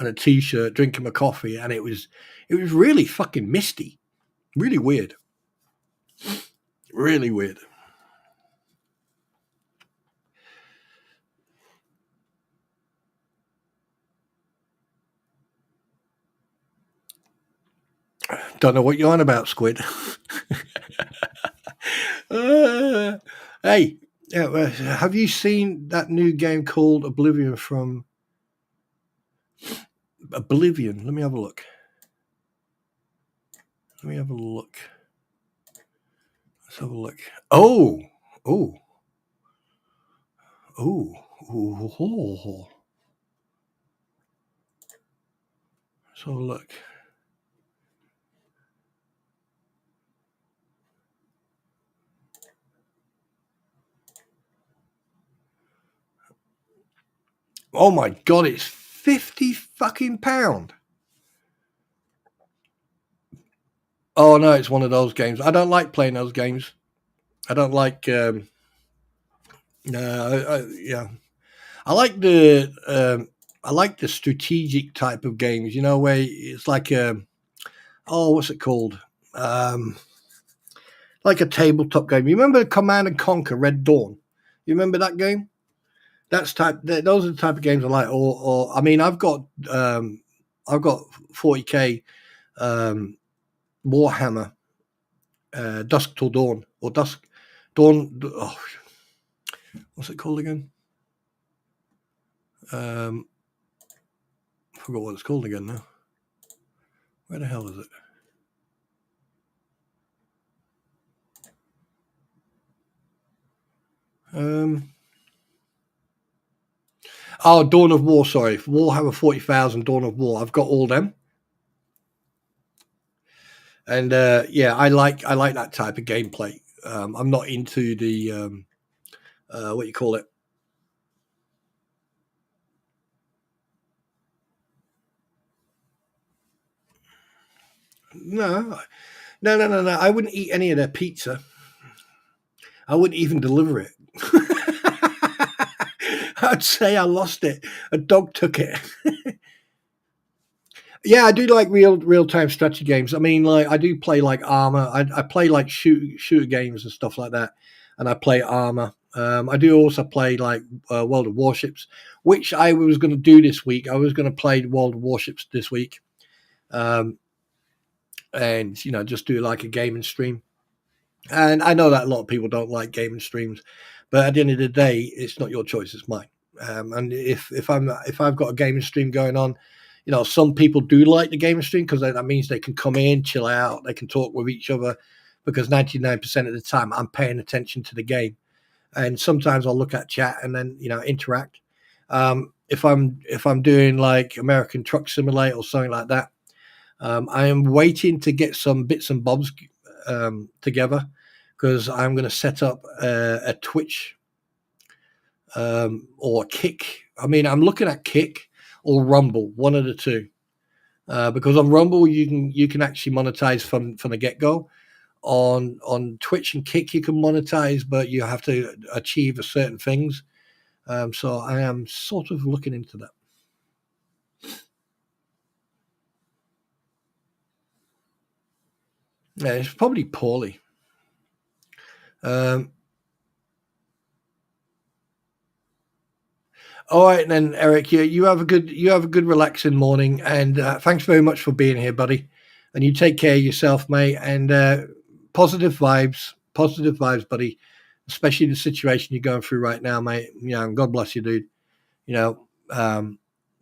and a t-shirt, drinking my coffee, and it was really fucking misty, really weird, really weird. Don't know what you're on about, Squid. Hey, have you seen that new game called Oblivion from Oblivion? Let me have a look. Let's have a look. Oh. Let's have a look. Oh my God, it's £50 fucking pound. Oh no, it's one of those games. I don't like playing those games. I don't like. Yeah, I like the strategic type of games. You know, where it's like what's it called? Like a tabletop game. You remember Command and Conquer: Red Dawn? You remember that game? Those are the type of games I like. Or I mean, I've got 40k Warhammer, Dusk Till Dawn, or Dusk Dawn. Oh, what's it called again? I forgot what it's called again now. Where the hell is it? Dawn of War. Sorry, Warhammer 40,000, Dawn of War. I've got all them. And yeah, I like that type of gameplay. I'm not into the what you call it. No. I wouldn't eat any of their pizza. I wouldn't even deliver it. I'd say I lost it. A dog took it. Yeah, I do like real time strategy games. I mean, like I do play like Armor. I play like shooter games and stuff like that, and I play Armor. I do also play like World of Warships, which I was going to do this week. I was going to play World of Warships this week, and just do like a gaming stream. And I know that a lot of people don't like gaming streams, but at the end of the day, it's not your choice; it's mine. And if I've got a gaming stream going on, some people do like the gaming stream because that means they can come in, chill out, they can talk with each other. Because 99% of the time, I'm paying attention to the game, and sometimes I'll look at chat and then interact. If I'm doing like American Truck Simulator or something like that, I am waiting to get some bits and bobs together because I'm going to set up a Twitch or Kick. I mean, I'm looking at Kick or Rumble, one of the two, because on Rumble you can actually monetize from the get go. On Twitch and Kick you can monetize, but you have to achieve certain things. So I am sort of looking into that. Yeah, it's probably poorly. All right, then, Eric. You have a good relaxing morning, and thanks very much for being here, buddy. And you take care of yourself, mate. And positive vibes, buddy. Especially the situation you're going through right now, mate. And God bless you, dude.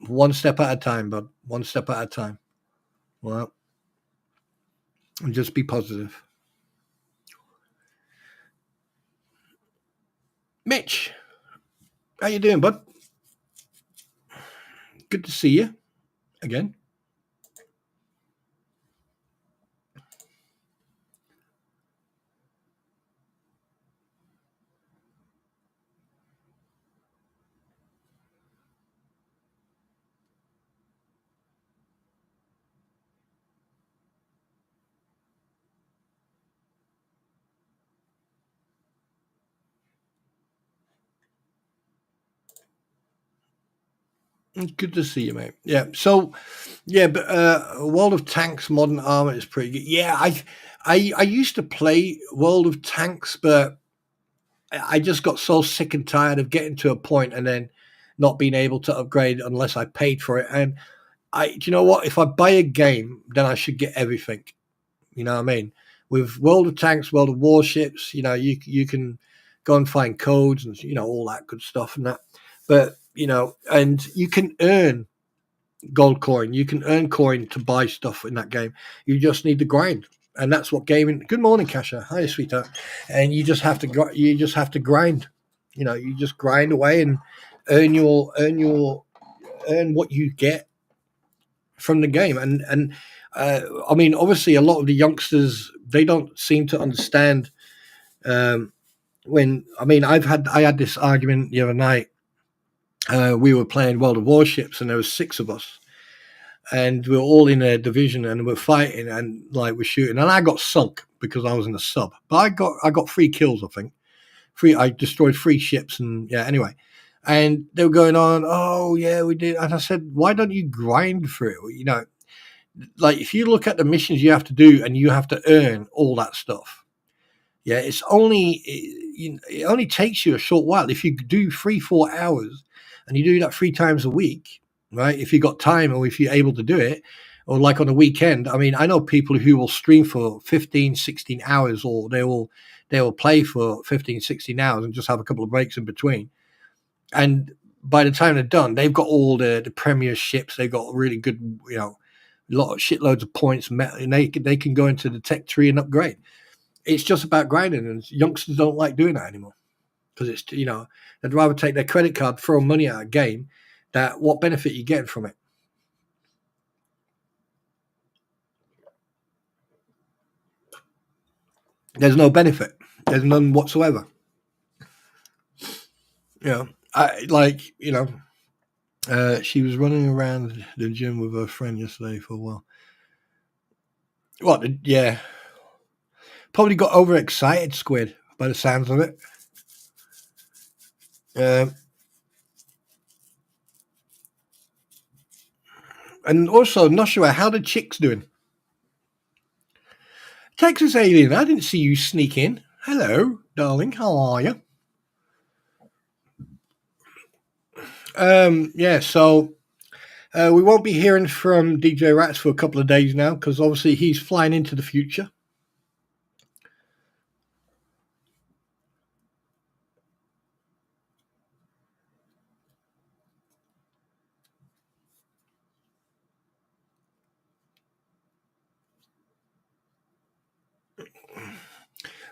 One step at a time, bud. One step at a time. Well, and just be positive. Mitch, how you doing, bud? Good to see you again. Good to see you, mate. Yeah. So, yeah, but World of Tanks Modern Armor is pretty good. Yeah, I used to play World of Tanks, but I just got so sick and tired of getting to a point and then not being able to upgrade unless I paid for it. And do you know what? If I buy a game, then I should get everything. You know what I mean? With World of Tanks, World of Warships, you can go and find codes and all that good stuff and that. But and you can earn gold coin. You can earn coin to buy stuff in that game. You just need to grind, and that's what gaming. Good morning, Kasha. Hi, sweetheart. And you just have to grind. You just grind away and earn what you get from the game. And I mean, obviously, a lot of the youngsters, they don't seem to understand. When I had this argument the other night. We were playing World of Warships, and there was 6 of us, and we were all in a division, and we're fighting, and we're shooting, and I got sunk because I was in a sub, but I got 3 kills, I think. I destroyed 3 ships, and yeah, anyway, and they were going on, oh yeah, we did, and I said, why don't you grind for it? If you look at the missions you have to do, and you have to earn all that stuff. Yeah, it only takes you a short while. If you do 3-4 hours, and you do that 3 times a week, right? If you got time, or if you're able to do it, or like on a weekend. I mean, I know people who will stream for 15, 16 hours, or they will play for 15, 16 hours and just have a couple of breaks in between. And by the time they're done, they've got all the premier ships. They've got really good, shitloads of points, and they can go into the tech tree and upgrade. It's just about grinding, and youngsters don't like doing that anymore. Because it's, they'd rather take their credit card, throw money at a game, that what benefit you get from it? There's no benefit. There's none whatsoever. She was running around the gym with her friend yesterday for a while. What? Yeah. Probably got overexcited, Squid, by the sounds of it. And also, Noshua, how the chicks doing? Texas Alien, I didn't see you sneak in. Hello, darling. How are you? Yeah, so we won't be hearing from DJ Rats for a couple of days now, because obviously he's flying into the future.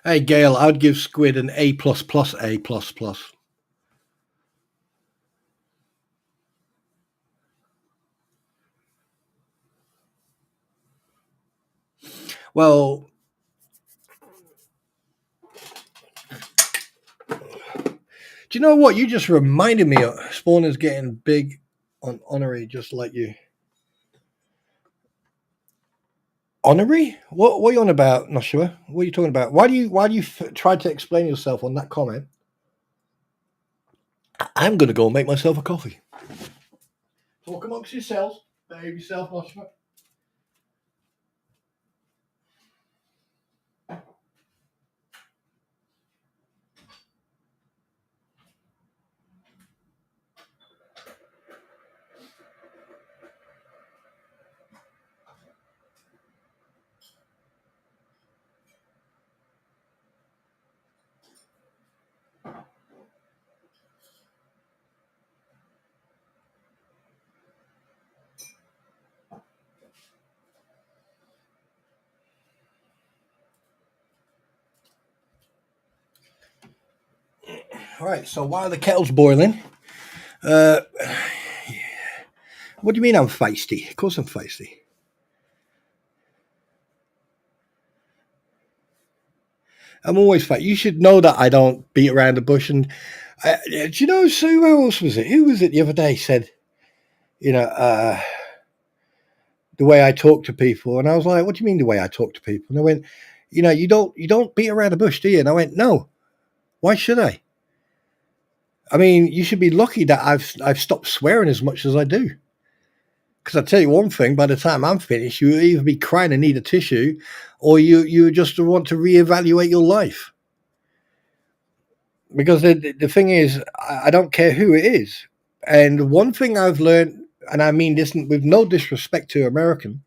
Hey, Gail, I'd give Squid an A++, A++. Well, do you know what? You just reminded me of Spawner's getting big on Honorary, just like you. Honorary? What are you on about, Noshua? What are you talking about? Why do you try to explain yourself on that comment? I'm going to go and make myself a coffee. Talk amongst yourselves. Behave yourself, Noshua. All right. So while the kettle's boiling, what do you mean I'm feisty? Of course I'm feisty. I'm always feisty. You should know that I don't beat around the bush. And do you know, Sue, who else was it? Who was it the other day said, the way I talk to people? And I was like, what do you mean the way I talk to people? And I went, you don't beat around the bush, do you? And I went, no. Why should I? I mean, you should be lucky that I've stopped swearing as much as I do. Because I tell you one thing, by the time I'm finished, you'll either be crying and need a tissue, or you just want to reevaluate your life. Because the thing is, I don't care who it is. And one thing I've learned, and I mean this with no disrespect to Americans,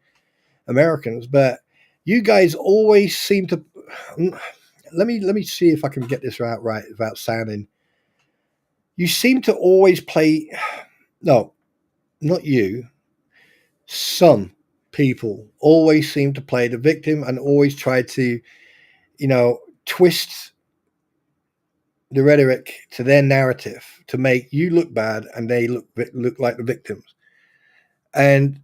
but you guys always seem to. Let me see if I can get this right without sounding. You seem to always play. No, not you. Some people always seem to play the victim and always try to, twist the rhetoric to their narrative to make you look bad and they look like the victims. And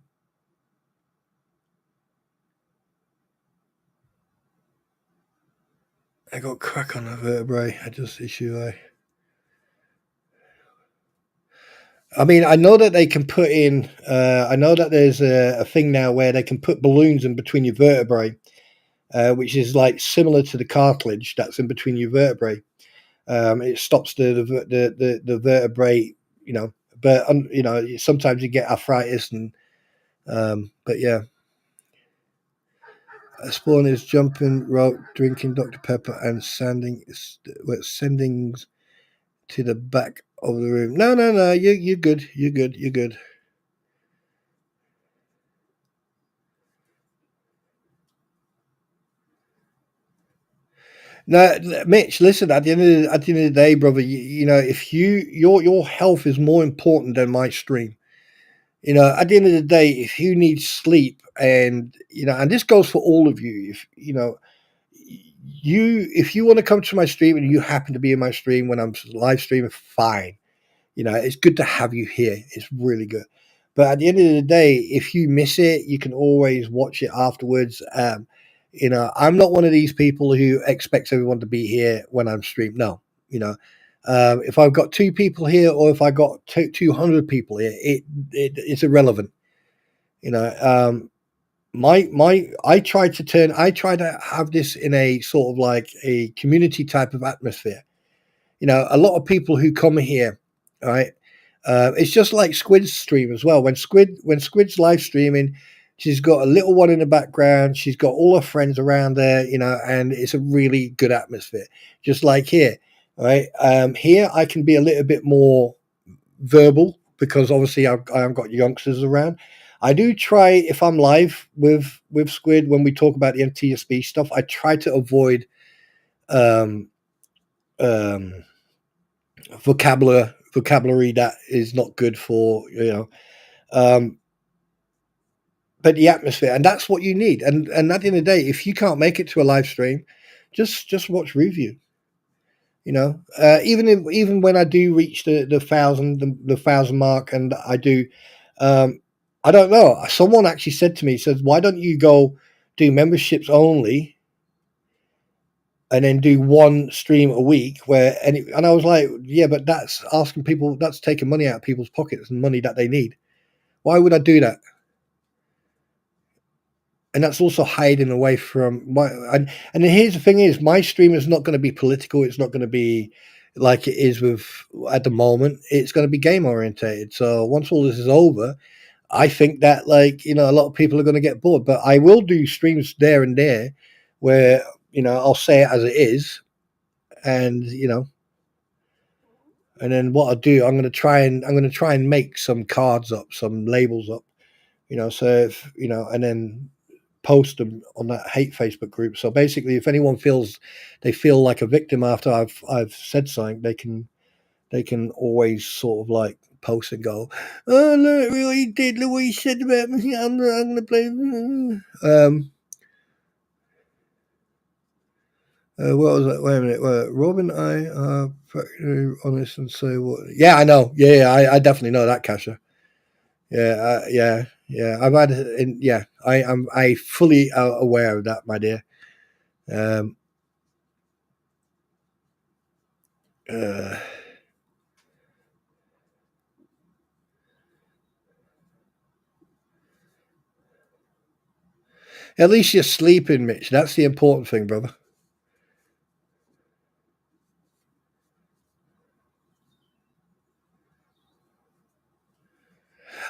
I got crack on the vertebrae. I mean, I know that they can put in, I know that there's a thing now where they can put balloons in between your vertebrae, which is like similar to the cartilage that's in between your vertebrae. It stops the vertebrae, but, sometimes you get arthritis and, but yeah. Spawn is jumping rope, drinking Dr. Pepper and sending to the back of the room. No, you're good. You're good. No, Mitch, listen, at the end of the day, brother, if your health is more important than my stream. At the end of the day, if you need sleep and this goes for all of you, if you want to come to my stream and you happen to be in my stream when I'm live streaming, fine. It's good to have you here. It's really good. But at the end of the day, if you miss it, you can always watch it afterwards. I'm not one of these people who expects everyone to be here when I'm streaming. No, if I've got 2 people here or if I got 200 people here, it's irrelevant. I try to have this in a sort of like a community type of atmosphere. A lot of people who come here, right? It's just like Squid's stream as well. When Squid's live streaming, she's got a little one in the background. She's got all her friends around there, and it's a really good atmosphere. Just like here, right? Here I can be a little bit more verbal because obviously I've got youngsters around. I do try, if I'm live with Squid, when we talk about the NTSB stuff, I try to avoid vocabulary that is not good for but the atmosphere, and that's what you need. And at the end of the day, if you can't make it to a live stream, just watch review. Even when I do reach the 1,000 mark, and I do, I don't know. Someone actually said to me, says, "Why don't you go do memberships only, and then do 1 stream a week?" And I was like, "Yeah, but that's asking people. That's taking money out of people's pockets and money that they need. Why would I do that?" And that's also hiding away from my. And here's the thing: is my stream is not going to be political. It's not going to be like it is at the moment. It's going to be game orientated. So once all this is over, I think that a lot of people are going to get bored. But I will do streams there and there, where I'll say it as it is, and and then what I'll do, I'm going to try and make some cards up, some labels up, so if and then post them on that hate Facebook group. So basically, if anyone feels like a victim after I've said something, they can always sort of like post and go, "Oh look, what he did, look what he said about me. I'm gonna blame." What was that? Wait a minute. Rob and I are honest and say what. Yeah, I know. Yeah, I definitely know that, Kasha. Yeah, yeah. I've had, yeah. I'm fully aware of that, my dear. At least you're sleeping, Mitch. That's the important thing, brother.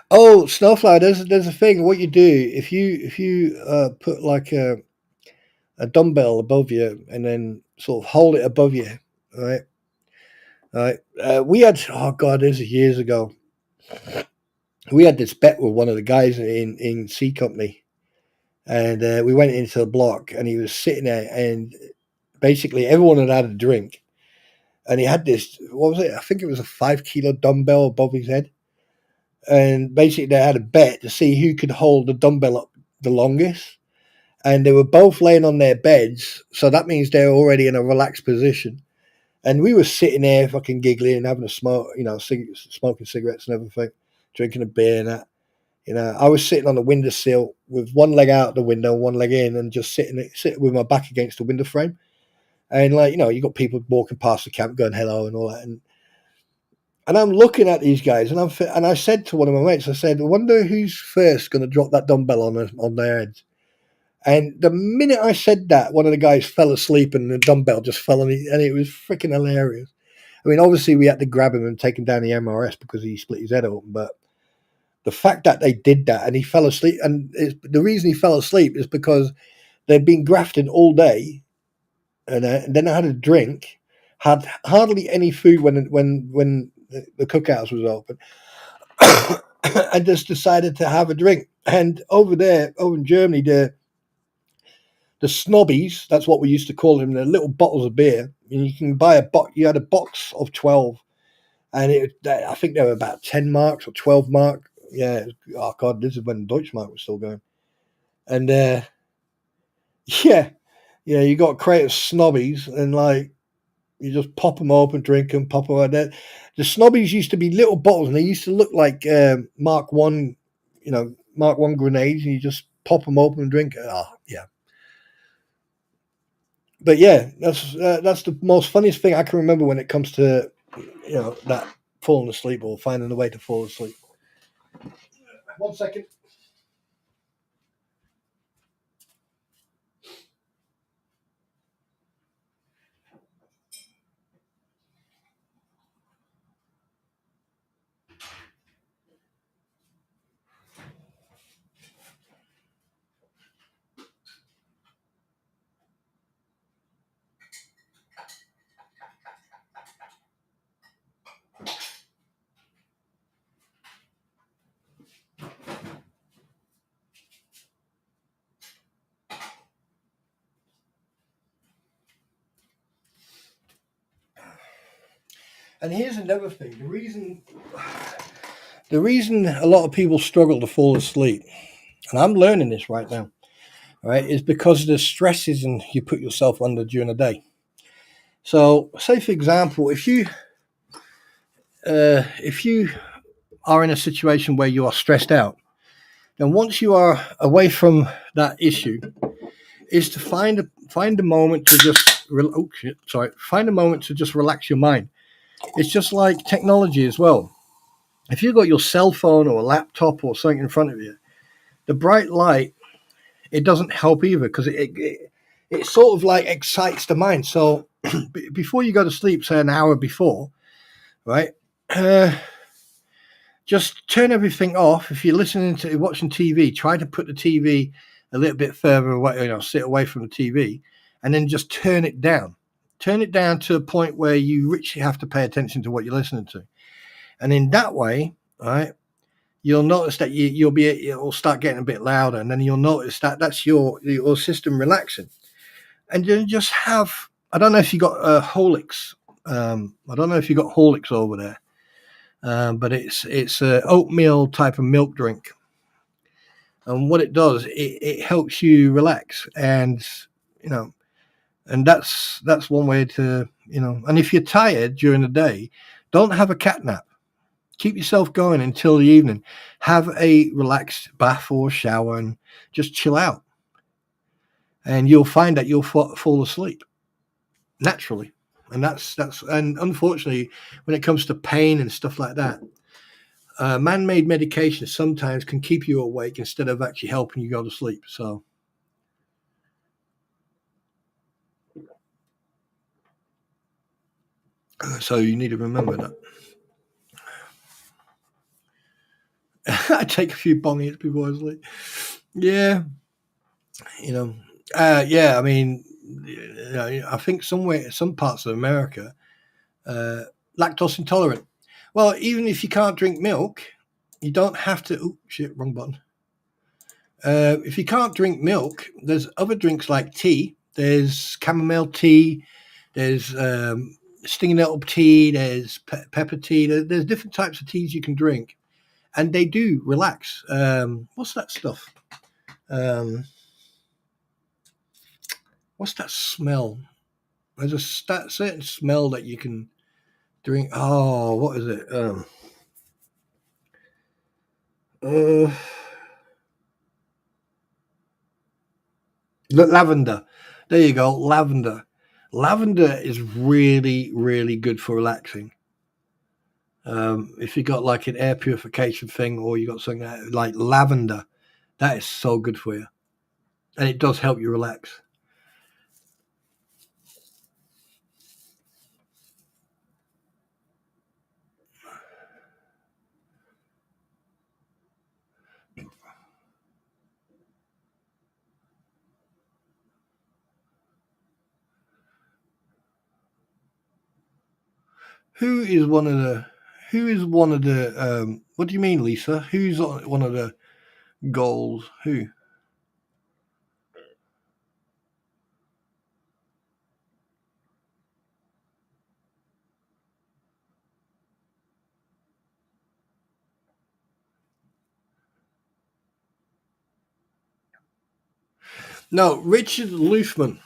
Oh, Snowflower, there's a thing. What you do if you put like a dumbbell above you and then sort of hold it above you, right? Right. We had, oh God, this is years ago. We had this bet with one of the guys in C Company, and we went into the block, and he was sitting there, and basically everyone had a drink, and he had this, what was it? I think it was a 5 kilo dumbbell above his head, and basically they had a bet to see who could hold the dumbbell up the longest, and they were both laying on their beds, so that means they're already in a relaxed position. And we were sitting there fucking giggling and having a smoke, smoking cigarettes and everything, drinking a beer and that. I was sitting on the windowsill with one leg out the window, one leg in, and just sitting with my back against the window frame. And you got people walking past the camp going hello and all that. And I'm looking at these guys, and I said to one of my mates, I said, I wonder who's first going to drop that dumbbell on their heads. And the minute I said that, one of the guys fell asleep and the dumbbell just fell on it, and it was freaking hilarious. I mean, obviously we had to grab him and take him down the MRS because he split his head open, but the fact that they did that and he fell asleep, and the reason he fell asleep is because they'd been grafting all day, and then I had a drink, had hardly any food when the cookhouse was open, and just decided to have a drink. And over in Germany, the snobbies, that's what we used to call them, the little bottles of beer. And you can buy you had a box of 12, and I think they were about 10 marks or 12 mark. Yeah. Oh God, this is when Deutschmark was still going. And yeah, you got a crate of snobbies, and you just pop them open, drink them, pop them like that. The snobbies used to be little bottles, and they used to look like Mark 1, Mark 1 grenades, and you just pop them open and drink. Oh, yeah. But yeah, that's the most funniest thing I can remember when it comes to that falling asleep or finding a way to fall asleep. 1 second. And here's another thing. The reason a lot of people struggle to fall asleep, and I'm learning this right now, right, is because of the stresses you put yourself under during the day. So, say for example, if you are in a situation where you are stressed out, then once you are away from that issue, is to find a moment to just find a moment to just relax your mind. It's just like technology as well. If you've got your cell phone or a laptop or something in front of you, the bright light, it doesn't help either, because it sort of like excites the mind. So before you go to sleep, say an hour before, right, just turn everything off. If you're watching TV, try to put the TV a little bit further away, sit away from the TV, and then just turn it down. Turn it down to a point where you richly have to pay attention to what you're listening to. And in that way, right, you'll notice that it'll start getting a bit louder, and then you'll notice that that's your system relaxing. And then just have, I don't know if you got Horlicks. I don't know if you got Horlicks over there, but it's an oatmeal type of milk drink. And what it does, it helps you relax. And, And that's one way to, and if you're tired during the day, don't have a cat nap. Keep yourself going until the evening. Have a relaxed bath or shower and just chill out. And you'll find that you'll fall asleep naturally. And and unfortunately, when it comes to pain and stuff like that, man-made medication sometimes can keep you awake instead of actually helping you go to sleep. So you need to remember that. I take a few bong hits before I sleep. Yeah. I mean, I think some parts of America, lactose intolerant. Well, even if you can't drink milk, you don't have to. Oh, shit, wrong button. If you can't drink milk, there's other drinks like tea. There's chamomile tea. There's stinging nettle tea. There's pepper tea. There's different types of teas you can drink, and they do relax. What's that stuff? What's that smell? There's a certain smell that you can drink. Oh, what is it? Lavender. There you go. Lavender. Lavender is really, really good for relaxing. If you got like an air purification thing, or you got something like lavender, that is so good for you, and it does help you relax. Who is one of the? What do you mean, Lisa? Who's one of the goals? Who? No, Richard Luthman.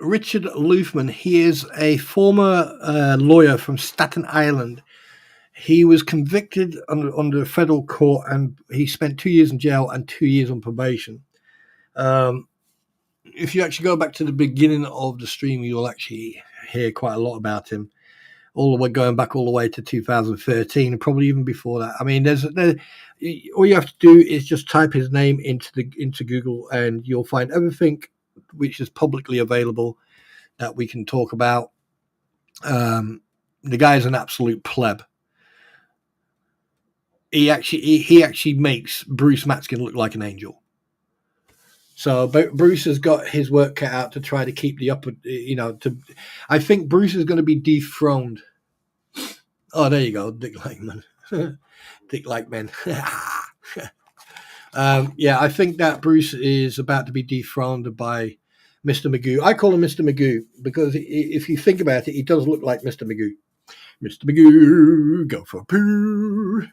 Richard Luthman. He is a former lawyer from Staten Island. He was convicted under federal court, and he spent 2 years in jail and 2 years on probation. If you actually go back to the beginning of the stream, you'll actually hear quite a lot about him. Going back all the way to 2013, and probably even before that. I mean, all you have to do is just type his name into Google, and you'll find everything which is publicly available that we can talk about. The guy is an absolute pleb. He actually makes Bruce Matskin look like an angel. So Bruce has got his work cut out to try to keep the upper, I think Bruce is going to be dethroned. Oh, there you go. Dick Lakeman. Dick Lakeman. I think that Bruce is about to be dethroned by Mr. Magoo. I call him Mr. Magoo because if you think about it, he does look like Mr. Magoo. Mr. Magoo, go for a poo.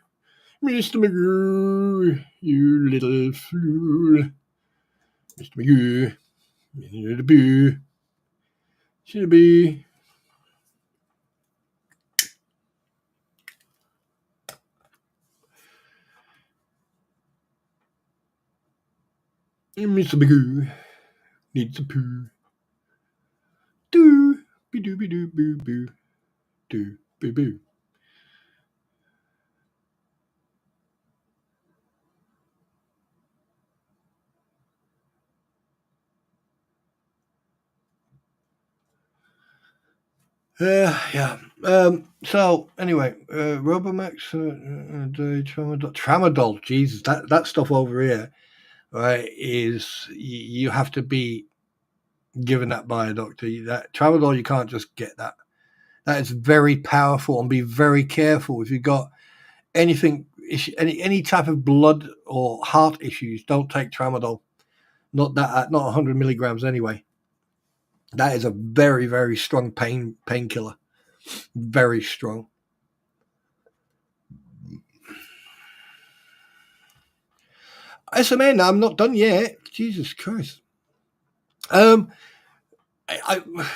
Mr. Magoo, you little fool. Mr. Magoo, you little boo. Should be. Mr. Magoo needs a poo. Do be doo be doo boo boo. Do boo boo. So anyway, Robomax, Tramadol. Jesus, that stuff over here, right? Is you have to be given that by a doctor. That Tramadol, you can't just get that. That is very powerful, and be very careful if you've got anything, any type of blood or heart issues. Don't take Tramadol. Not 100 milligrams anyway. That is a very, very strong painkiller. Very strong. SMN, I'm not done yet. Jesus Christ.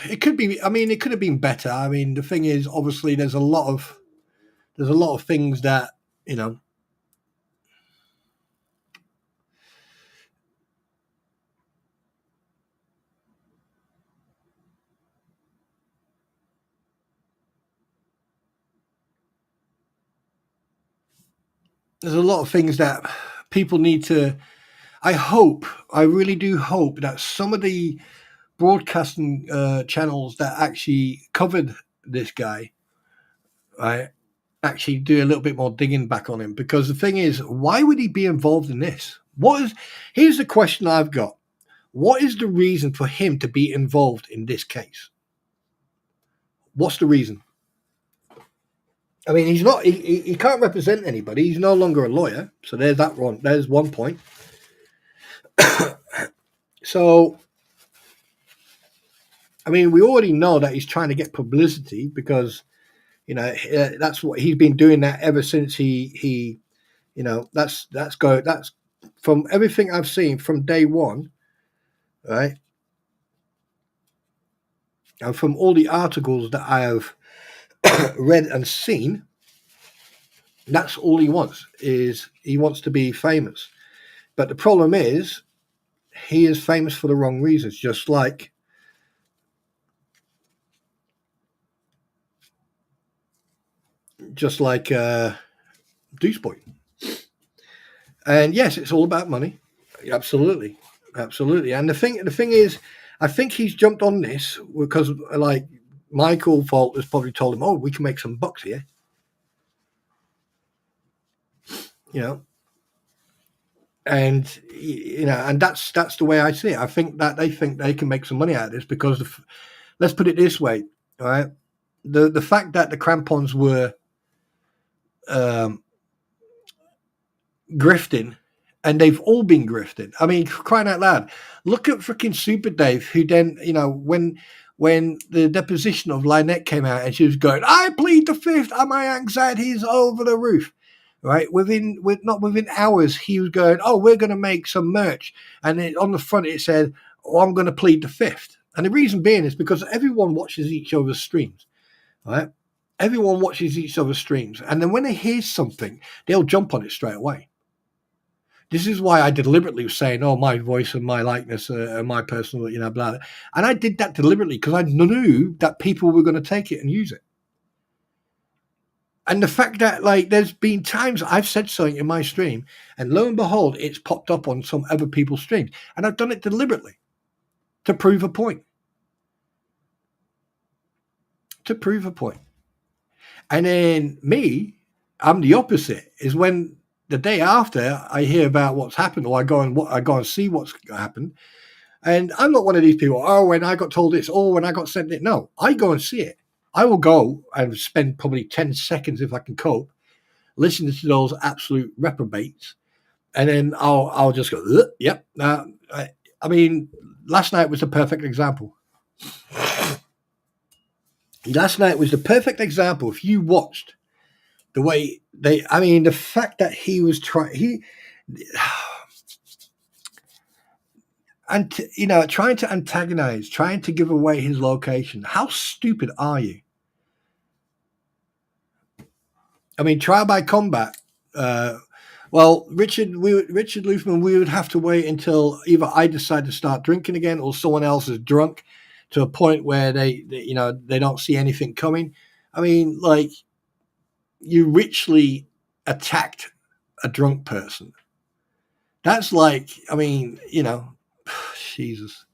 it could be. I mean, it could have been better. I mean, the thing is, obviously, there's a lot of things that, you know. There's a lot of things that people need to. I really do hope that some of the broadcasting channels that actually covered this guy, right, actually do a little bit more digging back on him. Because the thing is, why would he be involved in this? Here's the question I've got. What is the reason for him to be involved in this case? What's the reason? I mean, he's not. He can't represent anybody. He's no longer a lawyer. So there's that one. There's one point. So, I mean, we already know that he's trying to get publicity because, you know, that's what he's been doing that ever since he you know, that's from everything I've seen from day one, right? And from all the articles that I have read and seen, that's all he wants, is he wants to be famous. But the problem is, he is famous for the wrong reasons, just like Deuce Boy. And yes, it's all about money. Absolutely. And the thing is, I think he's jumped on this because, like, Michael Fault has probably told him, "Oh, we can make some bucks here." You know, and you know, and that's the way I see it. I think that they think they can make some money out of this because, let's put it this way, all right? The fact that the Krampons were grifting, and they've all been grifting. I mean, crying out loud, look at freaking Super Dave, who then, you know, when the deposition of Lynette came out and she was going, "I plead the fifth, and my anxiety is over the roof," right? Not within hours, he was going, "Oh, we're going to make some merch," and on the front it said, "Oh, I'm going to plead the fifth." And the reason being is because everyone watches each other's streams, right? Everyone watches each other's streams, and then when they hear something, they'll jump on it straight away. This is why I deliberately was saying, "Oh, my voice and my likeness and my personal, you know, blah." And I did that deliberately because I knew that people were going to take it and use it. And the fact that, like, there's been times I've said something in my stream, and lo and behold, it's popped up on some other people's streams, and I've done it deliberately to prove a point. And then I'm the opposite. Is when the day after I hear about what's happened, or I go and see what's happened, and I'm not one of these people. "Oh, when I got told this, or when I got sent it." No, I go and see it. I will go and spend probably 10 seconds if I can cope, listening to those absolute reprobates, and then I'll just go, "Yep." I mean, last night was a perfect example. Last night was the perfect example. If you watched the way the fact that he was trying to antagonize, trying to give away his location. How stupid are you? I mean, trial by combat. Well, Richard Luthman, we would have to wait until either I decide to start drinking again, or someone else is drunk to a point where they don't see anything coming. I mean, like, you richly attacked a drunk person. That's like, I mean, you know, Jesus.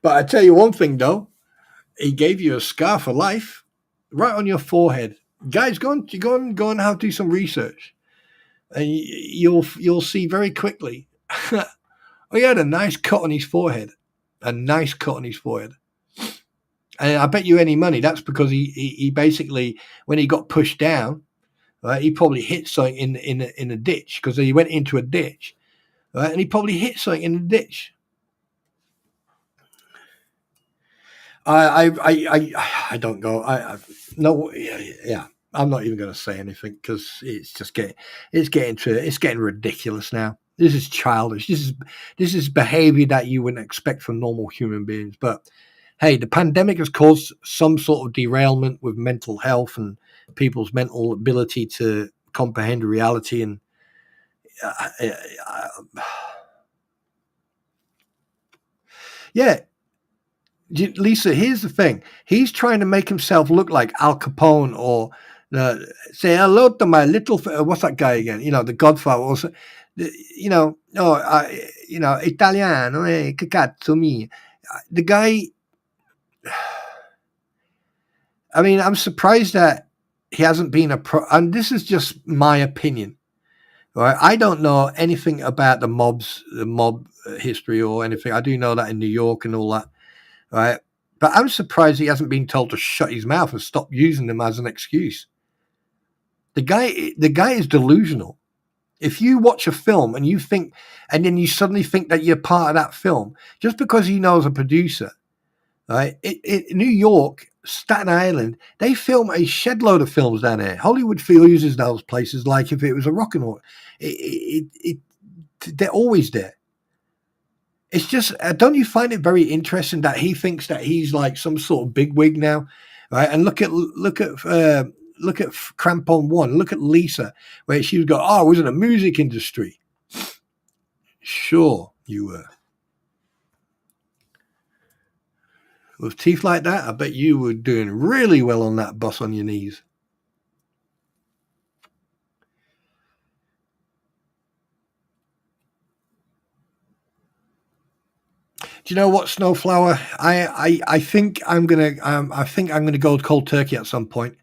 But I tell you one thing, though, he gave you a scar for life, right on your forehead. Guys, go and have to do some research, and you'll see very quickly. Oh, he had a nice cut on his forehead, and I bet you any money that's because he basically, when he got pushed down, right, he probably hit something in a ditch, because he went into a ditch, right, and he probably hit something in the ditch. I don't go. I'm not even going to say anything because it's getting ridiculous now. This is childish. This is behavior that you wouldn't expect from normal human beings. But hey, the pandemic has caused some sort of derailment with mental health and people's mental ability to comprehend reality. And yeah, Lisa, here's the thing. He's trying to make himself look like Al Capone or say hello to my little, what's that guy again? You know, the Godfather. Or, you know, Italiano, che cazzo mi. The guy, I mean, I'm surprised that he hasn't been and this is just my opinion. Right? I don't know anything about the mob history or anything. I do know that in New York and all that. Right. But I'm surprised he hasn't been told to shut his mouth and stop using them as an excuse. The guy is delusional. If you watch a film and you think, and then you suddenly think that you're part of that film, just because he knows a producer, right? New York, Staten Island, they film a shed load of films down there. Hollywood uses those places like if it was a rock and roll. They're always there. It's just, don't you find it very interesting that he thinks that he's like some sort of bigwig now, right? And look at Krampon 1. Look at Lisa, where she was going, "Oh, I was in the music industry." Sure, you were. With teeth like that, I bet you were doing really well on that bus on your knees. Do you know what, Snowflower? I think I'm gonna go cold turkey at some point.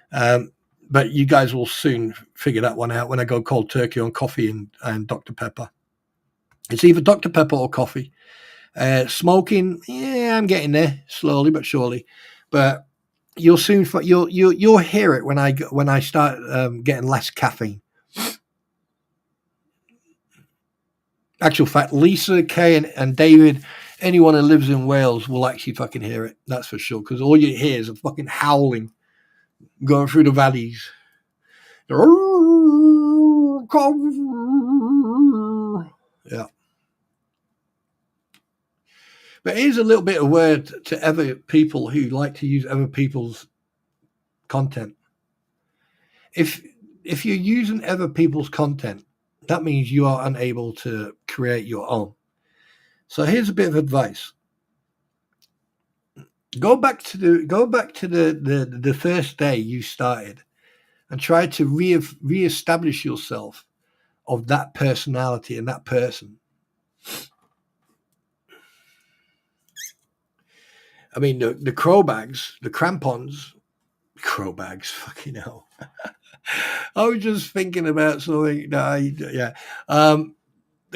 But you guys will soon figure that one out when I go cold turkey on coffee and Dr. Pepper. It's either Dr. Pepper or coffee. Smoking, yeah, I'm getting there slowly but surely. But you'll soon you'll hear it when I start getting less caffeine. Actual fact, Lisa, Kay, and David, anyone who lives in Wales will actually fucking hear it. That's for sure. Because all you hear is a fucking howling going through the valleys. Yeah. But here's a little bit of word to other people who like to use other people's content. If you're using other people's content, that means you are unable to create your own. So here's a bit of advice. Go back to the first day you started and try to reestablish yourself of that personality and that person. I mean, the crowbags, the crampons, crowbags, fucking hell. I was just thinking about something. The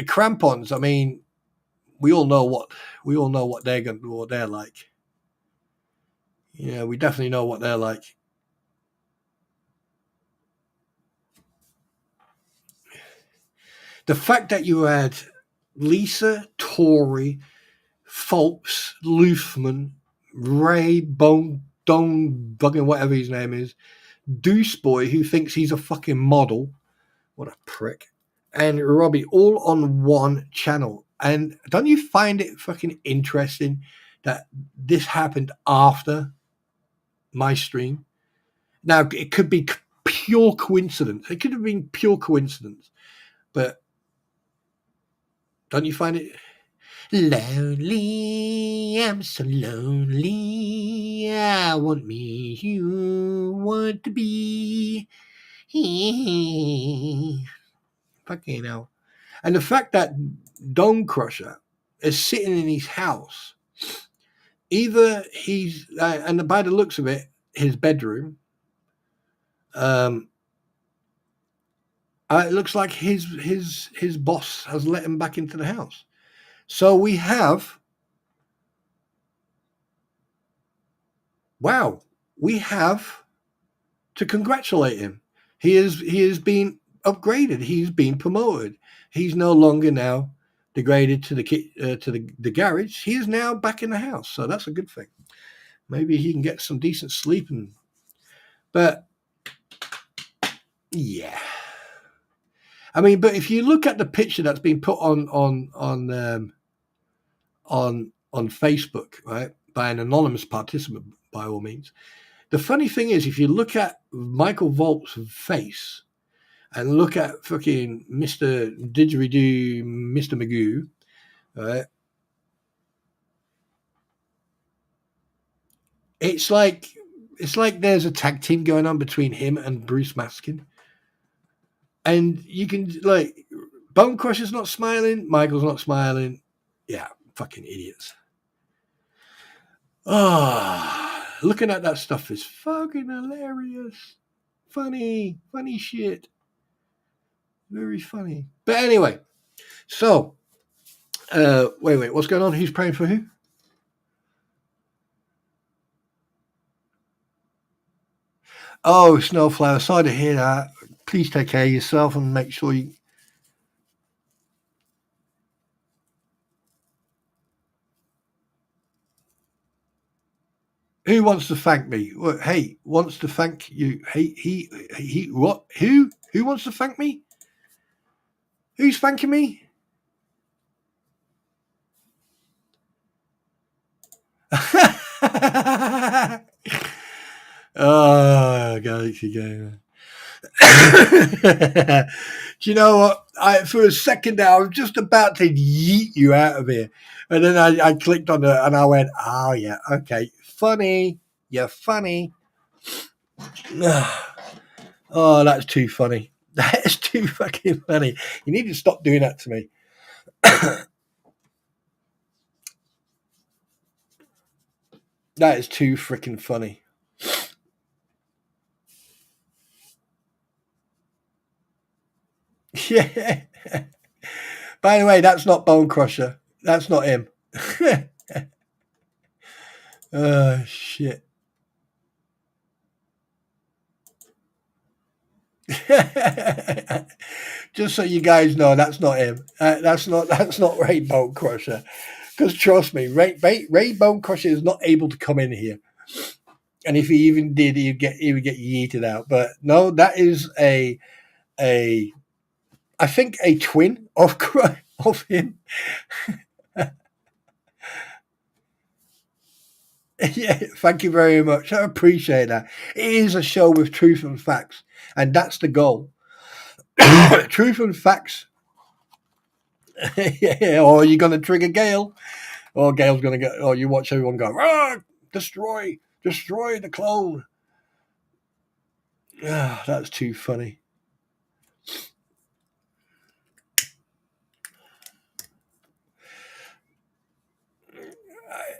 crampons. I mean, we all know what they're like. Yeah, we definitely know what they're like. The fact that you had Lisa, Tori, Phelps, Luthman, Ray, Bone, Dong, bugging whatever his name is, Deuce Boy, who thinks he's a fucking model. What a prick. And Robbie, all on one channel. And don't you find it fucking interesting that this happened after my stream? Now, it could be pure coincidence. It could have been pure coincidence. But don't you find it lonely? I'm so lonely. I want me, you want to be. Fucking hell. And the fact that Dome Crusher is sitting in his house, either he's, and by the looks of it, his bedroom, it looks like his boss has let him back into the house. So we have, to congratulate him. He is being upgraded. He's been promoted. He's no longer now degraded to the garage. He is now back in the house. So that's a good thing. Maybe he can get some decent sleep. But yeah. I mean, but if you look at the picture that's been put on Facebook, right, by an anonymous participant, by all means, the funny thing is, if you look at Michael Volt's face and look at fucking Mr. Didgeridoo, Mr. Magoo, right, it's like there's a tag team going on between him and Bruce Maskin. And you can, like, Bone Crusher's not smiling, Michael's not smiling. Yeah, fucking idiots. Looking at that stuff is fucking hilarious. Funny shit. Very funny. But anyway, so, wait, what's going on? Who's praying for who? Oh, Snowflower, sorry to hear that. Please take care of yourself and make sure you... Who wants to thank me? Hey, wants to thank you. Hey, he, what? Who wants to thank me? Who's thanking me? Oh, Galaxy Gamer. Do you know what? For a second there, I was just about to yeet you out of here. And then I clicked on it and I went, oh, yeah, okay. Funny. You're funny. Oh, that's too funny. That is too fucking funny. You need to stop doing that to me. That is too freaking funny. Yeah. By the way, that's not Bone Crusher. That's not him. Oh, shit. Just so you guys know, that's not him. That's not Ray Bone Crusher. Because trust me, Ray Bone Crusher is not able to come in here. And if he even did, he would get yeeted out. But no, that is I think a twin of him. Yeah, thank you very much. I appreciate that. It is a show with truth and facts, and that's the goal. Truth and facts. Yeah, or you're gonna trigger Gale, or Gale's gonna get, or you watch everyone go, ah, destroy the clone. Ah, that's too funny.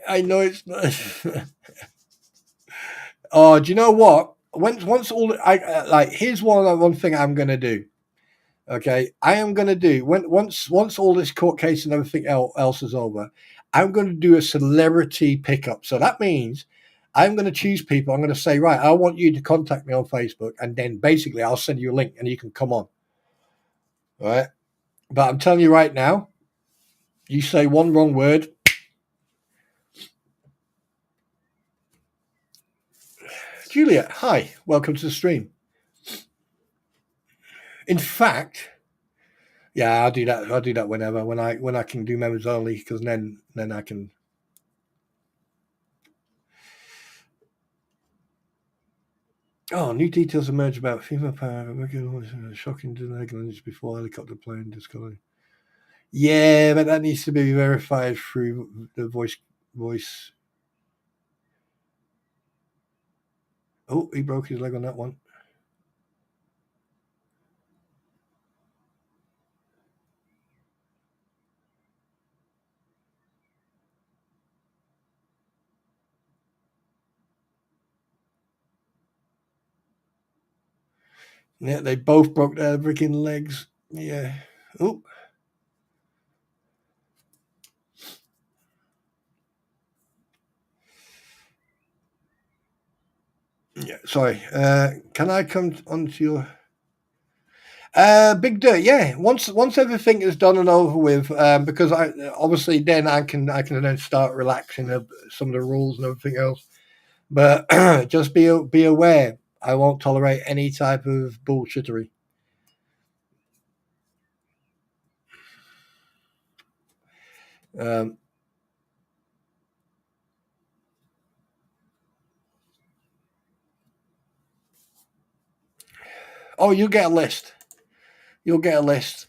I know it's not. Oh, do you know what? Once all here's one thing I'm gonna do. Okay, I am gonna do once all this court case and everything else is over, I'm gonna do a celebrity pickup. So that means I'm gonna choose people. I'm gonna say, right, I want you to contact me on Facebook, and then basically I'll send you a link and you can come on. All right, but I'm telling you right now, you say one wrong word. Juliet, hi, welcome to the stream. In fact, yeah, I'll do that whenever, when I can do members only, because then I can. Oh, new details emerge about female power. Shocking to negligence before helicopter plane discovery. Yeah, but that needs to be verified through the voice. Oh, he broke his leg on that one. Yeah, they both broke their freaking legs. Yeah. Oh. Yeah, sorry. Can I come onto your Big Dirt? Yeah. Once everything is done and over with, because I obviously then I can then start relaxing some of the rules and everything else. But just be aware, I won't tolerate any type of bullshittery. Um, oh, you'll get a list. You'll get a list.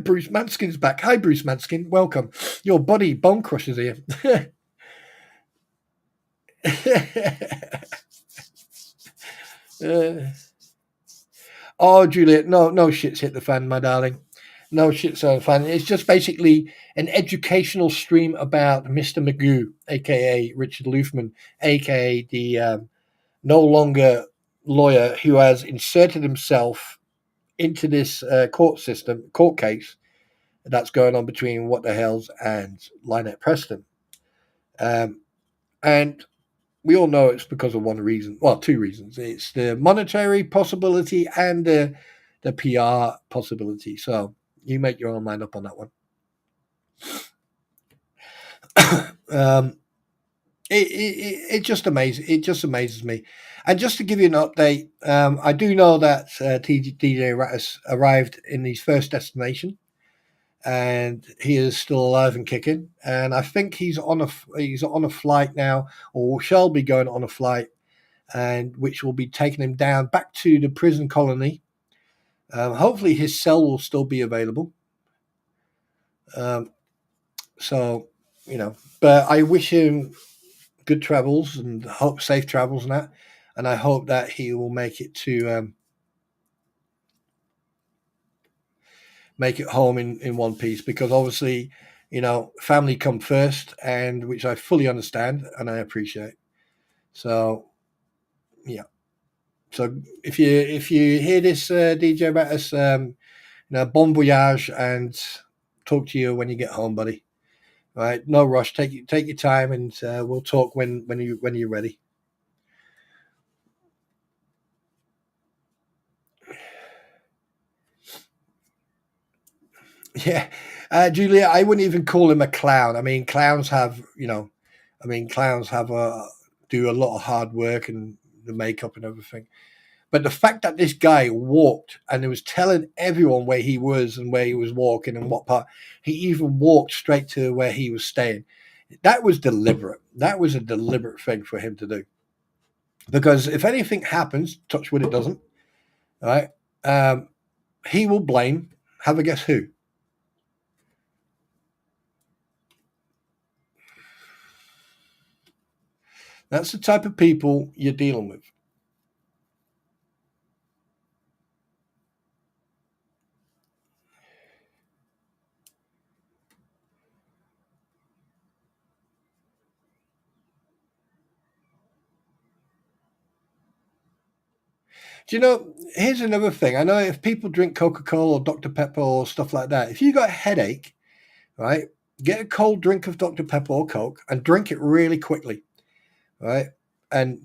Bruce Manskin's back. Hi, Bruce Manskin. Welcome. Your buddy Bone Crusher's here. Oh, Juliet, no shit's hit the fan, my darling. No shit's hit the fan. It's just basically an educational stream about Mr. Magoo, aka Richard Luthman, aka the no longer lawyer who has inserted himself into this court case that's going on between What the Hells and Lynette Preston. And we all know it's because of one reason. Well, two reasons. It's the monetary possibility and the PR possibility. So you make your own mind up on that one. It just amazes. It just amazes me. And just to give you an update, I do know that DJ Rattus arrived in his first destination, and he is still alive and kicking. And I think he's on a flight now, or shall be going on a flight, and which will be taking him down back to the prison colony. Hopefully, his cell will still be available. So, but I wish him good travels and hope safe travels and that. And I hope that he will make it home in one piece, because obviously, family come first, and which I fully understand and I appreciate. So, yeah. So if you hear this, DJ Mattis, bon voyage, and talk to you when you get home, buddy. All right, no rush. Take your time, and we'll talk when you're ready. Yeah, Julia, I wouldn't even call him a clown. I mean, clowns have do a lot of hard work and the makeup and everything. But the fact that this guy walked and he was telling everyone where he was and where he was walking and what part, he even walked straight to where he was staying. That was deliberate. That was a deliberate thing for him to do. Because if anything happens, touch wood, it doesn't, right? He will blame, have a guess who? That's the type of people you're dealing with. Do you know, here's another thing. I know if people drink Coca-Cola or Dr. Pepper or stuff like that, if you got a headache, right, get a cold drink of Dr. Pepper or Coke and drink it really quickly, right? And,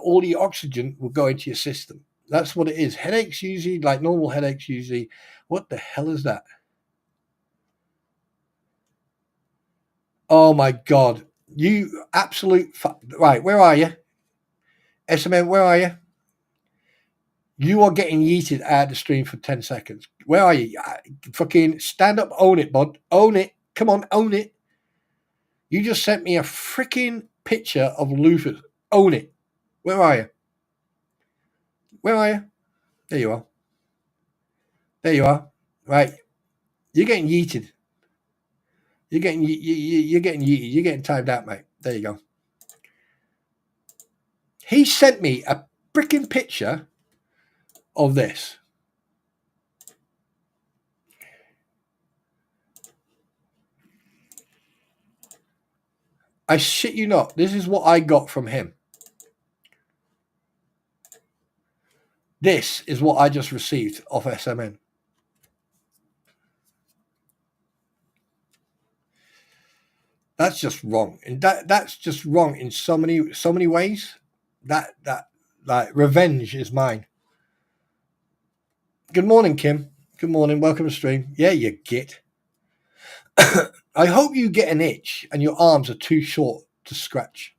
all the oxygen will go into your system. That's what it is. Headaches usually, like normal headaches usually, what the hell is that? Oh my God. You absolute, right, where are you? SMN, where are you? You are getting yeeted out of the stream for 10 seconds. Where are you? Fucking stand up, own it, bud. Own it. Come on, own it. You just sent me a freaking picture of Luther. Own it. Where are you? Where are you? There you are. There you are. Right. You're getting yeeted. You're getting yeeted. You're getting timed out, mate. There you go. He sent me a freaking picture of this. I shit you not. This is what I got from him. This is what I just received off SMN. That's just wrong. And that's just wrong in so many ways. That like revenge is mine. Good morning, Kim. Good morning. Welcome to stream. Yeah, you git. I hope you get an itch and your arms are too short to scratch.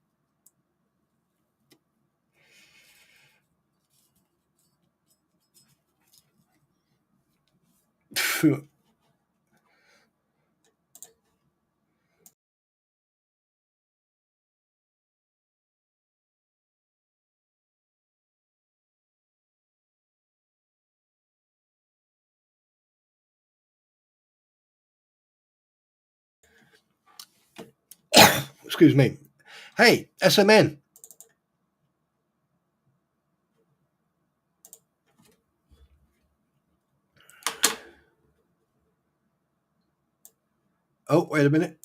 excuse me. Hey, SMN. Oh, wait a minute.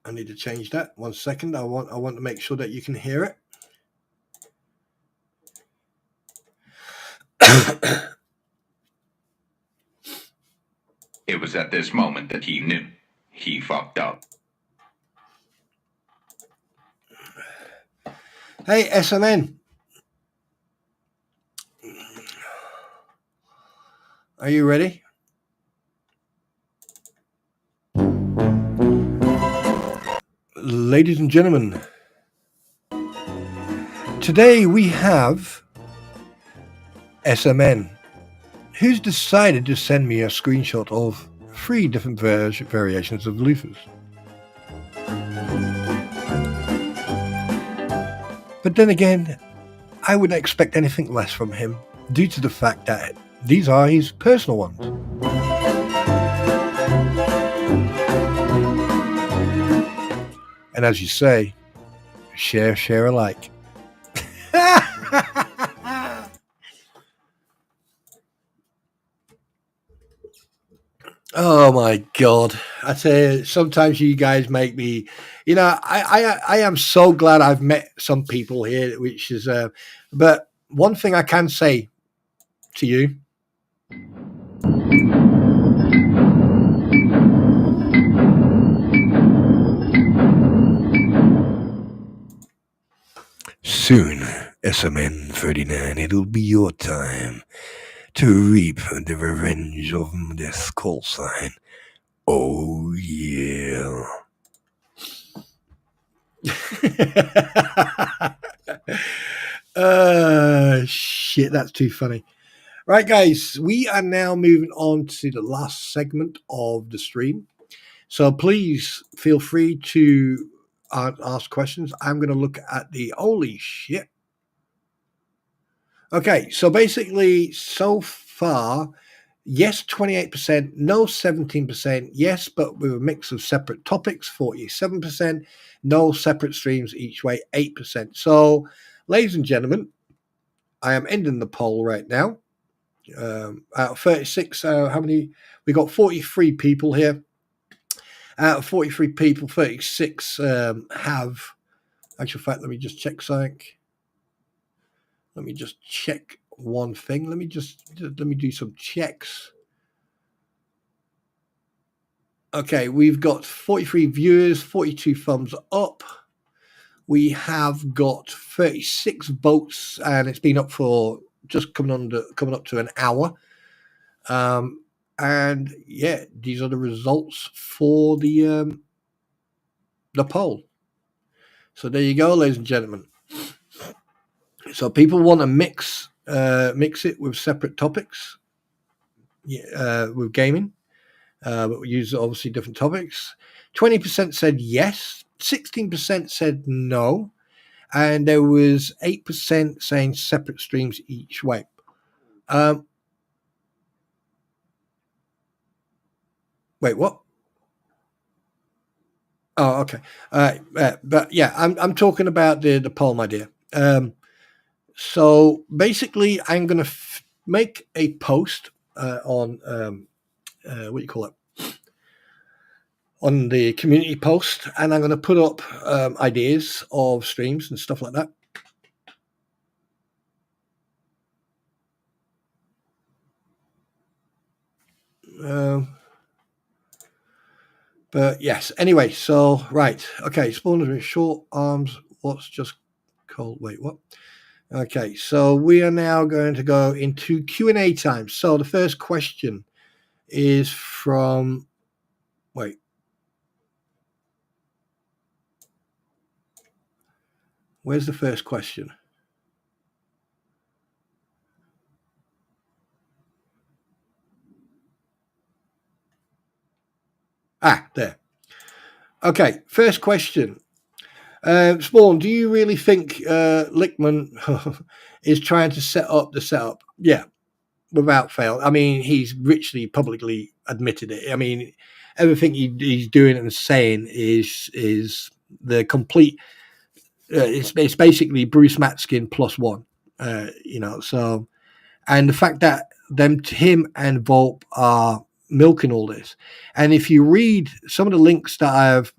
I need to change that. 1 second. I want to make sure that you can hear it. It was at this moment that he knew he fucked up. Hey, SMN. Are you ready? Ladies and gentlemen, today we have SMN, who's decided to send me a screenshot of 3 different variations of Luthers. But then again, I wouldn't expect anything less from him due to the fact that these are his personal ones. And as you say, share alike. Oh my God. I tell you, sometimes you guys make me, I am so glad I've met some people here, which is, but one thing I can say to you. Soon, SMN 39, it'll be your time to reap the revenge of this call sign. Oh, yeah. Shit, that's too funny. Right, guys, we are now moving on to the last segment of the stream. So please feel free to ask questions. I'm going to look at the holy shit. Okay, so basically, so far, yes, 28%, no, 17%, yes, but with a mix of separate topics, 47%, no, separate streams each way, 8%. So, ladies and gentlemen, I am ending the poll right now. Out of 36, how many? We got 43 people here. Out of 43 people, 36 have. Actual fact, let me just check something. Let me just check one thing. Let me do some checks. Okay, we've got 43 viewers, 42 thumbs up. We have got 36 votes, and it's been up for just coming up to an hour. And yeah, these are the results for the poll. So there you go, ladies and gentlemen. So people want to mix it with separate topics, with gaming, but we use obviously different topics. 20% said yes, 16% said no, and there was 8% saying separate streams each way. Wait, what? Oh, okay. But yeah, I'm talking about the poll, my dear. So basically, I'm going to make a post on what do you call it? On the community post, and I'm going to put up ideas of streams and stuff like that. But yes, anyway, so right, okay, spawners with short arms. What's just called? Wait, what? Okay, so we are now going to go into Q&A time. So the first question is from. Wait. Where's the first question? There. Okay, first question. Spawn, do you really think Luthman is trying to set up the setup? Yeah. without fail. I mean, he's richly publicly admitted it. I mean, everything he's doing and saying is the complete. It's basically Bruce Matskin plus one. So, and the fact that him and Volp are milking all this, and if you read some of the links that I have.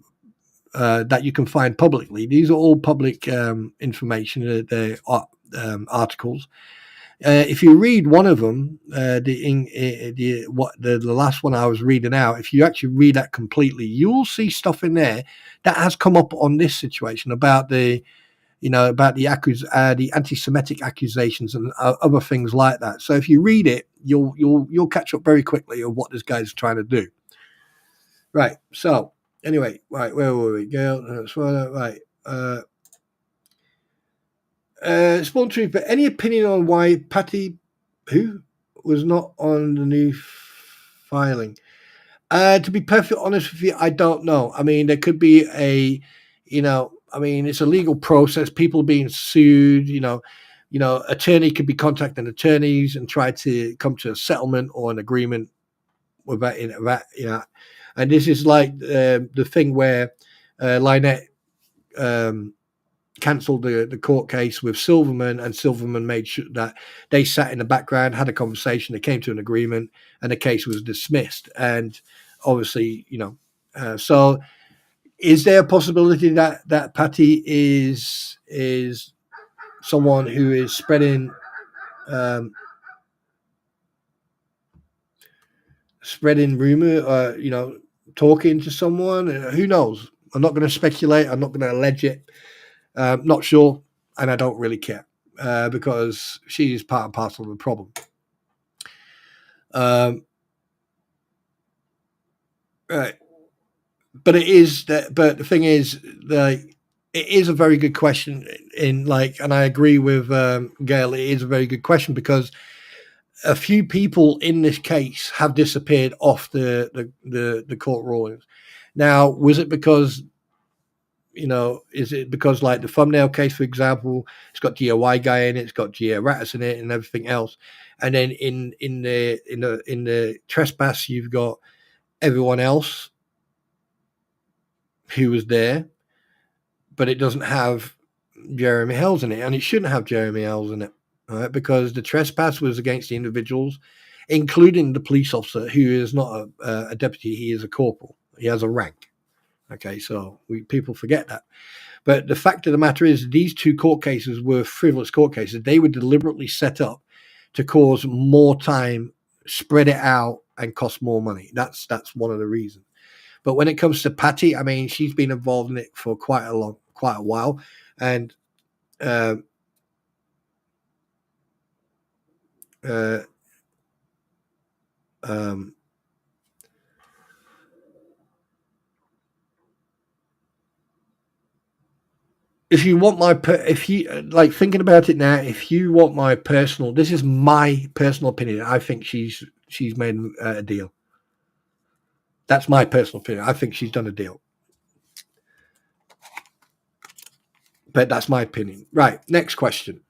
That you can find publicly. These are all public information. They're articles. If you read one of them, the last one I was reading out, if you actually read that completely, you'll see stuff in there that has come up on this situation about the anti-Semitic accusations and other things like that. So if you read it, you'll catch up very quickly of what this guy's trying to do. Right. So. Anyway, right, where were we? Gail, right. Spawn Trooper, any opinion on why Patty, who was not on the new filing? To be perfectly honest with you, I don't know. I mean, there could be it's a legal process. People being sued, attorney could be contacting attorneys and try to come to a settlement or an agreement with that. And this is like the thing where Lynette cancelled the court case with Silverman, and Silverman made sure that they sat in the background, had a conversation, they came to an agreement, and the case was dismissed. And obviously, so is there a possibility that Patty is someone who is spreading rumor, or talking to someone? Who knows? I'm not going to speculate. I'm not going to allege it. Not sure, and I don't really care because she is part and parcel of the problem. Right, but it is that. But the thing is, it is a very good question. And I agree with Gail. It is a very good question because a few people in this case have disappeared off the court rulings. Now, was it because, is it because like the thumbnail case, for example, it's got DOI guy in it, it's got Gia Rattus in it and everything else. And then in the trespass, you've got everyone else who was there, but it doesn't have Jeremy Hells in it, and it shouldn't have Jeremy Hells in it. Right, because the trespass was against the individuals, including the police officer, who is not a deputy, he is a corporal. He has a rank. Okay, so people forget that. But the fact of the matter is, these two court cases were frivolous court cases. They were deliberately set up to cause more time, spread it out, and cost more money. That's one of the reasons. But when it comes to Patty, I mean, she's been involved in it for quite a while, and if you want thinking about it now, if you want my personal, this is my personal opinion. I think she's made a deal. That's my personal opinion. I think she's done a deal. But that's my opinion. Right. Next question.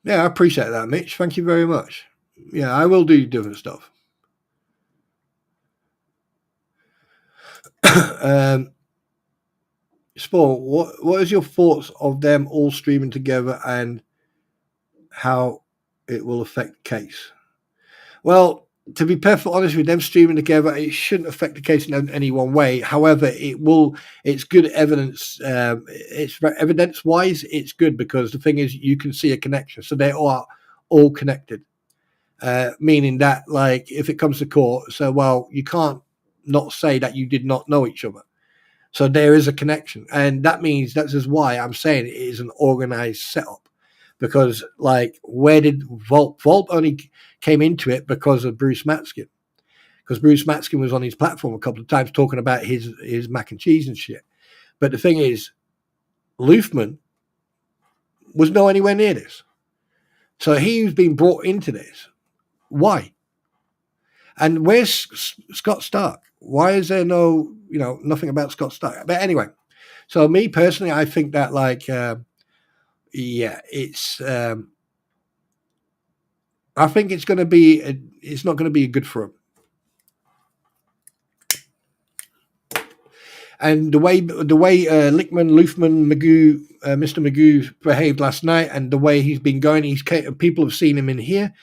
Yeah, I appreciate that, Mitch. Thank you very much. Yeah, I will do different stuff. Spawn, what is your thoughts of them all streaming together and how it will affect the case? Well, to be perfectly honest with them streaming together, it shouldn't affect the case in any one way. However, it will. It's good evidence. It's evidence-wise, it's good because the thing is, you can see a connection. So they are all connected, meaning that, like, if it comes to court, so well, you can't not say that you did not know each other. So there is a connection, and that means that's just why I'm saying it is an organized setup. Because, like, where did Volp only came into it because of Bruce Matskin? because Bruce Matskin was on his platform a couple of times talking about his mac and cheese and shit. But the thing is, Luthman was no anywhere near this. So he's been brought into this. Why? And where's Scott Stark? Why is there nothing about Scott Stark? But anyway, so me personally, I think that it's I think it's going to be it's not going to be good for him. And the way Luthman, Magoo, Mr. Magoo behaved last night, and the way he's been going, people have seen him in here.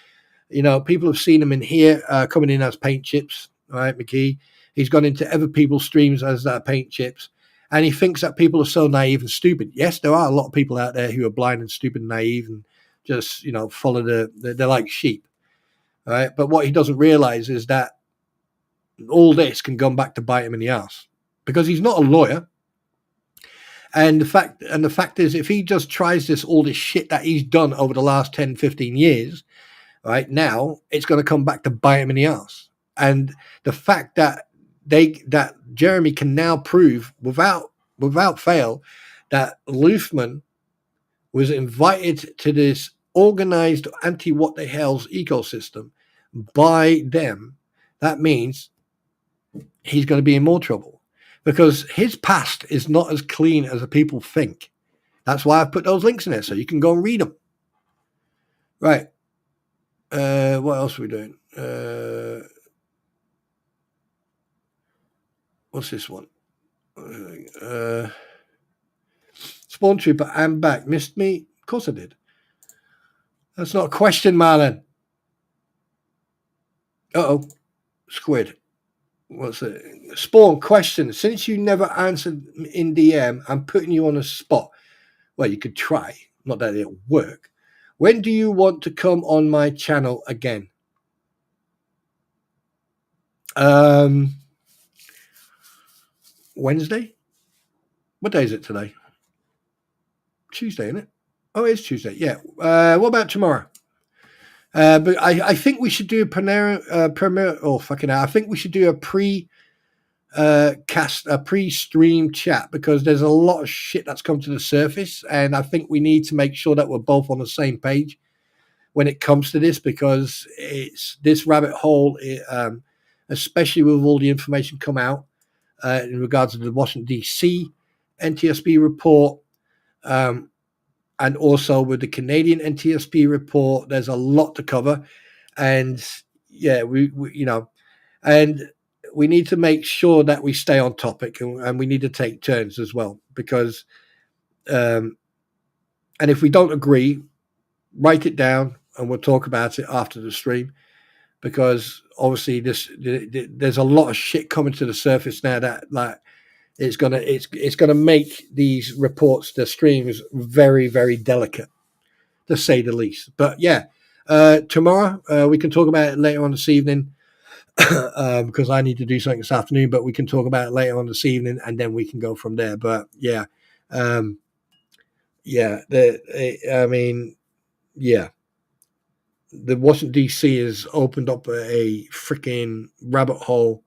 People have seen him in here coming in as paint chips, right, McKee? He's gone into other people's streams as paint chips, and he thinks that people are so naive and stupid. Yes, there are a lot of people out there who are blind and stupid and naive and just, follow they're like sheep, right? But what he doesn't realize is that all this can come back to bite him in the ass because he's not a lawyer. And the fact is, if he just tries all this shit that he's done over the last 10, 15 years, right now, it's going to come back to bite him in the ass. And the fact that Jeremy can now prove without fail that Luthman was invited to this organized anti-what the hell's ecosystem by them, that means he's going to be in more trouble because his past is not as clean as the people think. That's why I've put those links in there so you can go and read them. Right. What else are we doing? What's this one? Spawn Trooper, I'm back. Missed me? Of course I did. That's not a question, Marlon. Uh-oh. Squid. What's it? Spawn, question. Since you never answered in DM, I'm putting you on a spot. Well, you could try. Not that it'll work. When do you want to come on my channel again? Wednesday? What day is it today? Tuesday, isn't it? Oh, it's Tuesday. Yeah. What about tomorrow? But I think we should do I think we should do a pre-stream chat because there's a lot of shit that's come to the surface, and I think we need to make sure that we're both on the same page when it comes to this because it's this rabbit hole, especially with all the information come out in regards to the Washington D.C. NTSB report. And also with the Canadian NTSB report, there's a lot to cover. And yeah, we and we need to make sure that we stay on topic and we need to take turns as well because, and if we don't agree, write it down and we'll talk about it after the stream because obviously there's a lot of shit coming to the surface now that it's gonna make these reports, the streams, very, very delicate, to say the least. But yeah, tomorrow we can talk about it later on this evening because I need to do something this afternoon. But we can talk about it later on this evening, and then we can go from there. But yeah, the Washington D.C. has opened up a freaking rabbit hole.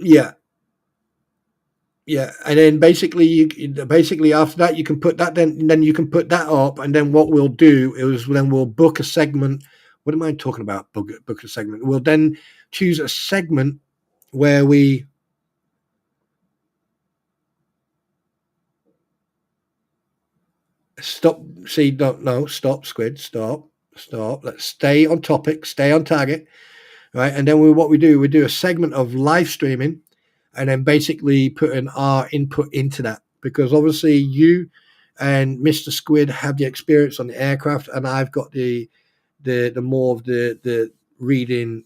Yeah, and then basically after that you can put that then you can put that up, and then what we'll do is then we'll book a segment. What am I talking about? Book a segment. We'll then choose a segment where we stop. See, no, stop, Squid, stop. Let's stay on topic, stay on target. Right, and then we do a segment of live streaming, and then basically putting our input into that because obviously you and Mr. Squid have the experience on the aircraft, and I've got the more of the reading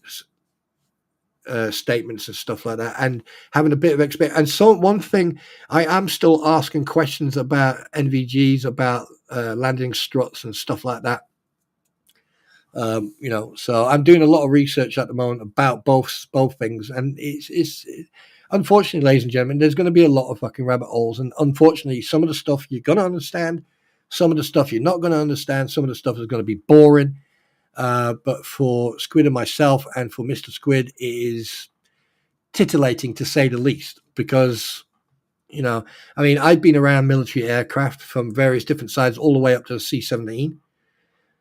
statements and stuff like that, and having a bit of experience. And so one thing I am still asking questions about NVGs, about landing struts and stuff like that. So I'm doing a lot of research at the moment about both things, and it's unfortunately, ladies and gentlemen, there's going to be a lot of fucking rabbit holes, and unfortunately, some of the stuff you're going to understand, Some of the stuff you're not going to understand. Some of the stuff is going to be boring. But for Squid and myself and for Mr. Squid, it is titillating to say the least, because, you know, I mean, I've been around military aircraft from various different sides all the way up to the C-17.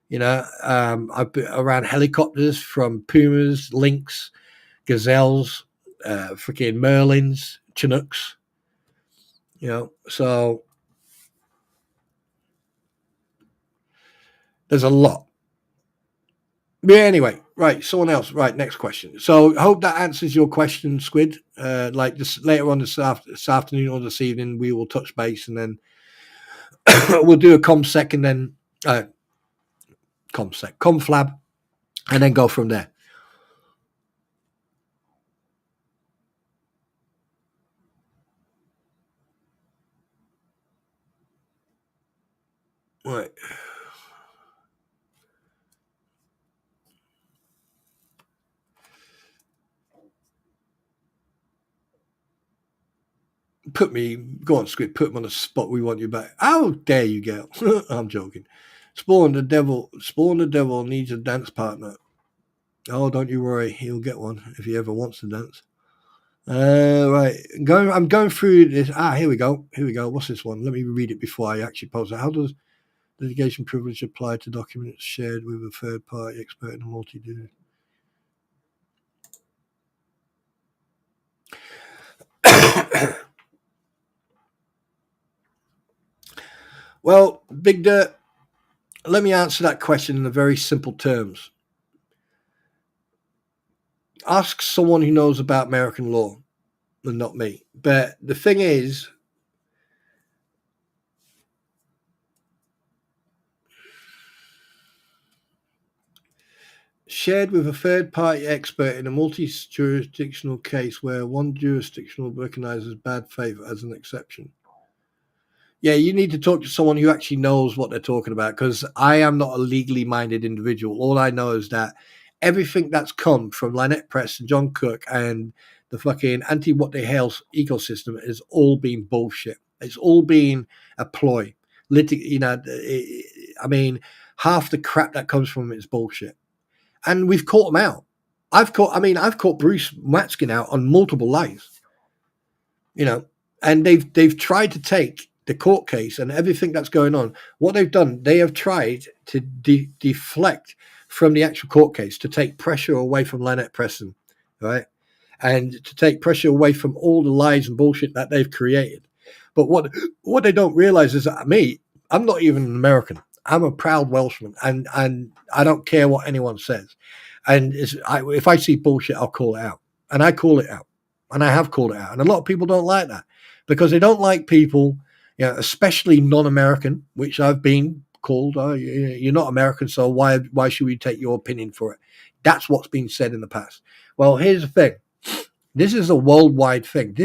You know, I've been around helicopters from Pumas, Lynx, Gazelles, freaking Merlins, Chinooks. You know, so there's a lot. But anyway, right, someone else. Right, next question. So I hope that answers your question, Squid. Like just later on this afternoon or this evening, we will touch base, and then we'll do a comsec, and then conflab, and then go from there. Right. Go on, Squid, put him on the spot. We want you back. How dare you, girl? I'm joking. Spawn the devil needs a dance partner. Oh, don't you worry, he'll get one if he ever wants to dance. Right, I'm going through this. Here we go. What's this one? Let me read it before I actually post it. How does litigation privilege apply to documents shared with a third party expert in a multi-do? Well, Big Dirt, let me answer that question in a very simple terms. Ask someone who knows about American law, and not me. But the thing is, shared with a third-party expert in a multi-jurisdictional case where one jurisdictional recognizes bad faith as an exception. Yeah, you need to talk to someone who actually knows what they're talking about, because I am not a legally minded individual. All I know is that everything that's come from Lynette Press and John Cook and the fucking anti-what-the-hell ecosystem is all been bullshit. It's all been a ploy. You know, I mean, half the crap that comes from it is bullshit. And we've caught them out. I've caught Bruce Matskin out on multiple lies. You know, and they've tried to take the court case and everything that's going on. What they've done, they have tried to deflect from the actual court case, to take pressure away from Lynette Preston, right? And to take pressure away from all the lies and bullshit that they've created. But what they don't realize is that I'm not even an American. I'm a proud Welshman, and I don't care what anyone says. And if I see bullshit, I'll call it out. And I call it out. And I have called it out. And a lot of people don't like that, because they don't like people, you know, especially non-American, which I've been called. Oh, you're not American, so why should we take your opinion for it? That's what's been said in the past. Well, here's the thing. This is a worldwide thing.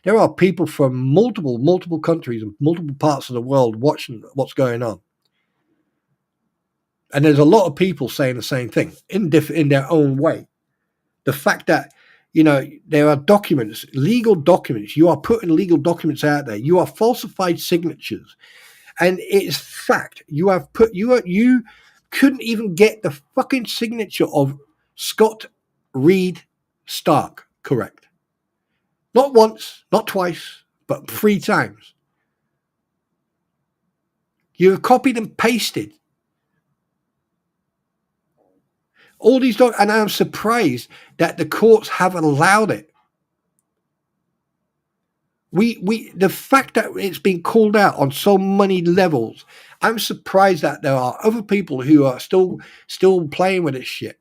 There are people from multiple countries and multiple parts of the world watching what's going on. And there's a lot of people saying the same thing in their own way. The fact that, you know, there are documents, legal documents. You are putting legal documents out there. You are falsified signatures, and it's fact. You couldn't even get the fucking signature of Scott Reed Stark correct. Not once, not twice, but 3 times. You've copied and pasted all these and I'm surprised that the courts have allowed it. The fact that it's been called out on so many levels, I'm surprised that there are other people who are still playing with this shit.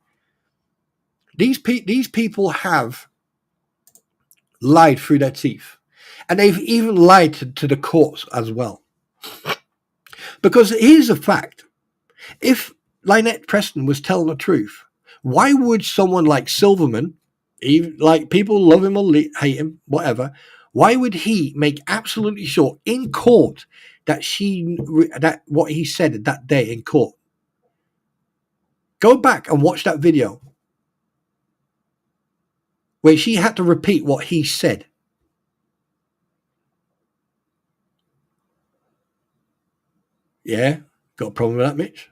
These people have lied through their teeth, and they've even lied to the courts as well. Because here's a fact: if Lynette Preston was telling the truth, why would someone like Silverman, even like people love him or hate him, whatever, why would he make absolutely sure in court that what he said that day in court? Go back and watch that video where she had to repeat what he said. Yeah, got a problem with that, Mitch.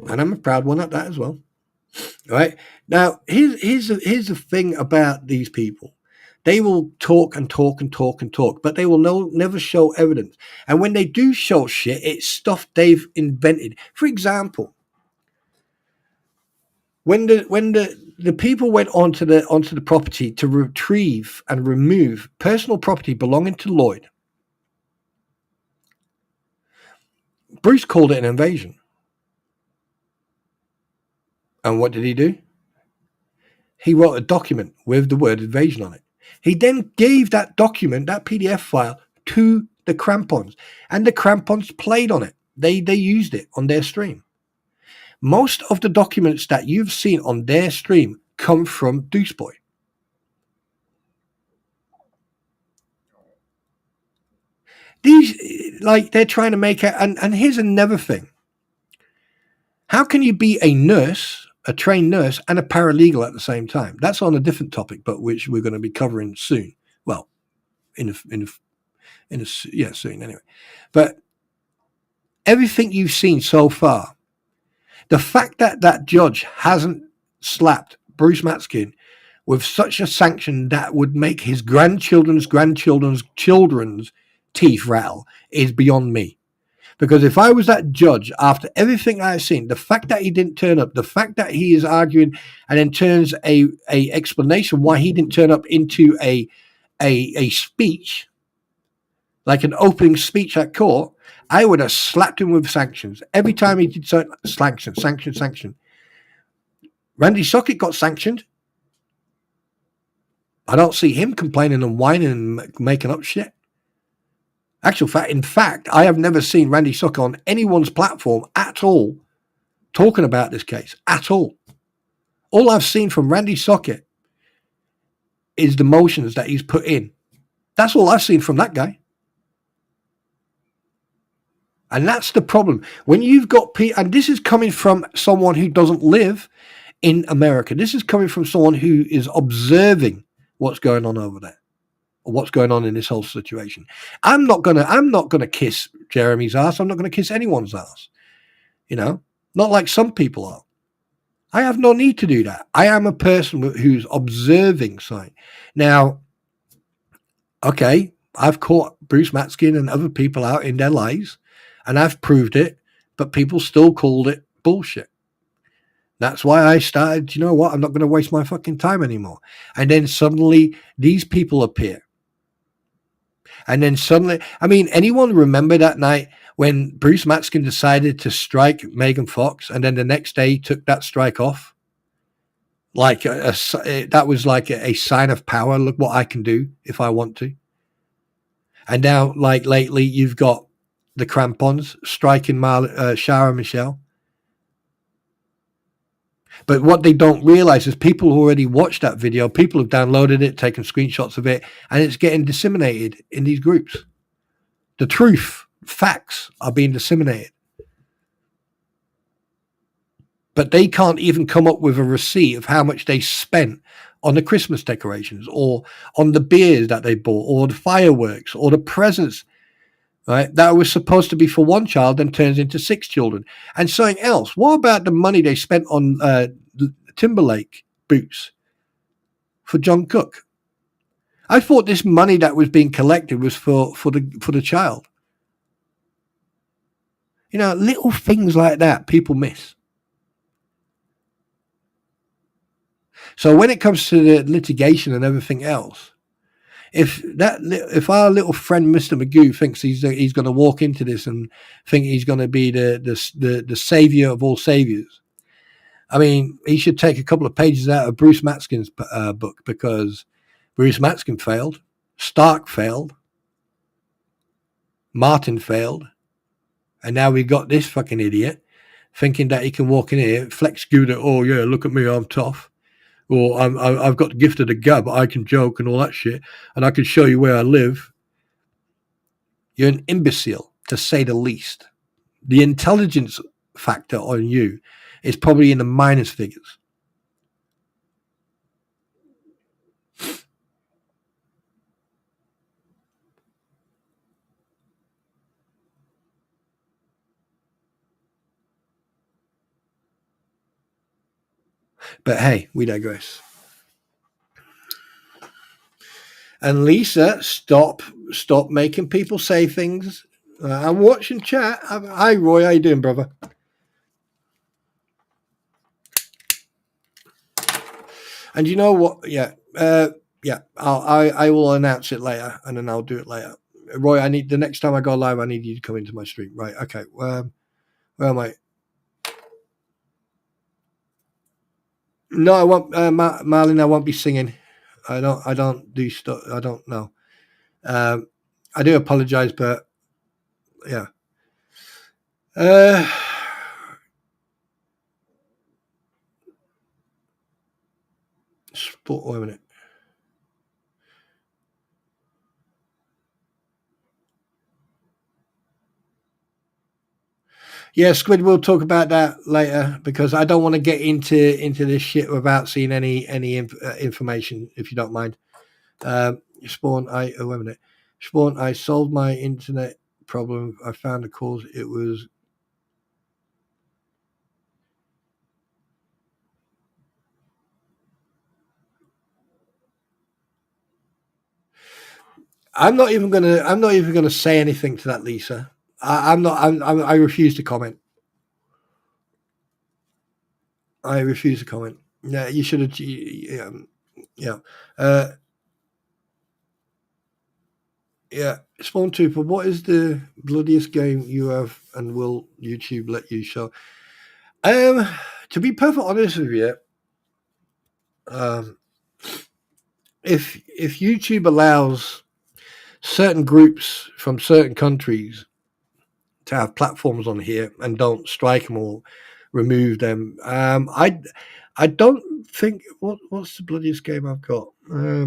And I'm a proud one at that as well. All right. Now, here's the thing about these people. They will talk and talk and talk and talk, but they will never show evidence. And when they do show shit, it's stuff they've invented. For example, when the people went onto the property to retrieve and remove personal property belonging to Lloyd, Bruce called it an invasion. And what did he do? He wrote a document with the word invasion on it. He then gave that document, that PDF file, to the Krampons, and the Krampons played on it. They used it on their stream. Most of the documents that you've seen on their stream come from Deuceboy. These, like, they're trying to make it, and here's another thing. How can you be a nurse, a trained nurse, and a paralegal at the same time? That's on a different topic, but which we're going to be covering soon. Well, soon anyway. But everything you've seen so far, the fact that that judge hasn't slapped Bruce Matskin with such a sanction that would make his grandchildren's teeth rattle is beyond me. Because if I was that judge, after everything I've seen, the fact that he didn't turn up, the fact that he is arguing and then turns a explanation why he didn't turn up into a speech, like an opening speech at court, I would have slapped him with sanctions. Every time he did something, sanction. Randy Socket got sanctioned. I don't see him complaining and whining and making up shit. In fact, I have never seen Randy Socket on anyone's platform at all talking about this case at all. All I've seen from Randy Socket is the motions that he's put in. That's all I've seen from that guy. And that's the problem. When you've got people, and this is coming from someone who doesn't live in America. This is coming from someone who is observing what's going on over there, or what's going on in this whole situation. I'm not gonna kiss Jeremy's ass. I'm not gonna kiss anyone's ass. You know, not like some people are. I have no need to do that. I am a person who's observing something. Now, okay, I've caught Bruce Matskin and other people out in their lies, and I've proved it, but people still called it bullshit. That's why I started, you know what, I'm not going to waste my fucking time anymore. And then suddenly these people appear. And then suddenly, I mean, anyone remember that night when Bruce Matskin decided to strike Megan Fox, and then the next day he took that strike off? Like that was like a sign of power. Look what I can do if I want to. And now, like lately, you've got the Krampons striking Shara Michelle. But what they don't realize is people already watched that video. People have downloaded it, taken screenshots of it, and it's getting disseminated in these groups. The truth, facts are being disseminated. But they can't even come up with a receipt of how much they spent on the Christmas decorations, or on the beers that they bought, or the fireworks, or the presents, right? That was supposed to be for one child, then turns into 6 children. And something else. What about the money they spent on Timberlake boots for John Cook? I thought this money that was being collected was for the child. You know, little things like that people miss. So when it comes to the litigation and everything else, if our little friend Mr. Magoo thinks he's going to walk into this and think he's going to be the savior of all saviors, I mean, he should take a couple of pages out of Bruce Matskin's book, because Bruce Matskin failed, Stark failed, Martin failed, and now we've got this fucking idiot thinking that he can walk in here, flex Gouda, oh yeah, look at me, I'm tough. Or I've got the gift of the gab, I can joke and all that shit, and I can show you where I live. You're an imbecile, to say the least. The intelligence factor on you is probably in the minus figures. But hey, we digress. And Lisa, stop making people say things. I'm watching chat. Hi, Roy. How you doing, brother? And you know what? Yeah. I will announce it later, and then I'll do it later. Roy, I need the next time I go live, I need you to come into my stream. Right? Okay. Where am I? No, I won't, Marlon. I won't be singing. I don't do stuff. I don't know. I do apologize, but yeah. Wait a minute. Yeah, Squid. We'll talk about that later because I don't want to get into this shit without seeing any information. If you don't mind, Spawn. Wait a minute. Spawn. I solved my internet problem. I found the cause. It was. I'm not even gonna say anything to that, Lisa. I refuse to comment. I refuse to comment. Yeah, you should have. Yeah. Yeah. Spawn Trooper, what is the bloodiest game you have, and will YouTube let you show? To be perfectly honest with you, if YouTube allows certain groups from certain countries to have platforms on here and don't strike them or remove them, I don't think what's the bloodiest game I've got. I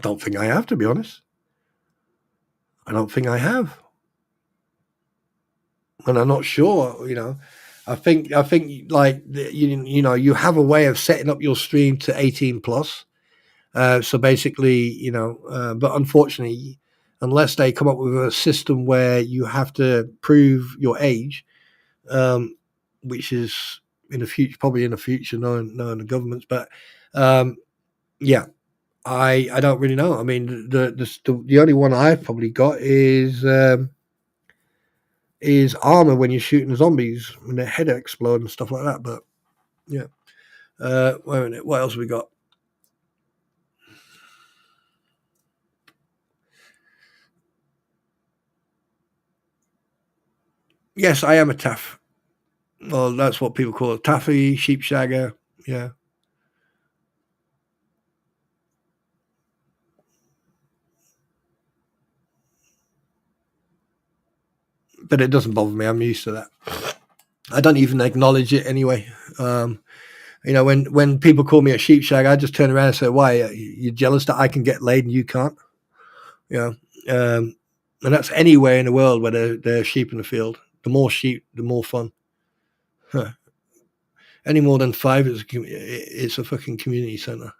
don't think I have, to be honest. I don't think I have, and I'm not sure. I think like you have a way of setting up your stream to 18 plus. So basically, but unfortunately, unless they come up with a system where you have to prove your age, which is in the future, probably in the future, knowing the governments. But yeah, I don't really know. I mean, the only one I've probably got is armor when you're shooting zombies when their head explode and stuff like that. But yeah, wait a minute, what else have we got? Yes, I am a taff. Well, that's what people call it. Taffy, sheepshagger. Yeah. But it doesn't bother me. I'm used to that. I don't even acknowledge it anyway. When people call me a sheepshag, I just turn around and say, "Why? You're jealous that I can get laid and you can't?" And that's anywhere in the world where there are sheep in the field. The more sheep, the more fun. Huh. Any more than 5, it's a fucking community center.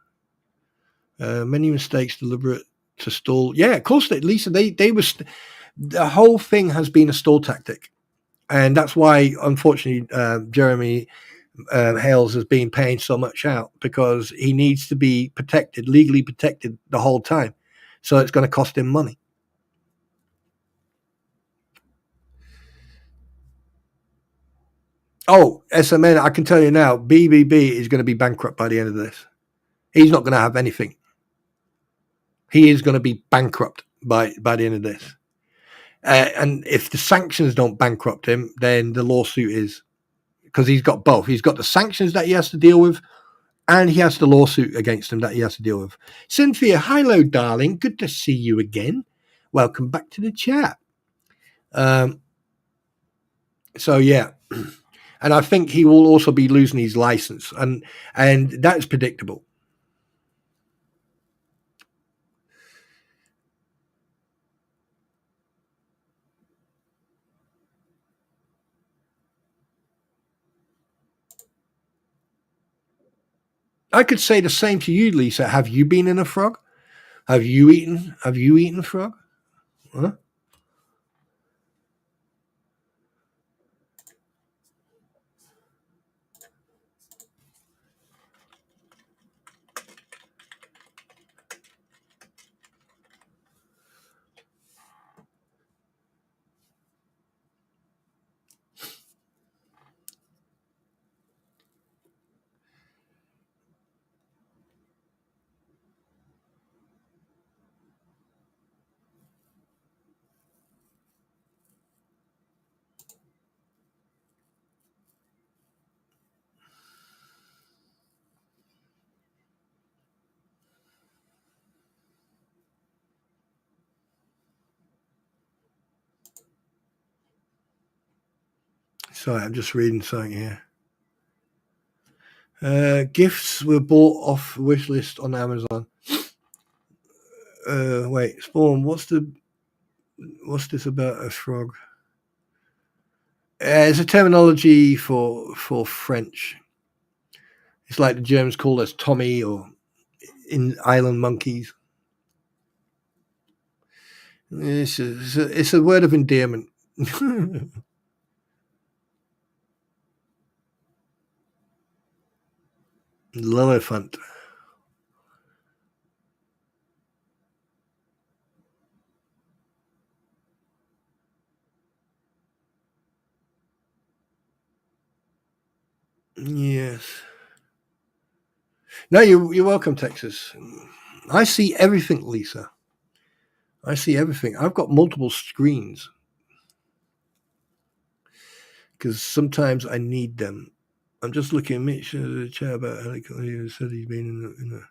Many mistakes deliberate to stall. Yeah, of course. Lisa, they were. The whole thing has been a stall tactic, and that's why, unfortunately, Jeremy Hales has been paying so much out because he needs to be protected, legally protected, the whole time. So it's going to cost him money. Oh, SMN, I can tell you now, BBB is going to be bankrupt by the end of this. He's not going to have anything. He is going to be bankrupt by the end of this. And if the sanctions don't bankrupt him, then the lawsuit is, because he's got both. He's got the sanctions that he has to deal with, and he has the lawsuit against him that he has to deal with. Cynthia, hello, darling. Good to see you again. Welcome back to the chat. So, yeah. And I think he will also be losing his license, and that's predictable. I could say the same to you, Lisa. Have you been in a frog? Have you eaten frog? Huh? Sorry, I'm just reading something here. Gifts were bought off wish list on Amazon. Wait, Spawn, what's this about a frog? It's a terminology for French. It's like the Germans call us Tommy or in island monkeys. It's a word of endearment. Lillifant. Yes. No, you're welcome, Texas. I see everything, Lisa. I see everything. I've got multiple screens because sometimes I need them. I'm just looking at Mitch in the chat about helicopter. He said he's been in a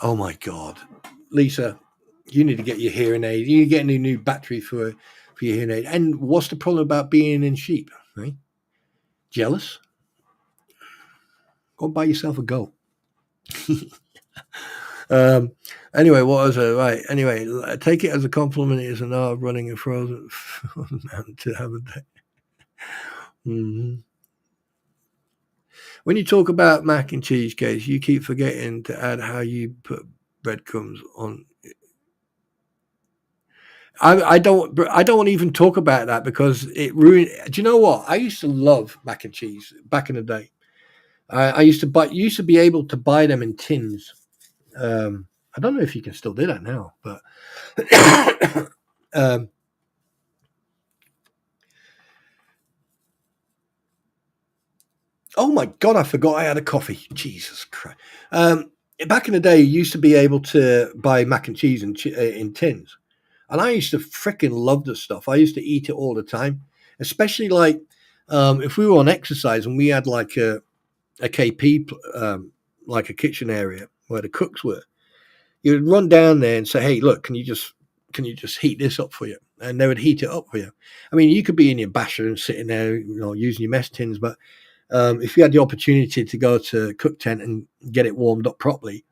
Oh my God, Lisa, you need to get your hearing aid. You need to get a new battery for your hearing aid. And what's the problem about being in sheep? Right? Jealous? Go buy yourself a goat. Anyway, what was it? Right. Anyway, take it as a compliment. It is an art of running a frozen mountain to have a day. Mm-hmm. When you talk about mac and cheese, Case, you keep forgetting to add how you put breadcrumbs on. I don't even talk about that because it ruined. Do you know what? I used to love mac and cheese back in the day. I used to be able to buy them in tins. I don't know if you can still do that now, but oh my God, I forgot I had a coffee. Jesus Christ. Back in the day, you used to be able to buy mac and cheese in tins. And I used to freaking love this stuff. I used to eat it all the time, especially like if we were on exercise and we had like a KP, like a kitchen area where the cooks were. You'd run down there and say, "Hey, look, can you just heat this up for you?" And they would heat it up for you. I mean, you could be in your basher and sitting there, using your mess tins, but if you had the opportunity to go to cook tent and get it warmed up properly,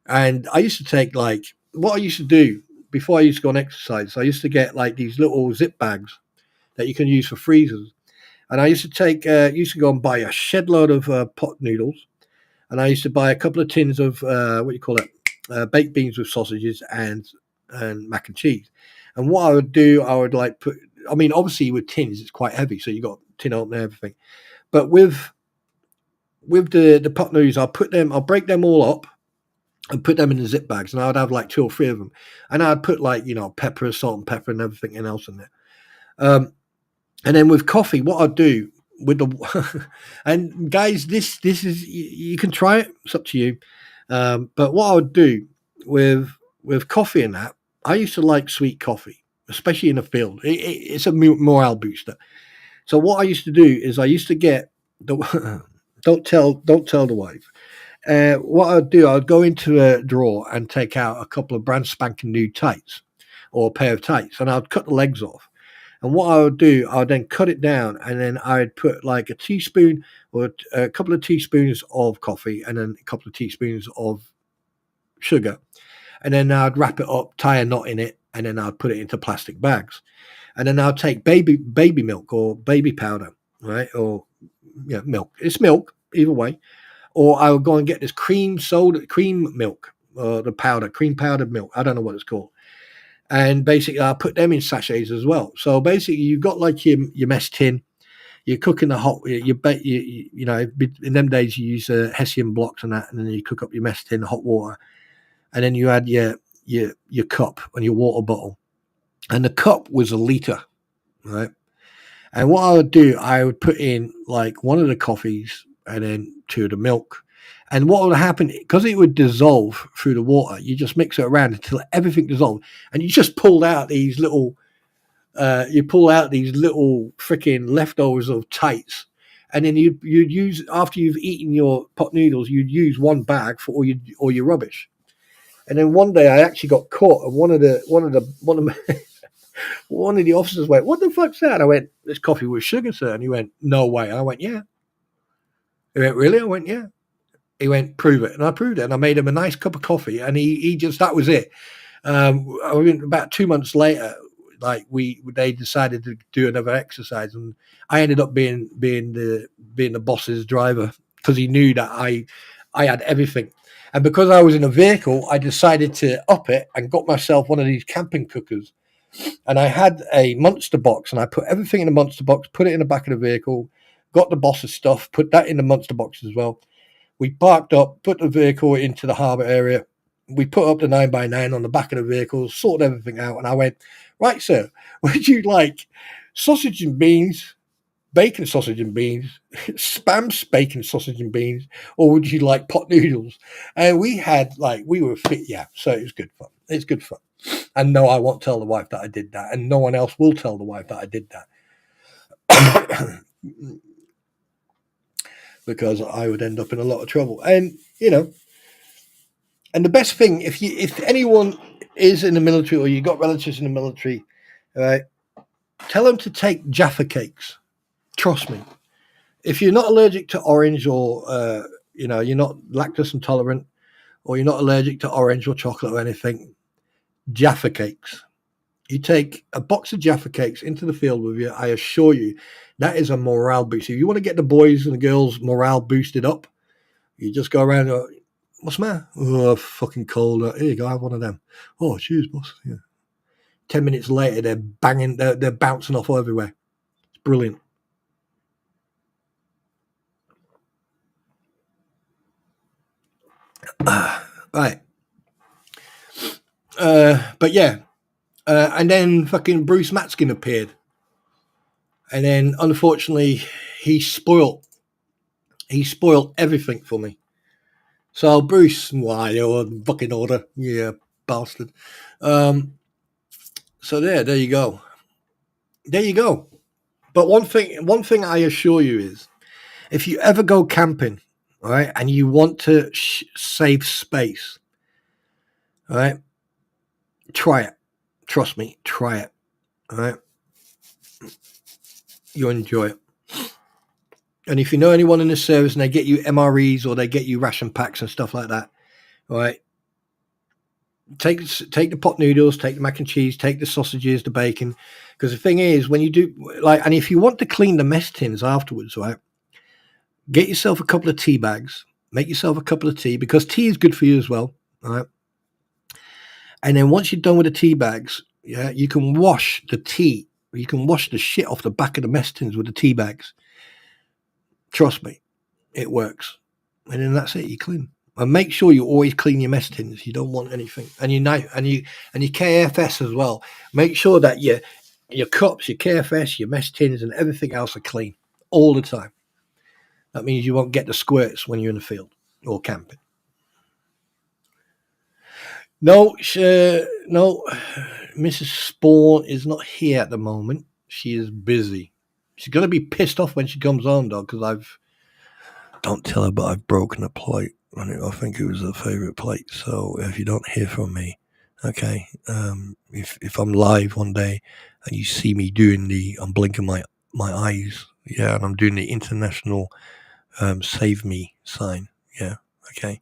and I used to take what I used to do before I used to go on exercise, I used to get like these little zip bags that you can use for freezers, and I used to go and buy a shed load of pot noodles, and I used to buy a couple of tins of baked beans with sausages and mac and cheese. And what I would do, I would obviously with tins, it's quite heavy. So you got tin opener and everything. But with the pot noodles, I'll break them all up and put them in the zip bags. And I would have like 2 or 3 of them. And I'd put pepper, salt and pepper and everything else in there. And then with coffee, what I'd do with the, and guys, this is, you can try it. It's up to you. But what I would do with coffee and that, I used to like sweet coffee, especially in the field. It's a morale booster. So what I used to do is I used to get the don't tell the wife. What I'd do, I'd go into a drawer and take out a couple of brand spanking new tights or a pair of tights, and I'd cut the legs off. And what I would do, I would then cut it down, and then I'd put like a teaspoon or a couple of teaspoons of coffee and then a couple of teaspoons of sugar. And then I'd wrap it up, tie a knot in it, and then I'd put it into plastic bags. And then I'd take baby milk or baby powder, right? Or milk. It's milk, either way. Or I would go and get this cream milk, or the cream powdered milk. I don't know what it's called. And basically, I put them in sachets as well. So basically, you've got like your mess tin. You're cooking the hot. In them days, you use Hessian blocks and that, and then you cook up your mess tin, hot water, and then you add your cup and your water bottle. And the cup was a liter, right? And what I would do, I would put in like 1 of the coffees and then 2 of the milk. And what would happen, because it would dissolve through the water, you just mix it around until everything dissolved. And you just pulled out these little freaking leftovers of tights. and then you'd use, after you've eaten your pot noodles, you'd use one bag for all your rubbish. And then one day I actually got caught, and one of the officers went, "What the fuck's that?" I went, "This coffee with sugar, sir." And he went, "No way." I went, "Yeah." He went, "Really?" I went, "Yeah." He went, "Prove it." And I proved it, and I made him a nice cup of coffee, and he just, that was it. About 2 months later, like they decided to do another exercise, and I ended up being the boss's driver, because he knew that I had everything. And because I was in a vehicle, I decided to up it and got myself one of these camping cookers. And I had a monster box, and I put everything in the monster box, put it in the back of the vehicle, got the boss's stuff, put that in the monster box as well. We parked up, put the vehicle into the harbour area. We put up the 9x9 on the back of the vehicle, sorted everything out. And I went, "Right, sir, would you like sausage and beans, bacon, sausage and beans, spam, bacon, sausage and beans, or would you like pot noodles?" And we were fit. Yeah. So it was good fun. It's good fun. And no, I won't tell the wife that I did that. And no one else will tell the wife that I did that. Because I would end up in a lot of trouble. And, and the best thing, if anyone is in the military, or you got relatives in the military, right, tell them to take Jaffa cakes. Trust me. If you're not allergic to orange, or you're not lactose intolerant, or you're not allergic to orange or chocolate or anything, Jaffa cakes. You take a box of Jaffa cakes into the field with you. I assure you, that is a morale boost. If you want to get the boys and the girls' morale boosted up, you just go around. "What's the matter?" "Oh, fucking cold." "Here you go, have one of them." "Oh, cheers, boss." Yeah. 10 minutes later, they're banging, they're bouncing off everywhere. It's brilliant. Right. But yeah. And then fucking Bruce Matskin appeared. And then, unfortunately, he spoiled everything for me. So, Bruce, why, you fucking order, yeah, bastard. So there you go. There you go. But one thing I assure you is, if you ever go camping, all right, and you want to save space, all right, try it. Trust me, try it. All right. You'll enjoy it. And if you know anyone in the service and they get you MREs, or they get you ration packs and stuff like that, all right, take the pot noodles, take the mac and cheese, take the sausages, the bacon. Because the thing is, when you do, and if you want to clean the mess tins afterwards, right, get yourself a couple of tea bags, make yourself a couple of tea, because tea is good for you as well, all right? And then once you're done with the tea bags, yeah, you can wash the tea. You can wash the shit off the back of the mess tins with the tea bags. Trust me, it works. And then that's it. You clean. And make sure you always clean your mess tins. You don't want anything. And your knife and your KFS as well. Make sure that your cups, your KFS, your mess tins, and everything else are clean all the time. That means you won't get the squirts when you're in the field or camping. No, Mrs. Spawn is not here at the moment. She is busy. She's going to be pissed off when she comes home, though, because don't tell her, but I've broken a plate. I think it was her favourite plate. So if you don't hear from me, okay, if I'm live one day and you see me I'm blinking my eyes, yeah, and I'm doing the international save me sign, yeah, okay.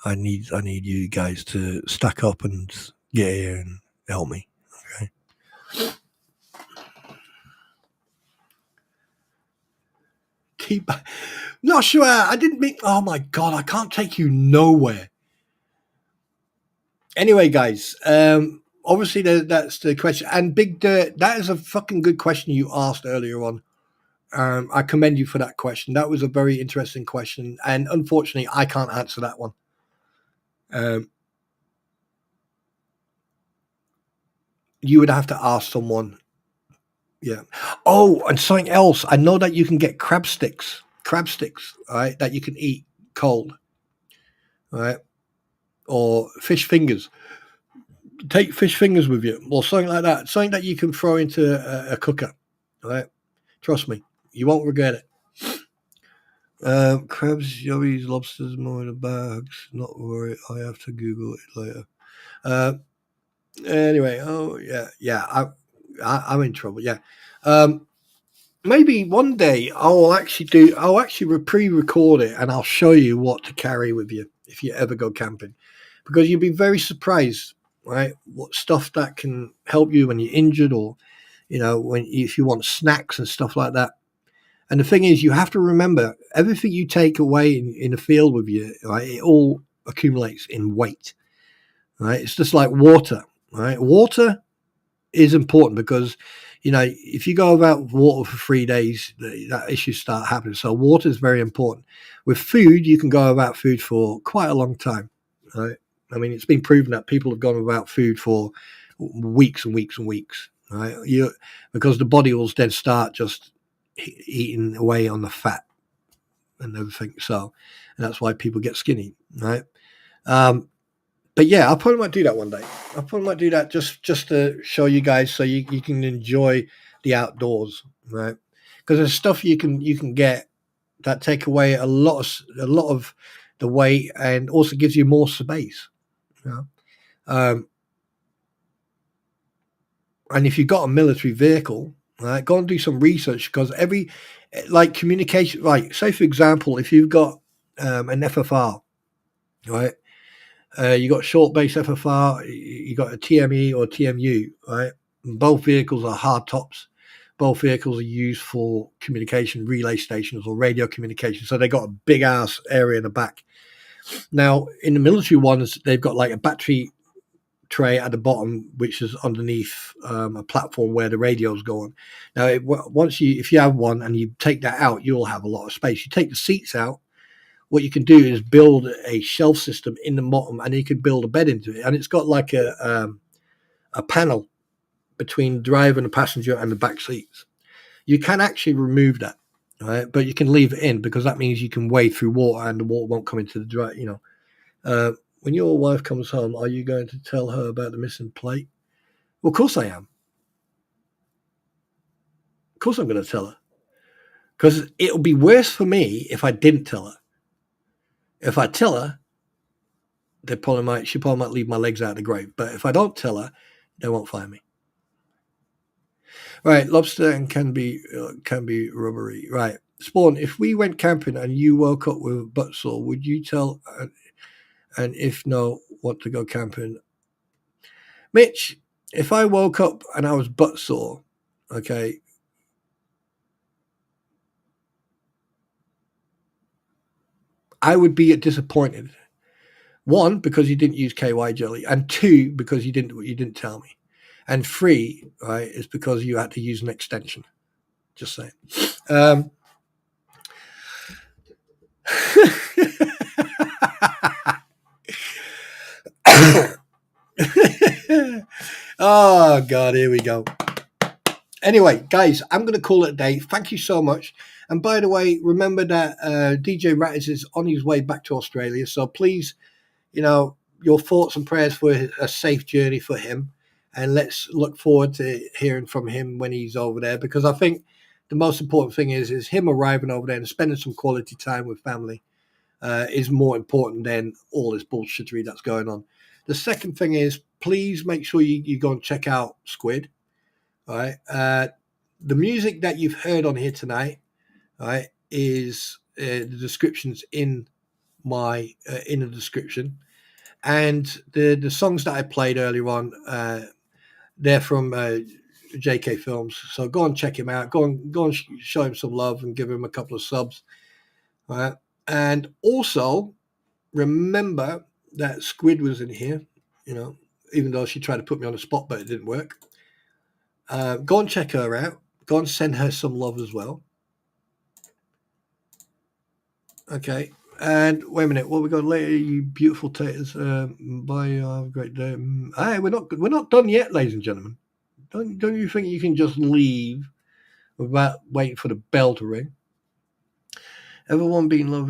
I need you guys to stack up and get here and help me, okay? Not sure. I didn't mean. Oh my god! I can't take you nowhere. Anyway, guys. Obviously, that's the question. And Big Dirt, that is a fucking good question you asked earlier on. I commend you for that question. That was a very interesting question, and unfortunately, I can't answer that one. You would have to ask someone. Yeah. Oh, and something else. I know that you can get crab sticks, all right, that you can eat cold, all right, or fish fingers. Take fish fingers with you, or something like that. Something that you can throw into a cooker, all right. Trust me, you won't regret it. Crabs, yummies, lobsters, more in the bags. Not worry, I have to Google it later. Anyway, I'm in trouble. Yeah. Maybe one day I'll actually pre-record it and I'll show you what to carry with you if you ever go camping, because you'll be very surprised, right? What stuff that can help you when you're injured, or if you want snacks and stuff like that. And the thing is, you have to remember, everything you take away in the field with you, right? It all accumulates in weight, right? It's just like water, right? Water is important because, if you go without water for 3 days, that issues start happening. So water is very important. With food, you can go without food for quite a long time, right? I mean, it's been proven that people have gone without food for weeks and weeks and weeks, right? Because the body will then start just eating away on the fat and everything. So, and that's why people get skinny, right? But yeah, I probably might do that one day. I probably might do that just to show you guys, so you can enjoy the outdoors, right? Because there's stuff you can get that take away a lot of the weight, and also gives you more space. And if you've got a military vehicle, right, go and do some research, because communication, right? Say for example, if you've got an FFR, right? You got short base FFR, you got a TME or TMU, right? And both vehicles are hard tops. Both vehicles are used for communication relay stations or radio communication. So they got a big ass area in the back. Now, in the military ones, they've got like a battery tray at the bottom, which is underneath a platform where the radios go on. Now, if you have one and you take that out, you'll have a lot of space. You take the seats out, what you can do is build a shelf system in the bottom, and you can build a bed into it. And it's got like a panel between the driver and the passenger and the back seats. You can actually remove that, right? But you can leave it in, because that means you can wade through water and the water won't come into the drive. When your wife comes home, are you going to tell her about the missing plate? Well, of course I am. Of course I'm going to tell her, because it'll be worse for me if I didn't tell her. If I tell her, she probably might leave my legs out of the grave. But if I don't tell her, they won't find me. Right, lobster and can be rubbery. Right, Spawn. If we went camping and you woke up with a butt sore, would you tell? And if no, want to go camping? Mitch, if I woke up and I was butt sore, okay, I would be disappointed. One, because you didn't use KY jelly, and two, because you didn't tell me, and three, right, is because you had to use an extension. Just saying. Oh God, here we go. Anyway, guys, I'm going to call it a day. Thank you so much. And by the way, remember that DJ Rattis is on his way back to Australia. So please, your thoughts and prayers for a safe journey for him. And let's look forward to hearing from him when he's over there, because I think the most important thing is him arriving over there and spending some quality time with family is more important than all this bullshittery that's going on. The second thing is, please make sure you go and check out Squid. All right. The music that you've heard on here tonight, right, is the descriptions in the description, and the songs that I played earlier on, they're from JK Films. So go and check him out. Go and show him some love and give him a couple of subs. All right. And also remember that Squid was in here, even though she tried to put me on the spot, but it didn't work. Go and check her out. Go and send her some love as well. Okay. And wait a minute, what we got later? You beautiful taters. Bye. Have a great day. Hey, we're not done yet, ladies and gentlemen. Don't you think you can just leave without waiting for the bell to ring? Everyone be in love.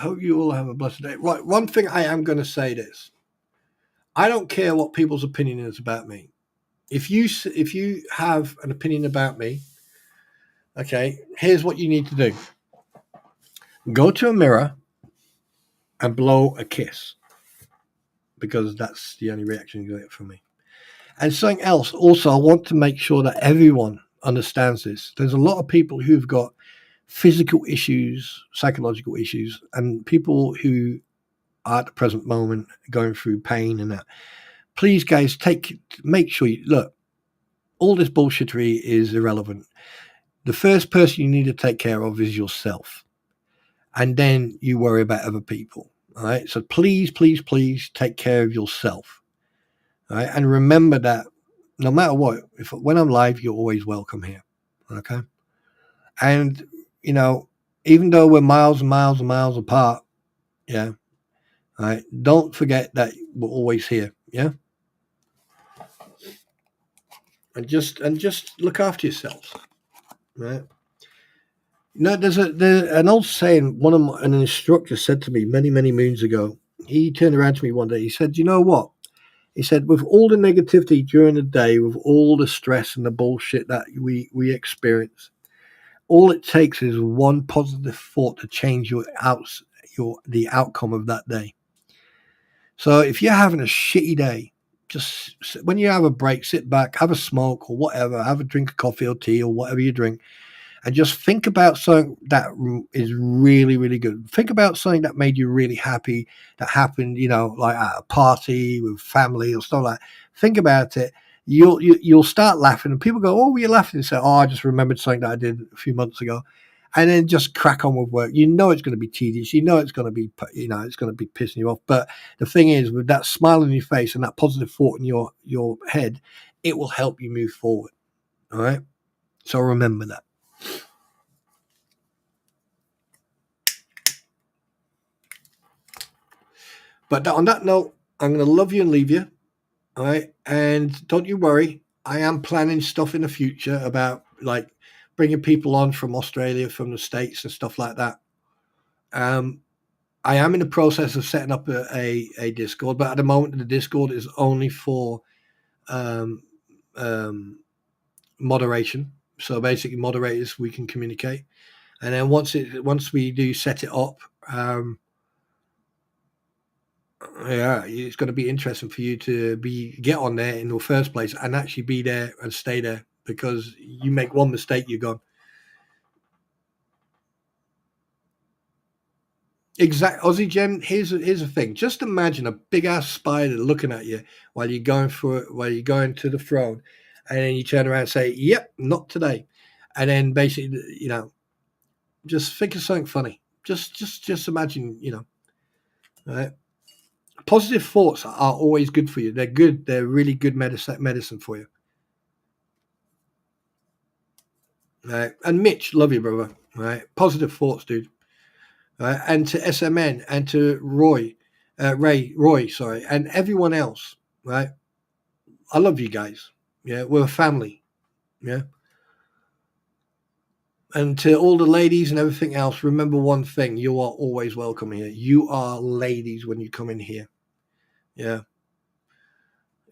Hope you all have a blessed day. Right. One thing I am going to say this. I don't care what people's opinion is about me. If you have an opinion about me, okay, here's what you need to do. go to a mirror and blow a kiss, because that's the only reaction you get from me. And something else, also, I want to make sure that everyone understands this. There's a lot of people who've got physical issues, psychological issues, and people who are at the present moment going through pain and that. Please, guys, make sure you look. All this bullshittery is irrelevant. The first person you need to take care of is yourself, and then you worry about other people. All right. So please, please, please take care of yourself. All right. And remember that no matter what, when I'm live, you're always welcome here. Okay. And, you know, even though we're miles and miles and miles apart, yeah. All right. Don't forget that we're always here. Yeah. And just look after yourselves. Right. You know, there's an old saying. An instructor said to me many, many moons ago. He turned around to me one day. He said, "You know what?" He said, "With all the negativity during the day, with all the stress and the bullshit that we experience, all it takes is one positive thought to change the outcome of that day. So if you're having a shitty day, just when you have a break, sit back, have a smoke or whatever, have a drink of coffee or tea or whatever you drink, and just think about something that is really, really good. Think about something that made you really happy, that happened, you know, like at a party with family or stuff like that. Think about it. You'll start laughing, and people go, "Oh, were you laughing?" And say, "Oh, I just remembered something that I did a few months ago," and then just crack on with work. You know it's going to be tedious. You know it's going to be, it's going to be pissing you off. But the thing is, with that smile on your face and that positive thought in your head, it will help you move forward. All right. So remember that. But on that note, I'm going to love you and leave you. All right. And don't you worry. I am planning stuff in the future about like bringing people on from Australia, from the States and stuff like that. I am in the process of setting up a Discord, but at the moment the Discord is only for moderation. So basically moderators, we can communicate. And then once we do set it up, yeah, it's going to be interesting for you to get on there in the first place and actually be there and stay there, because you make one mistake, you're gone. Exact Aussie Gem. Here's the thing. Just imagine a big ass spider looking at you while you're going to the throne, and then you turn around and say, "Yep, not today," and then basically, just think of something funny. Just imagine, right? Positive thoughts are always good for you. They're good. They're really good medicine for you. Right? And Mitch, love you, brother. Right? Positive thoughts, dude. Right? And to SMN and to Roy, sorry, and everyone else. Right? I love you guys. Yeah, we're a family. Yeah. And to all the ladies and everything else, remember one thing: you are always welcome here. You are ladies when you come in here. Yeah.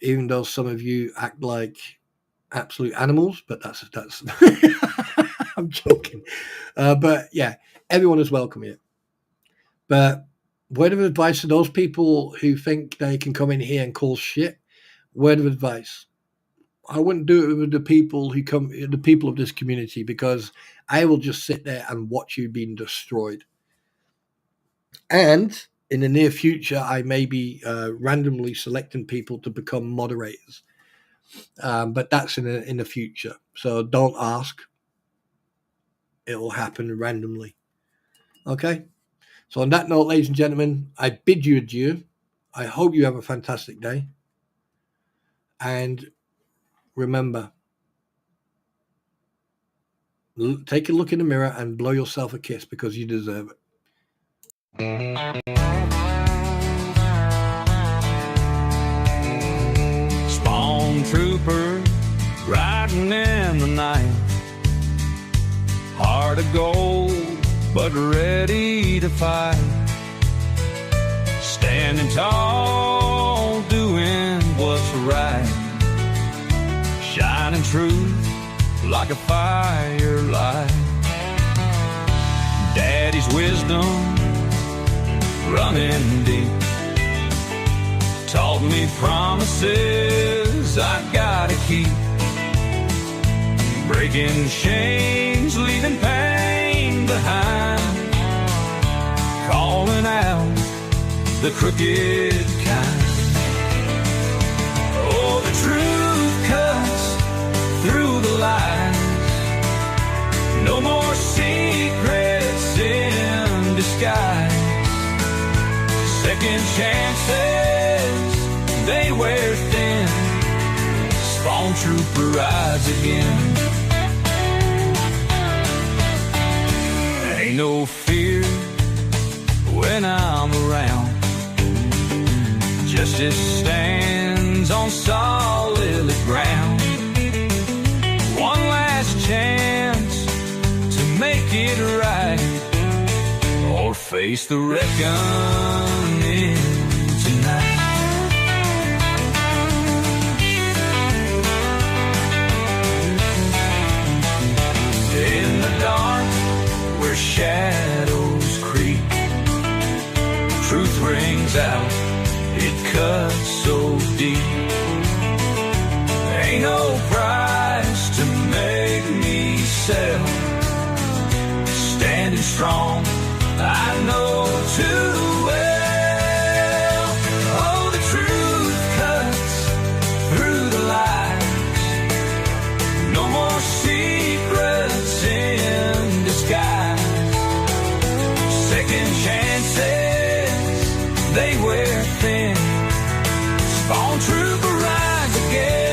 Even though some of you act like absolute animals, but that's I'm joking. But yeah, everyone is welcome here. But word of advice to those people who think they can come in here and call shit, word of advice: I wouldn't do it with the people the people of this community, because I will just sit there and watch you being destroyed. And in the near future, I may be randomly selecting people to become moderators. But that's in the future. So don't ask. It will happen randomly. Okay? So on that note, ladies and gentlemen, I bid you adieu. I hope you have a fantastic day. And remember, take a look in the mirror and blow yourself a kiss, because you deserve it. Spawn trooper riding in the night, heart of gold but ready to fight, standing tall, doing what's right, shining truth like a firelight. Daddy's wisdom running deep. Taught me promises I gotta keep. Breaking chains, leaving pain behind. Calling out the crooked kind. Oh, the truth cuts through the lies. No more secrets in disguise. Second chances, they wear thin. Spawn trooper rides again. Ain't no fear when I'm around. Justice stands on solid ground. One last chance to make it right, or face the reckoning tonight. In the dark, where shadows creep, truth rings out, it cuts so deep. Ain't no price to make me sell. Standing strong, I know too well. Oh, the truth cuts through the lies. No more secrets in disguise. Second chances, they wear thin. Spawn trooper rides again.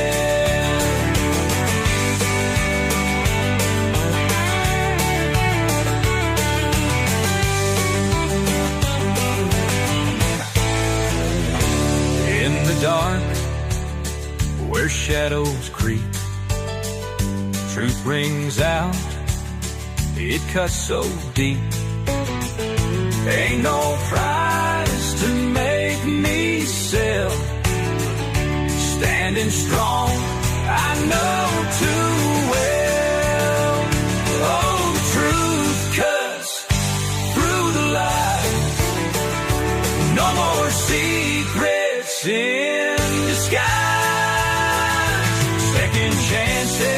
In the dark, where shadows creep, truth rings out, it cuts so deep. Ain't no price to make me sell. Standing strong, I know too well. Oh, the truth cuts through the lies. No more secrets in disguise. Second chances,